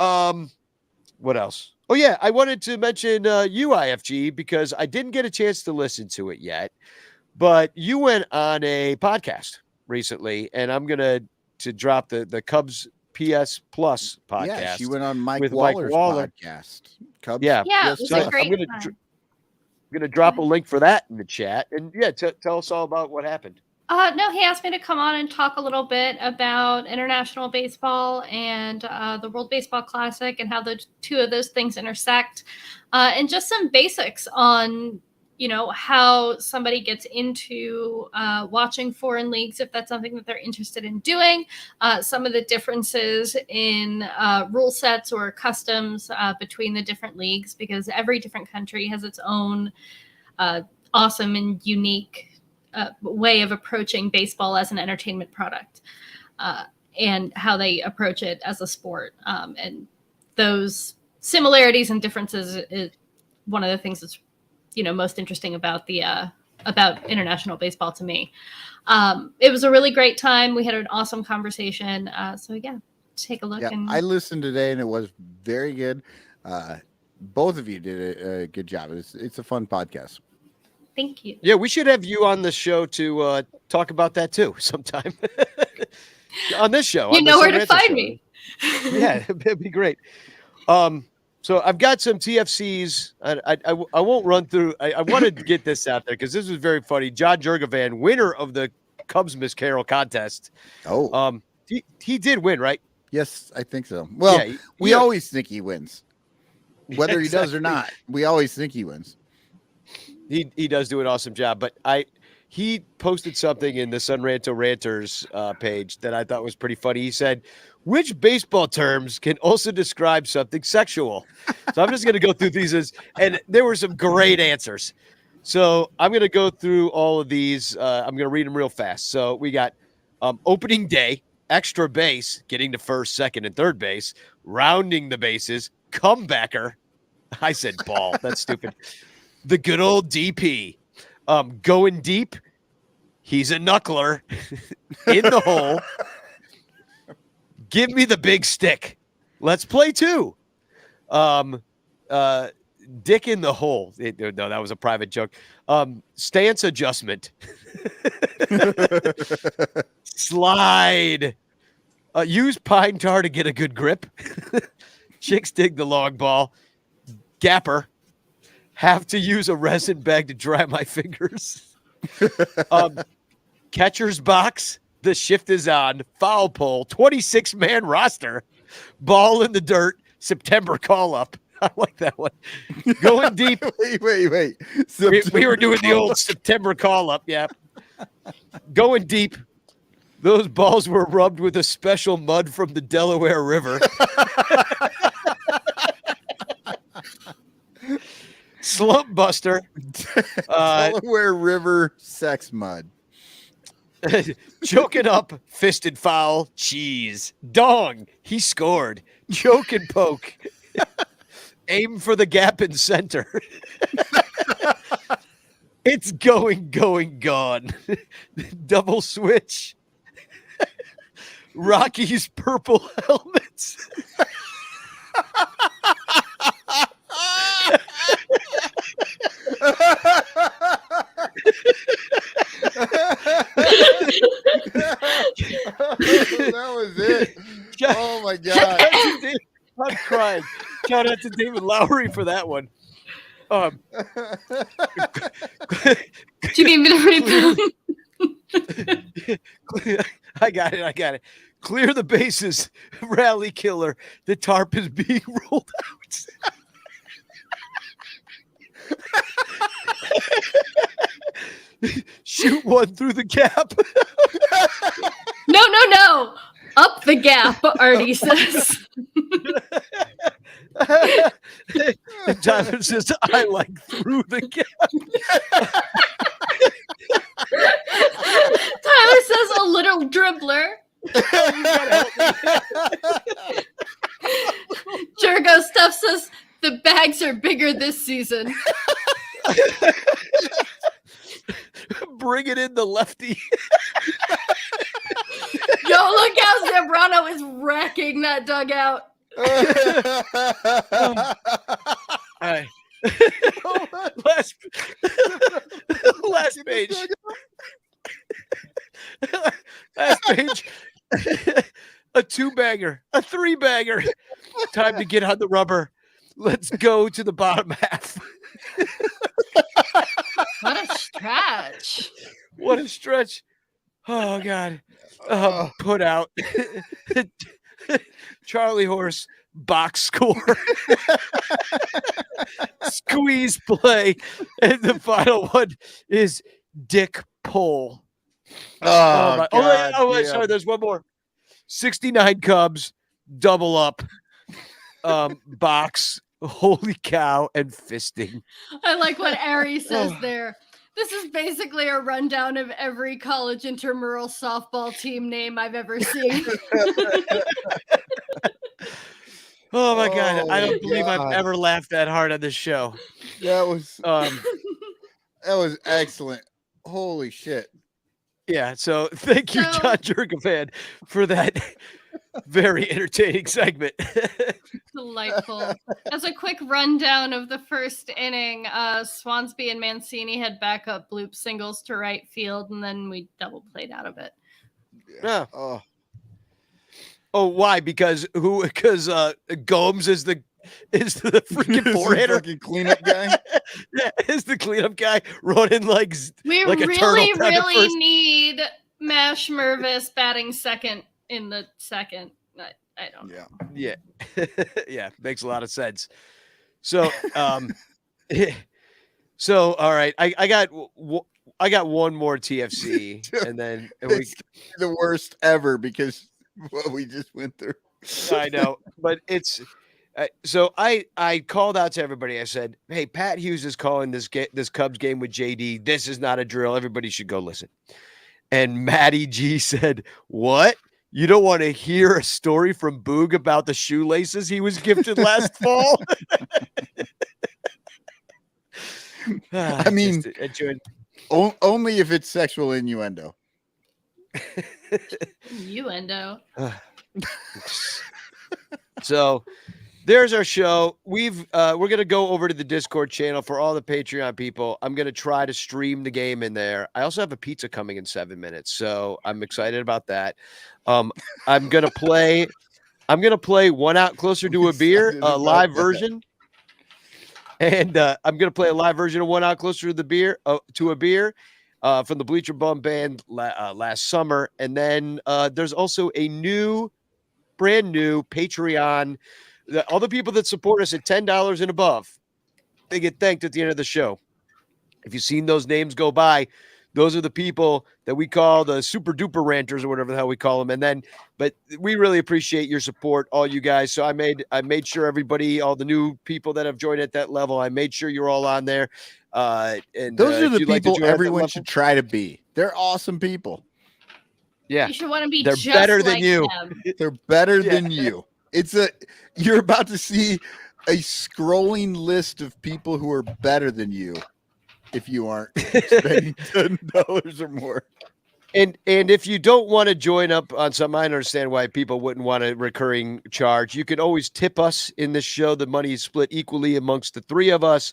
Speaker 3: what else? Oh, yeah, I wanted to mention UIFG because I didn't get a chance to listen to it yet, but you went on a podcast recently, and I'm going to drop the Cubs PS Plus podcast.
Speaker 2: Yeah, she went on Mike Waller's podcast.
Speaker 4: Cubs. Yeah, it was a great time.
Speaker 3: going to drop a link for that in the chat. And yeah, tell us all about what happened.
Speaker 4: No, he asked me to come on and talk a little bit about international baseball and the World Baseball Classic and how the two of those things intersect, and just some basics on, how somebody gets into watching foreign leagues, if that's something that they're interested in doing, some of the differences in rule sets or customs between the different leagues, because every different country has its own awesome and unique way of approaching baseball as an entertainment product, and how they approach it as a sport. And those similarities and differences is one of the things that's, most interesting about about international baseball to me. It was a really great time. We had an awesome conversation. So yeah, take a look.
Speaker 2: Yeah, I listened today and it was very good. Both of you did a good job. It's a fun podcast.
Speaker 4: Thank you.
Speaker 3: Yeah, we should have you on the show to talk about that too sometime. On this show.
Speaker 4: You know where to find me.
Speaker 3: Yeah, it'd be great. So I've got some TFCs. I won't run through. I wanted to get this out there because this was very funny. John Jurgovan, winner of the Cubs Miss Carroll contest.
Speaker 2: Oh.
Speaker 3: He did win, right?
Speaker 2: Yes, I think so. Well,
Speaker 3: yeah,
Speaker 2: we always think he wins. Whether he does or
Speaker 3: Exactly.
Speaker 2: not, we always think he wins.
Speaker 3: He does do an awesome job, but he posted something in the Son Ranto Ranters page that I thought was pretty funny. He said, which baseball terms can also describe something sexual? So I'm just going to go through these and there were some great answers. So I'm going to go through all of these. I'm going to read them real fast. So we got opening day, extra base, getting to first, second, and third base, rounding the bases, comebacker. I said ball. That's stupid. The good old DP. Going deep. He's a knuckler. In the hole. Give me the big stick. Let's play two. Dick in the hole. No, that was a private joke. Stance adjustment. Slide. Use pine tar to get a good grip. Chicks dig the long ball. Gapper. Have to use a resin bag to dry my fingers. Catcher's box. The shift is on. Foul pole. 26-man roster. Ball in the dirt. September call-up. I like that one. Going deep.
Speaker 2: Wait.
Speaker 3: We were doing the old September call-up. Yeah. Going deep. Those balls were rubbed with a special mud from the Delaware River. Slump buster.
Speaker 2: Delaware River sex mud.
Speaker 3: Choking up, fisted foul, cheese. Dong, he scored. Choke and poke. Aim for the gap in center. It's going, gone. Double switch. Rocky's purple helmets.
Speaker 2: That was it. Oh my god.
Speaker 3: I'm crying. Shout out to David Lowry for that one.
Speaker 4: Do you need me to read?
Speaker 3: I got it. Clear the bases. Rally killer. The tarp is being rolled out. Shoot one through the gap.
Speaker 4: No. Up the gap, Artie says.
Speaker 3: Tyler says, I like through the gap.
Speaker 4: Tyler says a little dribbler. Jurgo Stuff says the bags are bigger this season.
Speaker 3: Bring it in the lefty.
Speaker 4: Yo, look how Zambrano is wrecking that dugout.
Speaker 3: Right. Last page. Last page. A 2-bagger, a 3-bagger. Time to get on the rubber. Let's go to the bottom half.
Speaker 4: What a stretch.
Speaker 3: What a stretch. Oh, God. Put out. Charlie Horse box score. Squeeze play. And the final one is Dick Pull.
Speaker 2: Oh,
Speaker 3: wait, sorry. There's one more. 69 Cubs, double up, box, holy cow, and fisting.
Speaker 4: I like what Ari says there. This is basically a rundown of every college intramural softball team name I've ever seen.
Speaker 3: Oh my God. I don't believe I've ever laughed that hard on this show.
Speaker 2: That was excellent. Holy shit.
Speaker 3: Yeah, so thank you, John Jurgafan, for that very entertaining segment.
Speaker 4: Delightful. As a quick rundown of the first inning, Swansby and Mancini had backup bloop singles to right field, and then we double played out of it.
Speaker 3: Yeah. Oh, why? Because Gomes is the freaking four-hitter.
Speaker 2: Fucking cleanup guy.
Speaker 3: Yeah, is the cleanup guy running like
Speaker 4: We
Speaker 3: like a
Speaker 4: really,
Speaker 3: turtle
Speaker 4: really need Mash Mervis batting second in the second. I don't know.
Speaker 3: Yeah. Yeah, makes a lot of sense. So, so all right, I got one more TFC, and then
Speaker 2: It's the worst ever because what we just went through.
Speaker 3: I know, but it's so I called out to everybody. I said, "Hey, Pat Hughes is calling this Cubs game with JD. This is not a drill. Everybody should go listen." And Matty G said, "What? You don't want to hear a story from Boog about the shoelaces he was gifted last fall?"
Speaker 2: I mean, only if it's sexual innuendo.
Speaker 4: Innuendo.
Speaker 3: So there's our show. We're gonna go over to the Discord channel for all the Patreon people. I'm gonna try to stream the game in there. I also have a pizza coming in 7 minutes, so I'm excited about that. I'm gonna play One Out Closer to a Beer, a live version. And I'm gonna play a live version of One Out Closer to a Beer from the Bleacher Bum Band last summer. And then there's also a brand new Patreon. All the people that support us at $10 and above, they get thanked at the end of the show. If you've seen those names go by, those are the people that we call the super duper ranters or whatever the hell we call them. But we really appreciate your support, all you guys. So I made sure everybody, all the new people that have joined at that level, I made sure you're all on there. And
Speaker 2: those are the people everyone should try to be. They're awesome people.
Speaker 3: Yeah,
Speaker 4: you should want to be.
Speaker 3: They're
Speaker 4: just
Speaker 3: better
Speaker 4: like
Speaker 3: than you.
Speaker 4: them.
Speaker 2: They're better than you. You're about to see a scrolling list of people who are better than you if you aren't spending $10 or more.
Speaker 3: And if you don't want to join up on something, I understand why people wouldn't want a recurring charge. You can always tip us in this show. The money is split equally amongst the three of us.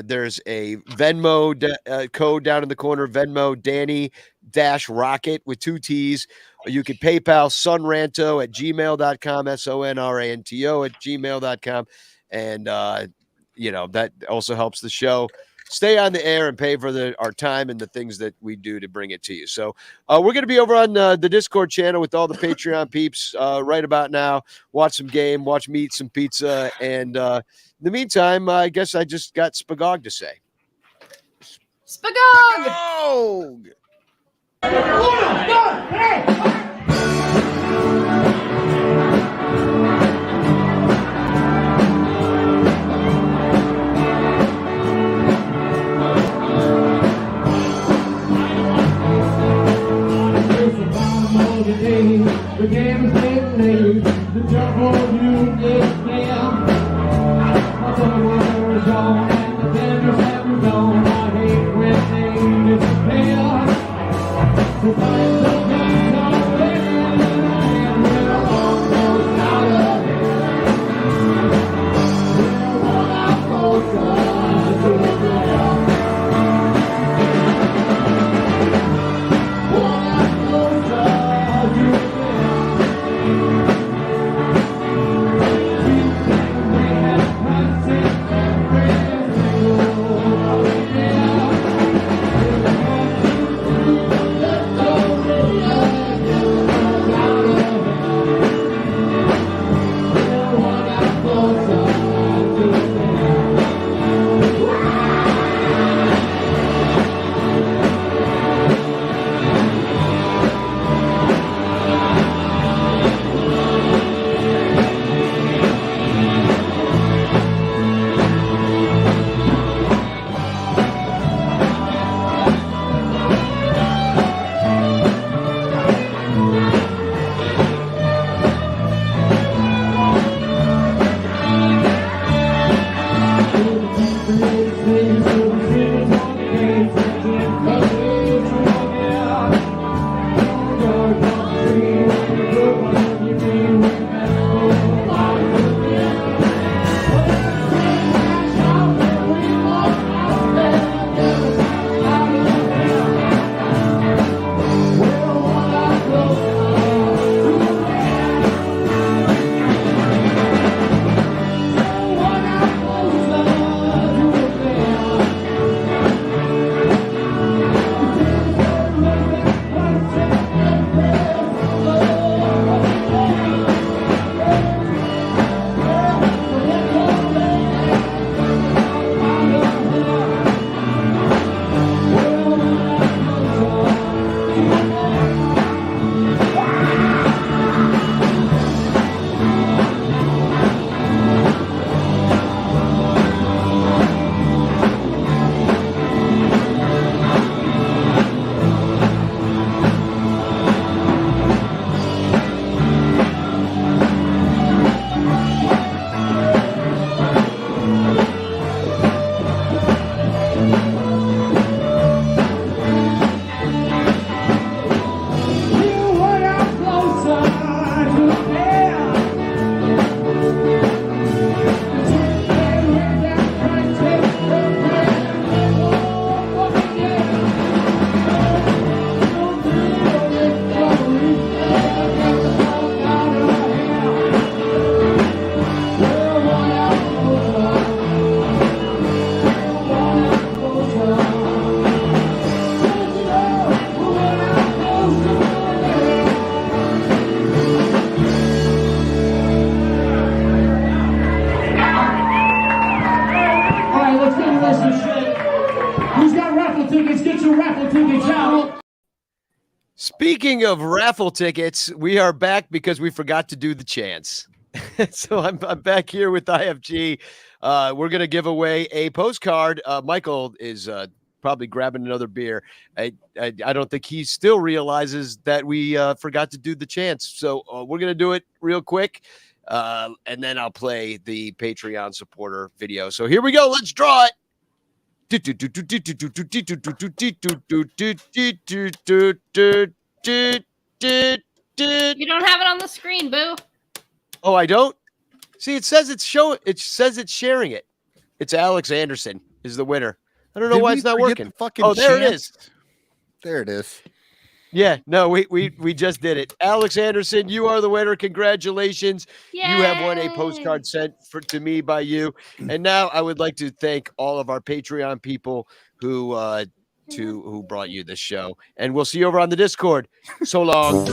Speaker 3: There's a Venmo code down in the corner, Venmo Danny-Rocket with 2 T's. You can PayPal sonranto at gmail.com, SONRANTO at gmail.com. And, that also helps the show stay on the air and pay for our time and the things that we do to bring it to you. So we're going to be over on the Discord channel with all the Patreon peeps right about now. Watch some game, watch me eat some pizza. And in the meantime, I guess I just got Spagog to say.
Speaker 4: Spagog!
Speaker 1: The game is played, the trouble you get down. I thought we were gone and the tenders have moved on. I hate when they disappear. So find the guns are ready and we're all close out of here. We're all out closer to the ground. One out closer to the yeah.
Speaker 3: Speaking of raffle tickets, we are back because we forgot to do the chants. So I'm back here with IFG. We're going to give away a postcard. Michael is probably grabbing another beer. I don't think he still realizes that we forgot to do the chants. So we're going to do it real quick. And then I'll play the Patreon supporter video. So here we go. Let's draw it. You
Speaker 4: don't have it on the screen, boo.
Speaker 3: Oh, I don't? See, it says it's sharing it. It's Alex Anderson is the winner. I don't know why it's not working. Oh, there it is.
Speaker 2: There it is.
Speaker 3: Yeah, no, we just did it. Alex Anderson, you are the winner. Congratulations.
Speaker 4: Yay.
Speaker 3: You have won a postcard sent to me by you. And now I would like to thank all of our Patreon people who brought you this show. And we'll see you over on the Discord. So long.